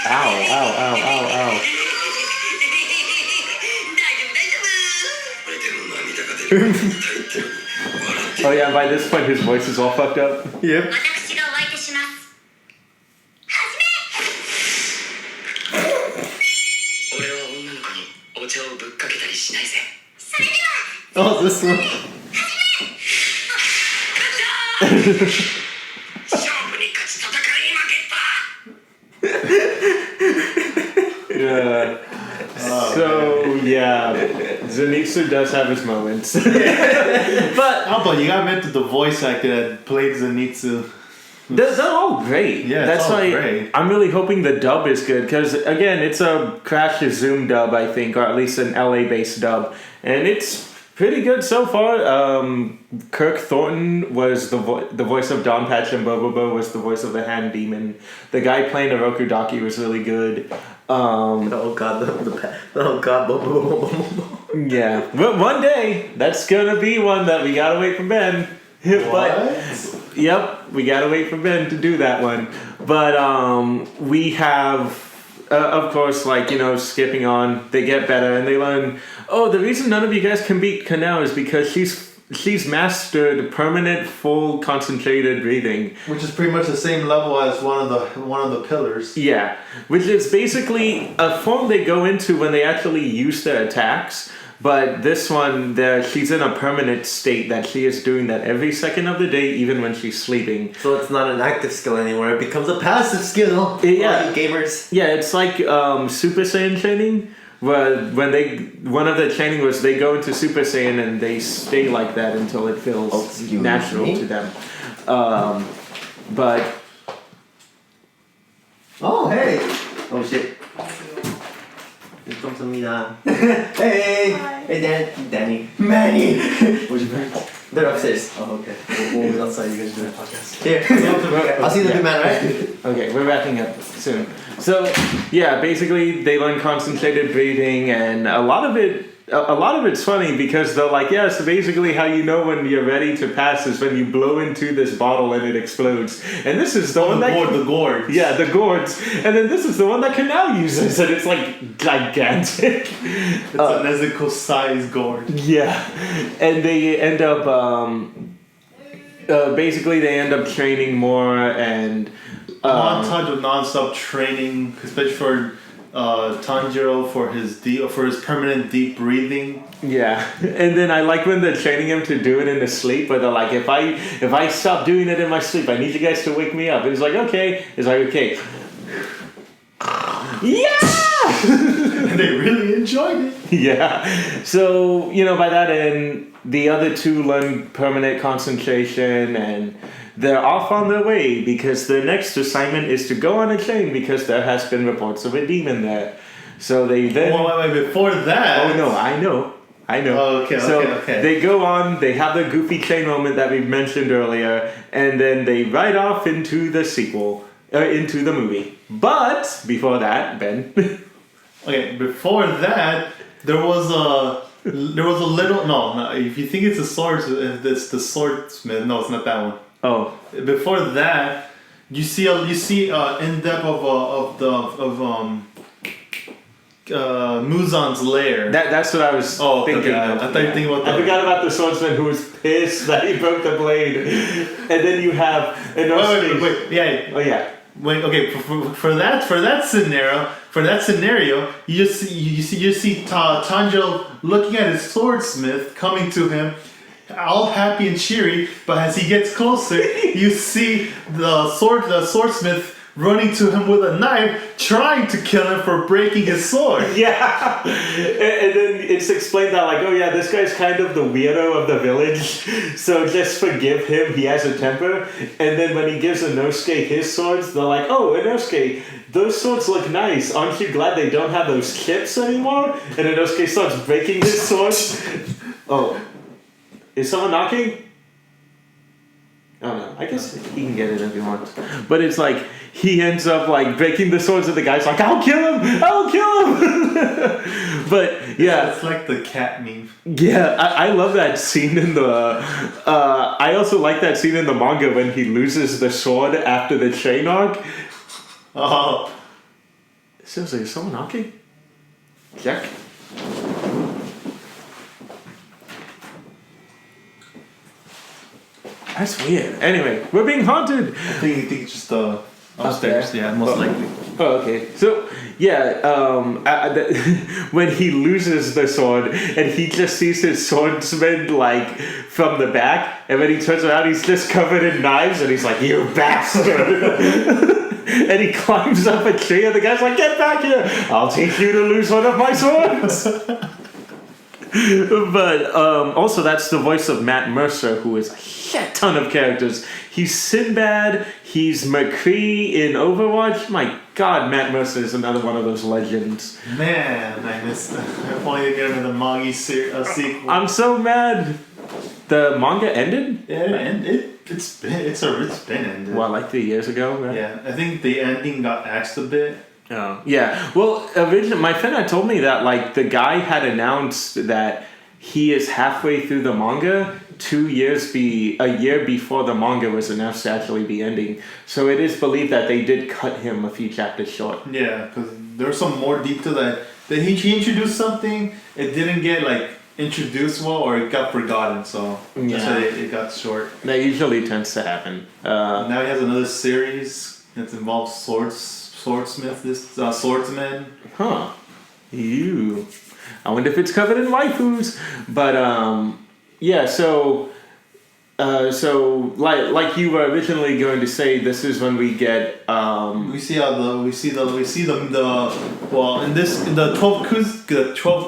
Ow. Oh yeah, by this point his voice is all fucked up. Yep. Oh, this one. Yeah. So yeah, Zenitsu does have his moments, but How about you got meant to the voice actor that played Zenitsu? they're all great. Yeah, that's it's all why great. I'm really hoping the dub is good because again, it's a Crash to Zoom dub, I think, or at least an LA-based dub, and it's pretty good so far. Kirk Thornton was the voice of Don Patch, and Bobobo was the voice of the Hand Demon. The guy playing Oroku was really good. Oh god, Bobo. Yeah, but one day that's gonna be one that we gotta wait for Ben. But yep, we gotta wait for Ben to do that one. But we have, of course, like skipping on, they get better and they learn. Oh, the reason none of you guys can beat Kanao is because she's mastered permanent, full, concentrated breathing. Which is pretty much the same level as one of the pillars. Yeah, which is basically a form they go into when they actually use their attacks. But this one, she's in a permanent state that she is doing that every second of the day, even when she's sleeping. So it's not an active skill anymore. It becomes a passive skill. Yeah, you gamers. Yeah, it's like Super Saiyan training. Where one of the training was they go into Super Saiyan and they stay like that until it feels natural to them. But oh hey! Oh shit! Here comes Amina. Hey! Hey Danny. Manny! Where's your parents? They're upstairs. Oh, okay. We'll be outside. You guys do a podcast. Here, I'll see the big man, right? okay, we're wrapping up soon. So yeah, basically they learn concentrated breathing, and a lot of it's funny because they're like, yeah, so basically how you know when you're ready to pass is when you blow into this bottle and it explodes. And this is the one that the gourds. Yeah, the gourds. And then this is the one that Kanao uses, and it's like gigantic. It's a Nezuko size gourd. Yeah, and they end up basically they end up training more and. Montage of non-stop training, especially for Tanjiro for his permanent deep breathing. Yeah, and then I like when they're training him to do it in his sleep, but they're like, if I stop doing it in my sleep, I need you guys to wake me up. And he's like, okay. He's like, okay. Yeah! And they really enjoyed it. Yeah. So, by that end, the other two learn permanent concentration and they're off on their way because their next assignment is to go on a train because there has been reports of a demon there. So they then... Wait, before that... Oh, no, I know. Oh, okay. They go on, they have the goofy train moment that we mentioned earlier, and then they ride off into the sequel, into the movie. But, before that, Ben... Okay, before that, there was There was a little no. If you think it's a sword, it's the swordsmith. No, it's not that one. Oh, Before that, you see in depth of Muzan's lair. that's what I was thinking. I thought you were thinking about that. I forgot about the swordsman who was pissed that he broke the blade, and then you have Wait, yeah. Oh yeah. For that scenario, you see Tanjiro looking at his swordsmith coming to him, all happy and cheery. But as he gets closer, you see the swordsmith running to him with a knife, trying to kill him for breaking his sword. Yeah, and then it's explained that like, oh yeah, this guy's kind of the weirdo of the village, so just forgive him, he has a temper. And then when he gives Inosuke his swords, they're like, oh, Inosuke, those swords look nice, aren't you glad they don't have those chips anymore? And Inosuke starts breaking his swords. Oh, is someone knocking? Oh no, I guess he can get it if he wants. But it's like, he ends up like breaking the swords and the guy's like, I'll kill him! But yeah. It's like the cat meme. Yeah, I love that scene in the... I also like that scene in the manga when he loses the sword after the chain arc. Oh. Seriously, is someone knocking? Check. That's weird. Anyway, we're being haunted. I think it's just upstairs. Yeah, most likely. Oh, okay. So, yeah, when he loses the sword and he just sees his swordsman, like, from the back, and when he turns around, he's just covered in knives, and he's like, you bastard! And he climbs up a tree, and the guy's like, get back here! I'll teach you to lose one of my swords! But also that's the voice of Matt Mercer, who is a shit ton of characters. He's Sinbad, he's McCree in Overwatch. My god, Matt Mercer is another one of those legends. Man, I missed that. If only they get him in the manga sequel. I'm so mad. The manga ended? Yeah, and it's been ended. What, like 3 years ago? Right? Yeah, I think the ending got axed a bit. Oh, yeah. Well, originally, my friend had told me that, like, the guy had announced that he is halfway through the manga a year before the manga was announced to actually be ending. So it is believed that they did cut him a few chapters short. Yeah, because there was some more detail that he introduced something, it didn't get, like, introduced well, or it got forgotten, so that's why it got short. That usually tends to happen. Now he has another series that involves swordsman. Huh. Ew. I wonder if it's covered in waifus. But yeah, so like you were originally going to say, this is when we get we see the 12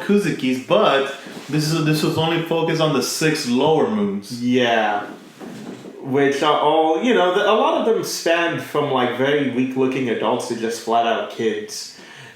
Kuzukis, but this was only focused on the 6 lower moons. Yeah. Which are all, a lot of them span from like very weak looking adults to just flat out kids.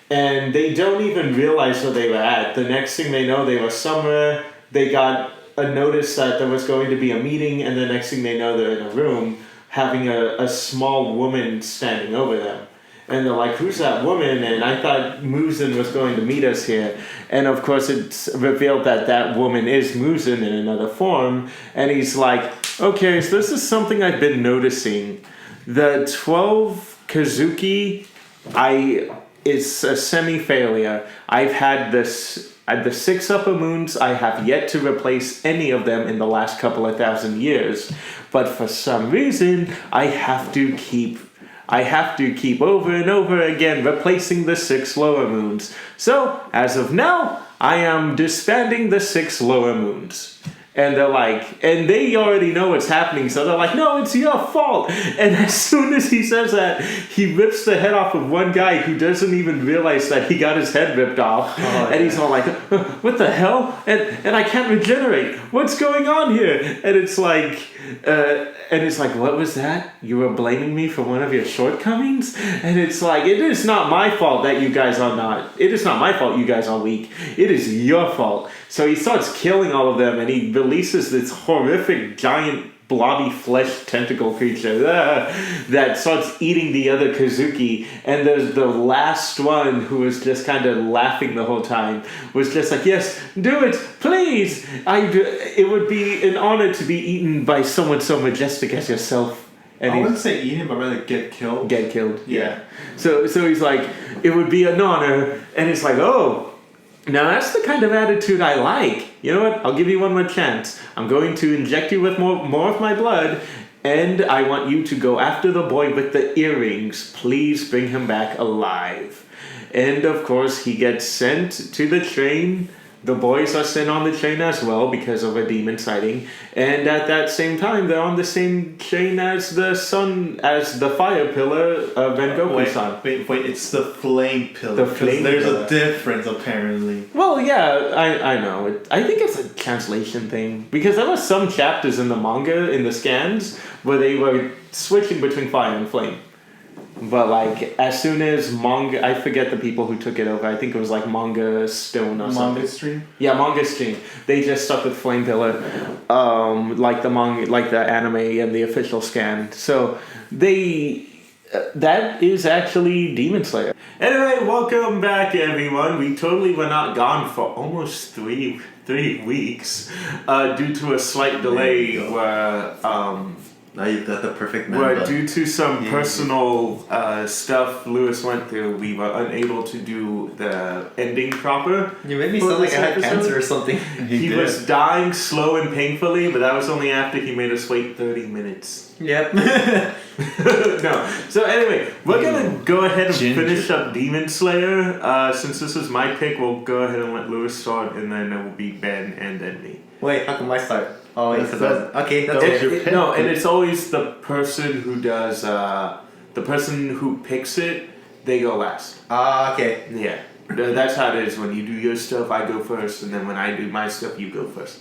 And they don't even realize where they were at. The next thing they know, they were somewhere, they got a notice that there was going to be a meeting, and the next thing they know, they're in a room having a small woman standing over them. And they're like, who's that woman? And I thought Muzan was going to meet us here. And of course it's revealed that woman is Muzan in another form. And he's like, okay, so this is something I've been noticing. The 12 Kazuki, it's a semi-failure. I've had the 6 upper moons, I have yet to replace any of them in the last couple of thousand years. But for some reason, I have to keep over and over again replacing the 6 lower moons. So, as of now, I am disbanding the 6 lower moons. And they're like, and they already know what's happening, so they're like, no, it's your fault. And as soon as he says that, he rips the head off of one guy who doesn't even realize that he got his head ripped off. And he's all like, what the hell? And I can't regenerate. What's going on here? And it's like, what was that? You were blaming me for one of your shortcomings? And it's like, it is not my fault that you guys are weak. It is your fault. So he starts killing all of them, and he releases this horrific giant blobby flesh tentacle creature that starts eating the other Kazuki, and there's the last one who was just kind of laughing the whole time, was just like, yes, do it, please. It would be an honor to be eaten by someone so majestic as yourself. And I wouldn't say eaten, but rather get killed. Get killed. Yeah. So he's like, it would be an honor, and it's like, oh, now that's the kind of attitude I like. You know what? I'll give you one more chance. I'm going to inject you with more of my blood, and I want you to go after the boy with the earrings. Please bring him back alive. And of course, he gets sent to the train. The boys are sent on the train as well because of a demon sighting. And at that same time, they're on the same train as the fire pillar of Rengoku-san. Wait, it's the flame pillar. The flame there's pillar. a difference, apparently. Well, yeah, I know. I think it's a translation thing. Because there were some chapters in the manga, in the scans, where they were switching between fire and flame. But like, as soon as manga, I forget the people who took it over. I think it was like Manga Stone or something. Manga Stream? Yeah, Manga Stream. They just stuck with Flame Pillar, like the manga, like the anime and the official scan. So that is actually Demon Slayer. Anyway, welcome back, everyone. We totally were not gone for almost three weeks, due to a slight delay where Now you've got the perfect man. due to some personal stuff Lewis went through, we were unable to do the ending proper. You made me sound like I had cancer or something. He was dying slow and painfully, but that was only after he made us wait 30 minutes. Yep. No. So anyway, we're gonna go ahead and finish up Demon Slayer. Since this is my pick, we'll go ahead and let Lewis start, and then it will be Ben and then me. Wait, how come I start? Oh, wait, okay, that's That was your pick. No, and it's always the person who does, the person who picks it, they go last. Okay. Yeah. That's how it is. When you do your stuff, I go first, and then when I do my stuff, you go first.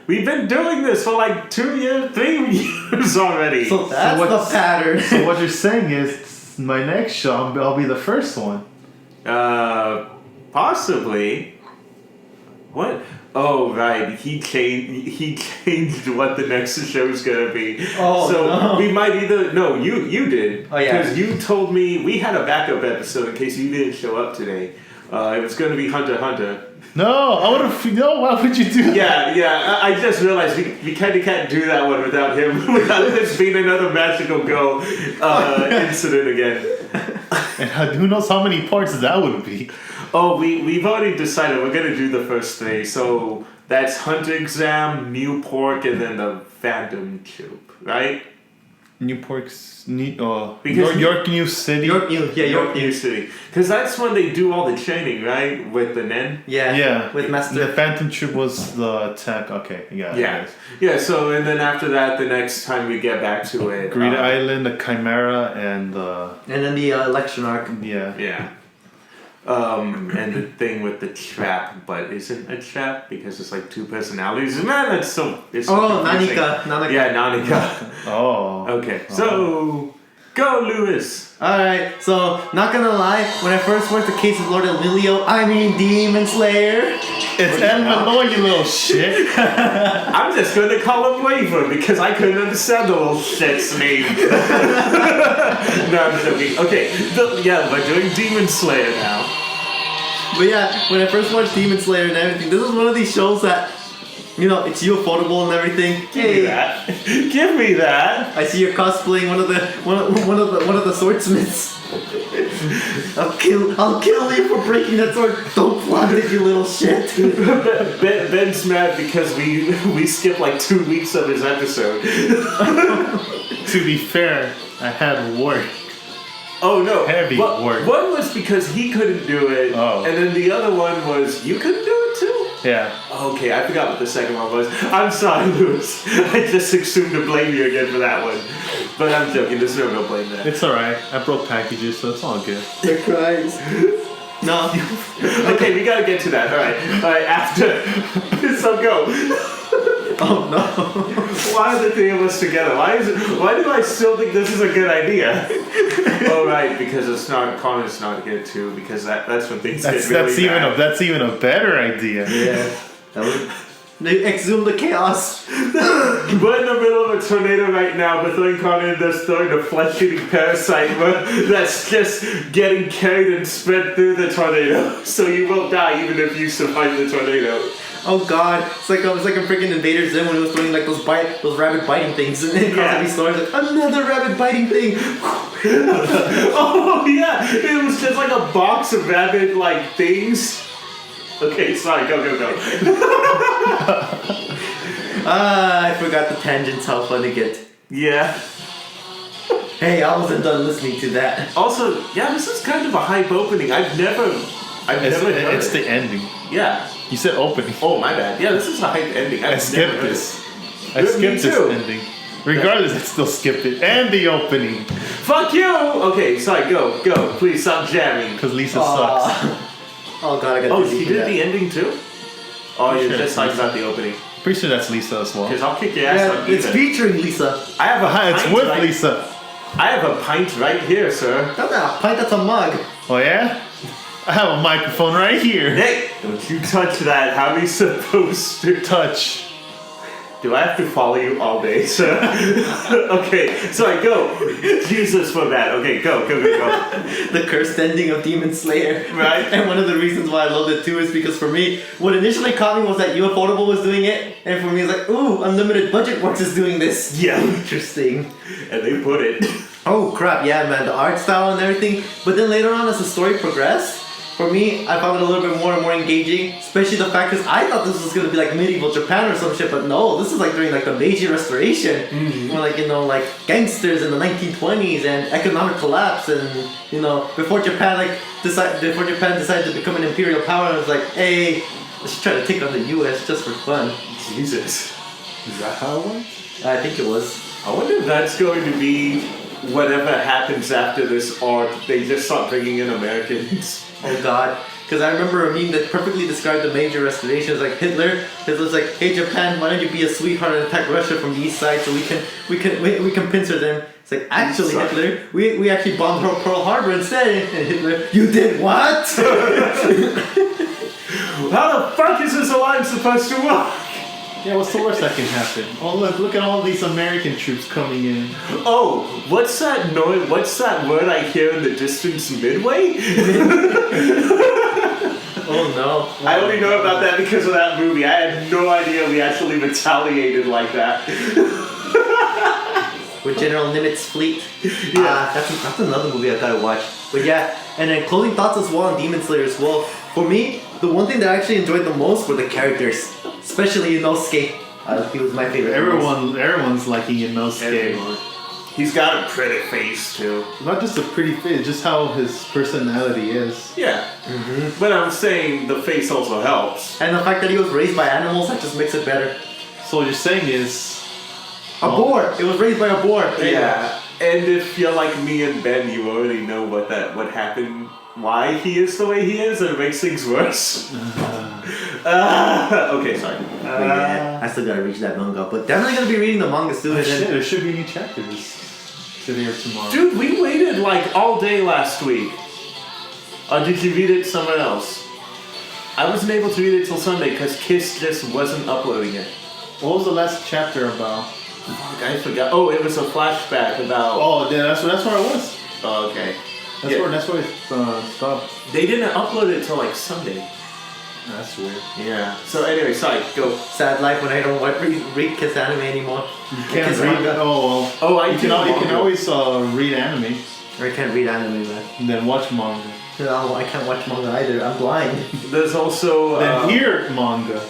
We've been doing this for like 3 years already. So that's the pattern. So what you're saying is, my next show, I'll be the first one. Possibly. What? Oh, right. He changed what the next show's gonna be. Oh, so no. we might either... No, you did. Oh, yeah. Because you told me... We had a backup episode in case you didn't show up today. It was gonna be Hunter x Hunter. No, I would have... No, why would you do that? Yeah. I just realized we kind of can't do that one without him. Without this being another magical girl incident again. And who knows how many parts that would be. Oh, we've already decided we're gonna do the first three. So that's Hunter Exam, New Pork, and then the Phantom Troop, right? Because York New City. York New. City. Because that's when they do all the training, right? With the Nen. Yeah. With Master. The Phantom Troop was the attack. Okay, yeah. Yeah, so, and then after that, the next time we get back to it. Greed Island, the Chimera, and the... And then the election arc. Yeah. Yeah. And the thing with the trap, but isn't a trap because it's like two personalities. Man, that's so. It's so confusing. Nanika. Yeah, Nanika. Oh. Okay, so go, Lewis. Alright, so not gonna lie, when I first watched The Case of Lord Demon Slayer. It's El Malloy, you little shit. I'm just going to call him Waver because I couldn't understand the little shit's name. No, I'm joking. Okay, we're doing Demon Slayer now. But yeah, when I first watched Demon Slayer and everything, this is one of these shows that, you know, it's you affordable and everything. Give me that. Give me that. I see you're cosplaying one of the swordsmiths. I'll kill you for breaking that sword. Don't flaunt it, you little shit. Ben's mad because we skipped like 2 weeks of his episode. To be fair, I had work. Oh no! Heavy work. One was because he couldn't do it, and then the other one was you couldn't do it too. Yeah. Okay, I forgot what the second one was. I'm sorry, Lewis. I just assumed to blame you again for that one. But I'm joking, there's no real blame there. It's alright. I broke packages, so it's all good. They're cries. No. Okay, we gotta get to that. Alright, after. So go. Oh no. Why are the three of us together? Why do I still think this is a good idea? Oh right, because it's not Connor's not here too, because that's when things get really bad. That's even a better idea. Yeah. They exhumed the chaos. We're in the middle of a tornado right now, but the incarnate is throwing a flesh-eating parasite that's just getting carried and spread through the tornado. So you will die even if you survive the tornado. Oh god, it's like a freaking Invader Zim when he was throwing like those rabbit biting things, and then he starts like another rabbit biting thing. Oh yeah, it was just like a box of rabbit like things. Okay, sorry, go. I forgot the tangents. How fun to get. Yeah. Hey, I wasn't done listening to that. Also, yeah, this is kind of a hype opening. I've never done It's it. the ending. Yeah. You said opening. Oh, my bad. Yeah, this is a hype ending. I skipped this. I skipped this ending. Regardless, I still skipped it. And the opening. Fuck you! Okay, sorry, go. Please stop jamming. Because Lisa sucks. Oh god, I got. Oh, he did the ending too? Oh, you're sure just talking about the opening. Pretty sure that's Lisa as well. Because I'll kick your ass on it's even. featuring Lisa. I have a It's pint with right- Lisa. I have a pint right here, sir. That's not a pint, that's a mug. Oh yeah? I have a microphone right here. Hey, don't you touch that. How are we supposed to Touch. Do I have to follow you all day, sir? Okay, sorry, go. Jesus for that. Okay, go. The cursed ending of Demon Slayer. Right. And one of the reasons why I loved it too is because for me, what initially caught me was that Ufotable was doing it, and for me it's like, ooh, Unlimited Budget Works is doing this. Yeah. Interesting. And they put it. Oh crap, yeah man, the art style and everything. But then later on as the story progressed, for me, I found it a little bit more and more engaging, especially the fact because I thought this was gonna be like medieval Japan or some shit, but no, this is like during like the Meiji Restoration, where like like gangsters in the 1920s and economic collapse, and before Japan decided to become an imperial power, and it was like, hey, let's try to take on the U.S. just for fun. Jesus. Is that how it went? I think it was. I wonder if that's going to be whatever happens after this arc. They just start bringing in Americans. Oh god. Because I remember a meme that perfectly described the Meiji Restoration. It's like Hitler's like, hey Japan, why don't you be a sweetheart and attack Russia from the east side so we can pincer them. It's like, actually Hitler, we actually bombed Pearl Harbor instead. And Hitler, you did what? How the fuck is this alliance supposed to work? Yeah, what's the worst that can happen? Oh look at all these American troops coming in. Oh, what's that noise? What's that word I hear in the distance? Midway? Oh no. I only know about that because of that movie. I had no idea we actually retaliated like that. With General Nimitz fleet. Yeah. That's another movie I gotta watch. But yeah, and then closing thoughts as well on Demon Slayer as well. For me, the one thing that I actually enjoyed the most were the characters. Especially Inosuke. He was my favorite. Everyone's liking Inosuke. He's got a pretty face too. Not just a pretty face, just how his personality is. Yeah. Mm-hmm. But I'm saying the face also helps. And the fact that he was raised by animals, that just makes it better. So what you're saying is... A boar! It was raised by a boar. Yeah. And if you're like me and Ben, you already know what happened, why he is the way he is, and it makes things worse. Okay, sorry. Yeah, I still gotta reach that manga, but definitely gonna be reading the manga soon. There should be a new chapter today or tomorrow. Dude, we waited like all day last week. Or did you read it somewhere else? I wasn't able to read it till Sunday because Kiss just wasn't uploading it. What was the last chapter about? Fuck, I forgot. Oh, it was a flashback about... Oh, yeah, that's where it was. Oh, okay. That's where it stopped. They didn't upload it till like Sunday. That's weird. Yeah. So anyway, sorry, go. Sad life when I don't read Kiss anime anymore. You can't read that. Oh, well. Oh, You can always read anime I can't read anime, man. and then watch manga. No, I can't watch manga either. I'm blind. There's also... Then hear manga.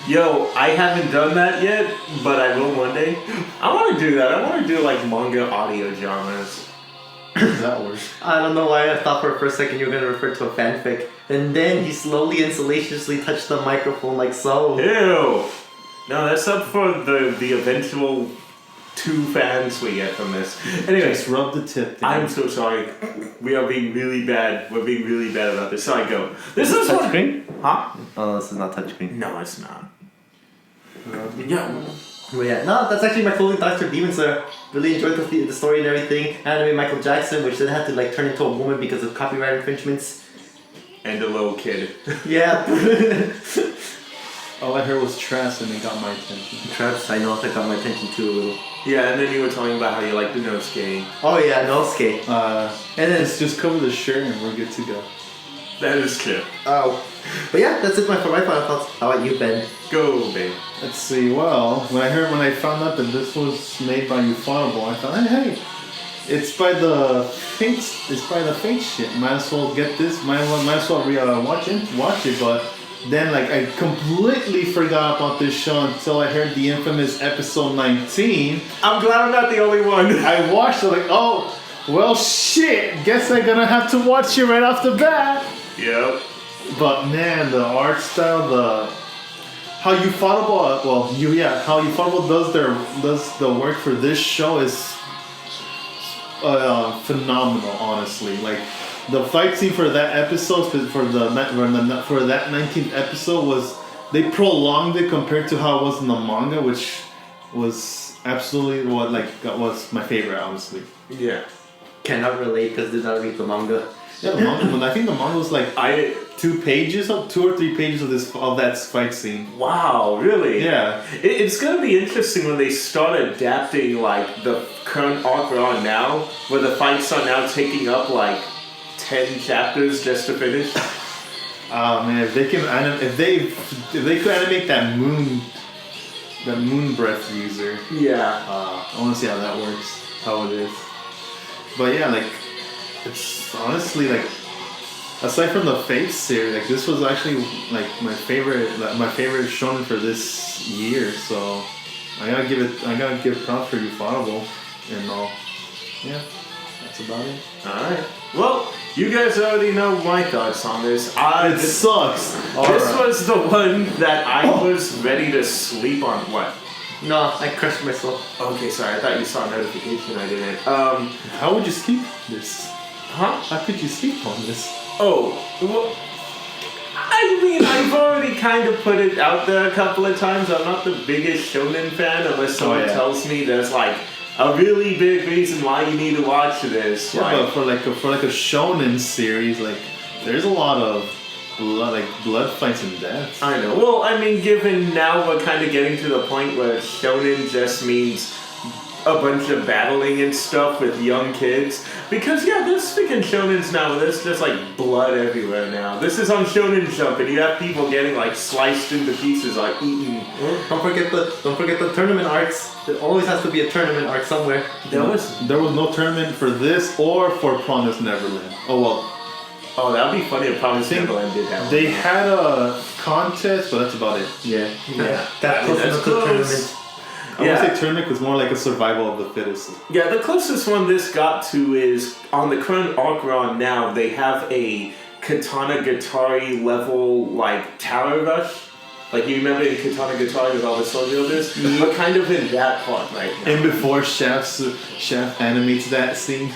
Yo, I haven't done that yet, but I will one day. I want to do that. I want to do like manga audio dramas. That works. I don't know why I thought for a second you were gonna refer to a fanfic. And then he slowly and salaciously touched the microphone like so. Ew. No, that's up for the eventual 2 fans we get from this. Anyway, Just rub the tip down. I'm so sorry. We are being really bad. We're being really bad about this. Sorry, go. This is what... Touchscreen? Huh? Oh, this is not touchscreen. No, it's not. Yeah. But yeah, no, that's actually my closing thoughts for Demon Slayer. Really enjoyed the story and everything. Anime Michael Jackson, which then had to like turn into a woman because of copyright infringements. And a little kid. Yeah. All I heard was Trash, and it got my attention. Traps, I know that got my attention too a little. Yeah, and then you were talking about how you like the Nosuke. Oh yeah, Nosuke. And then just cover the shirt and we're good to go. That is true. Oh. But yeah, that's it for my final thoughts. How about you, Ben? Go, babe. Let's see. Well, when I found out that this was made by Ufotable, I thought, hey, it's by the Fate. It's by the Fate shit. Might as well get this. Might as well watch it. But then, like, I completely forgot about this show until I heard the infamous episode 19. I'm glad I'm not the only one. I watched it like, oh, well, shit. Guess I'm gonna have to watch it right off the bat. Yep. But man, the art style, how Ufotable, how Ufotable does the work for this show is phenomenal. Honestly, like the fight scene for that episode, for that 19th episode they prolonged it compared to how it was in the manga, which was absolutely was my favorite, honestly. Yeah. Cannot relate because did not read the manga. Yeah, the manga. I think the manga was like 2 or 3 pages of that fight scene. Wow, really? Yeah. It's gonna be interesting when they start adapting like the current arc we're on now, where the fights are now taking up like 10 chapters just to finish. Oh man, if they could animate that moon breath user. Yeah. I want to see how that works, how it is. But yeah, like it's honestly like, aside from the Fate series, like this was actually like my favorite shonen for this year. So I gotta give props for Ufotable and all. Yeah, that's about it. All right. Well, you guys already know my thoughts on this. It sucks. This was the one that I was ready to sleep on. What? No, I crushed myself. Okay, sorry. I thought you saw a notification. I didn't. How would you sleep this? Huh? How could you sleep on this? Oh, well, I mean, I've already kind of put it out there a couple of times. I'm not the biggest shonen fan unless someone tells me there's like a really big reason why you need to watch this. Yeah, but for like a shonen series, like there's a lot of blood fights and deaths. I know. Well, I mean, given now we're kind of getting to the point where shonen just means a bunch of battling and stuff with young kids. Because, yeah, there's freaking shonens now where there's just, like, blood everywhere now. This is on Shonen Jump, and you have people getting, like, sliced into pieces, like, eaten. Don't forget the tournament arcs. There always has to be a tournament arc somewhere. There was no tournament for this or for Promised Neverland. Oh, well. Oh, that would be funny if Promised Neverland did that one. They had a contest, but that's about it. Yeah. That's close enough to tournament. I would say tournament was more like a survival of the fittest. Yeah, the closest one this got to is on the current arc we're on now. They have a Katana Gatari level like tower rush. Like you remember in Katana Gatari with all the sword wielders? We're kind of in that part right now. And before Chef animates that scene,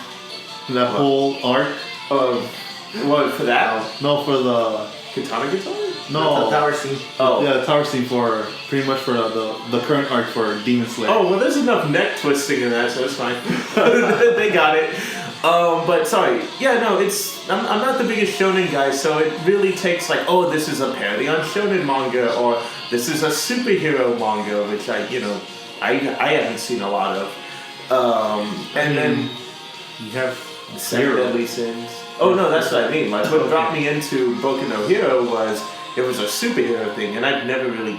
that whole arc. What for that? No, for the Katana Gatari. No, the tower scene. Oh, yeah, the tower scene for pretty much for the current arc for Demon Slayer. Oh well, there's enough neck twisting in that, so it's fine. They got it. But sorry, yeah, no, I'm not the biggest shonen guy, so it really takes like, oh, this is a parody on shonen manga, or this is a superhero manga, which I haven't seen a lot of. And then you have 7 Deadly Sins. Oh no, that's what I mean. Like what brought me into Boku no Hero was it was a superhero thing, and I've never really,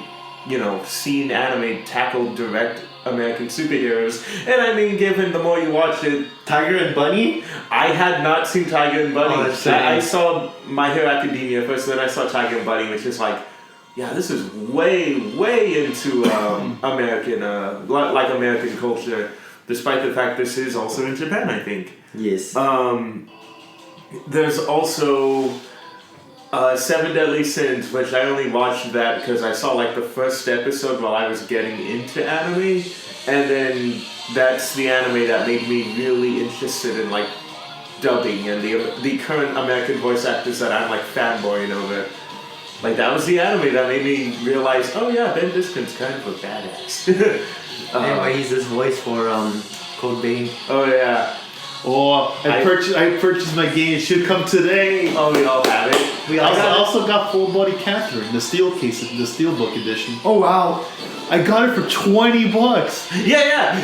seen anime tackle direct American superheroes. And I mean, given the more you watch it, Tiger and Bunny? I had not seen Tiger and Bunny. Oh, I saw My Hero Academia first, then I saw Tiger and Bunny, which is like, yeah, this is way, way into American, American culture, despite the fact this is also in Japan, I think. Yes. There's also 7 Deadly Sins, which I only watched that because I saw like the first episode while I was getting into anime, and then that's the anime that made me really interested in like dubbing and the current American voice actors that I'm like fanboying over. Like that was the anime that made me realize, oh yeah, Ben Diskin's kind of a badass. Anyway, he's his voice for Code Vein. Oh yeah. Oh, I purchased my game. It should come today. Oh, we all have it. I also got Full Body Catherine, the steel case, the steelbook edition. Oh wow. I got it for $20. Yeah.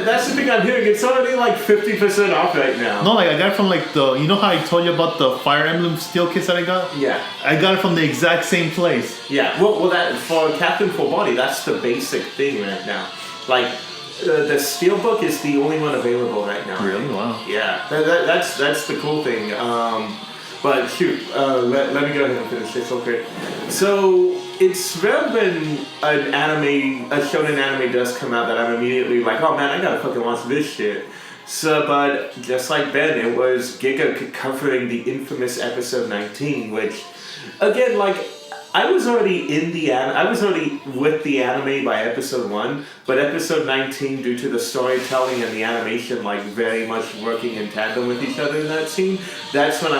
That's the thing I'm hearing. It's already like 50% off right now. No, like I got it from like the, you know how I told you about the Fire Emblem steel case that I got? Yeah. I got it from the exact same place. Yeah. Well, that for Captain Full Body, that's the basic thing right now. Like, the steelbook is the only one available right now. Really? Wow. Yeah. That's the cool thing. But shoot, let me go ahead and finish this real quick. So it's rare when a shonen anime does come out that I'm immediately like, oh man, I gotta fucking watch this shit. So, but just like Ben, it was Giga covering the infamous episode 19, which, again, like, I was already with the anime by episode 1, but episode 19, due to the storytelling and the animation, like, very much working in tandem with each other in that scene, that's when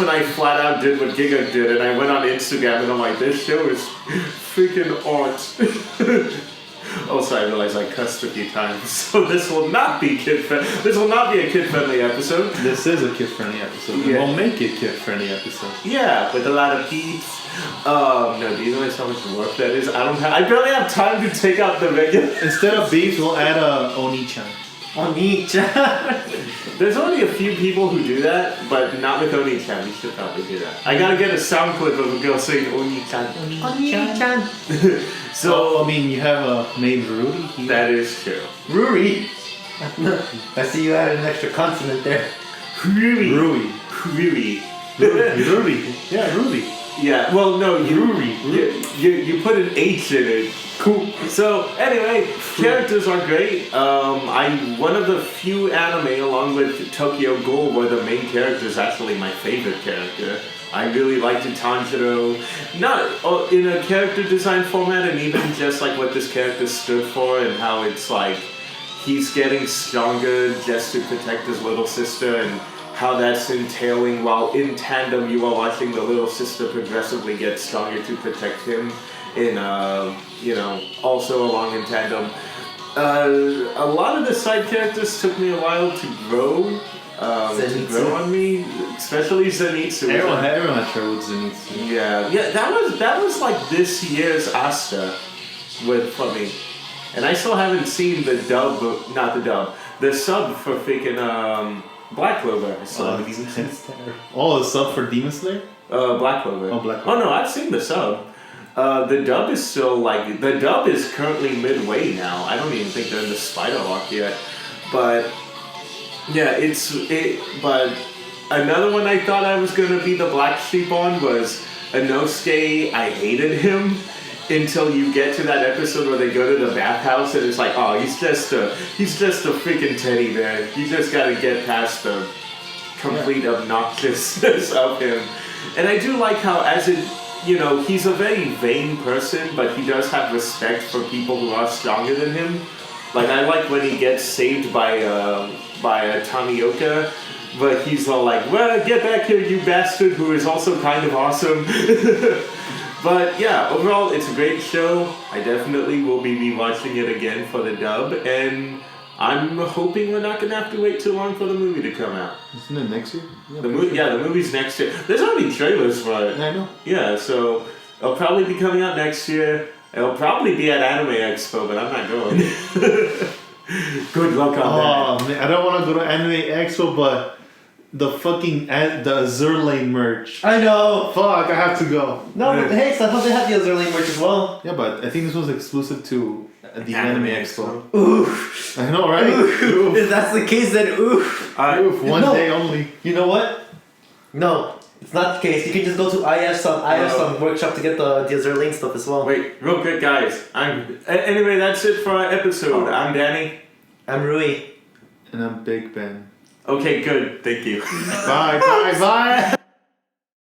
I flat out did what Giga did, and I went on Instagram and I'm like, this show is freaking art. Also, I realized I cussed a few times, so this will not be This will not be a kid-friendly episode. This is a kid-friendly episode. Yeah. We'll make it kid-friendly episode. Yeah, with a lot of peeps. No, do you realize how much work that is? I barely have time to take out the regular. Instead of beef, we'll add Oni-chan. Oni-chan. There's only a few people who do that, but not with Oni-chan. We should probably do that. I gotta get a sound clip of a girl saying Oni-chan. Oni-chan. So, I mean, you have a maid Rudy here. that is true. Ruri. I see you added an extra consonant there. Ruri. Rudy. Ruri. Rudy. Yeah, Rudy. Yeah, well, no, Ruri. you put an H in it. Cool. So, anyway, characters are great. One of the few anime, along with Tokyo Ghoul, where the main character is actually my favorite character. I really liked Tanjiro, not in a character design format, and even just like what this character stood for and how it's like he's getting stronger just to protect his little sister, and how that's entailing while in tandem you are watching the little sister progressively get stronger to protect him in also along in tandem. A lot of the side characters took me a while to grow on me, especially Zenitsu. Everyone had trouble with Zenitsu. Yeah, that was like this year's Asta for me, and I still haven't seen the sub for freaking Black Clover. So the sub for Demon Slayer? Black Clover. Oh, Black Clover. Oh no, I've seen the sub. The dub is still the dub is currently midway now. I don't even think they're in the spider arc yet, but. Yeah, but another one I thought I was gonna be the black sheep on was Inosuke. I hated him until you get to that episode where they go to the bathhouse and it's like, oh, he's just a freaking teddy bear. You just gotta get past the complete obnoxiousness of him. And I do like how he's a very vain person, but he does have respect for people who are stronger than him. Like, I like when he gets saved by a Tanioka, but he's all like, well, get back here, you bastard, who is also kind of awesome. But yeah, overall, it's a great show. I definitely will be rewatching it again for the dub, and I'm hoping we're not going to have to wait too long for the movie to come out. Isn't it next year? The movie's next year. There's already trailers for it. I know. Yeah, so it'll probably be coming out next year. It'll probably be at Anime Expo, but I'm not going. Good luck on that. Oh man, I don't want to go to Anime Expo, but the Azur Lane merch. I know. Fuck, I have to go. No, but hey, so I thought they had the Azur Lane merch as well. Yeah, but I think this was exclusive to the Anime Expo. Oof. I know, right? Oof. If that's the case, then oof. Oof, one day only. You know what? No. It's not the case. You can just go to IF workshop to get the Azur Lane stuff as well. Wait, real quick, guys. Anyway, that's it for our episode. I'm Danny. I'm Rui. And I'm Big Ben. Okay, good. Thank you. Bye.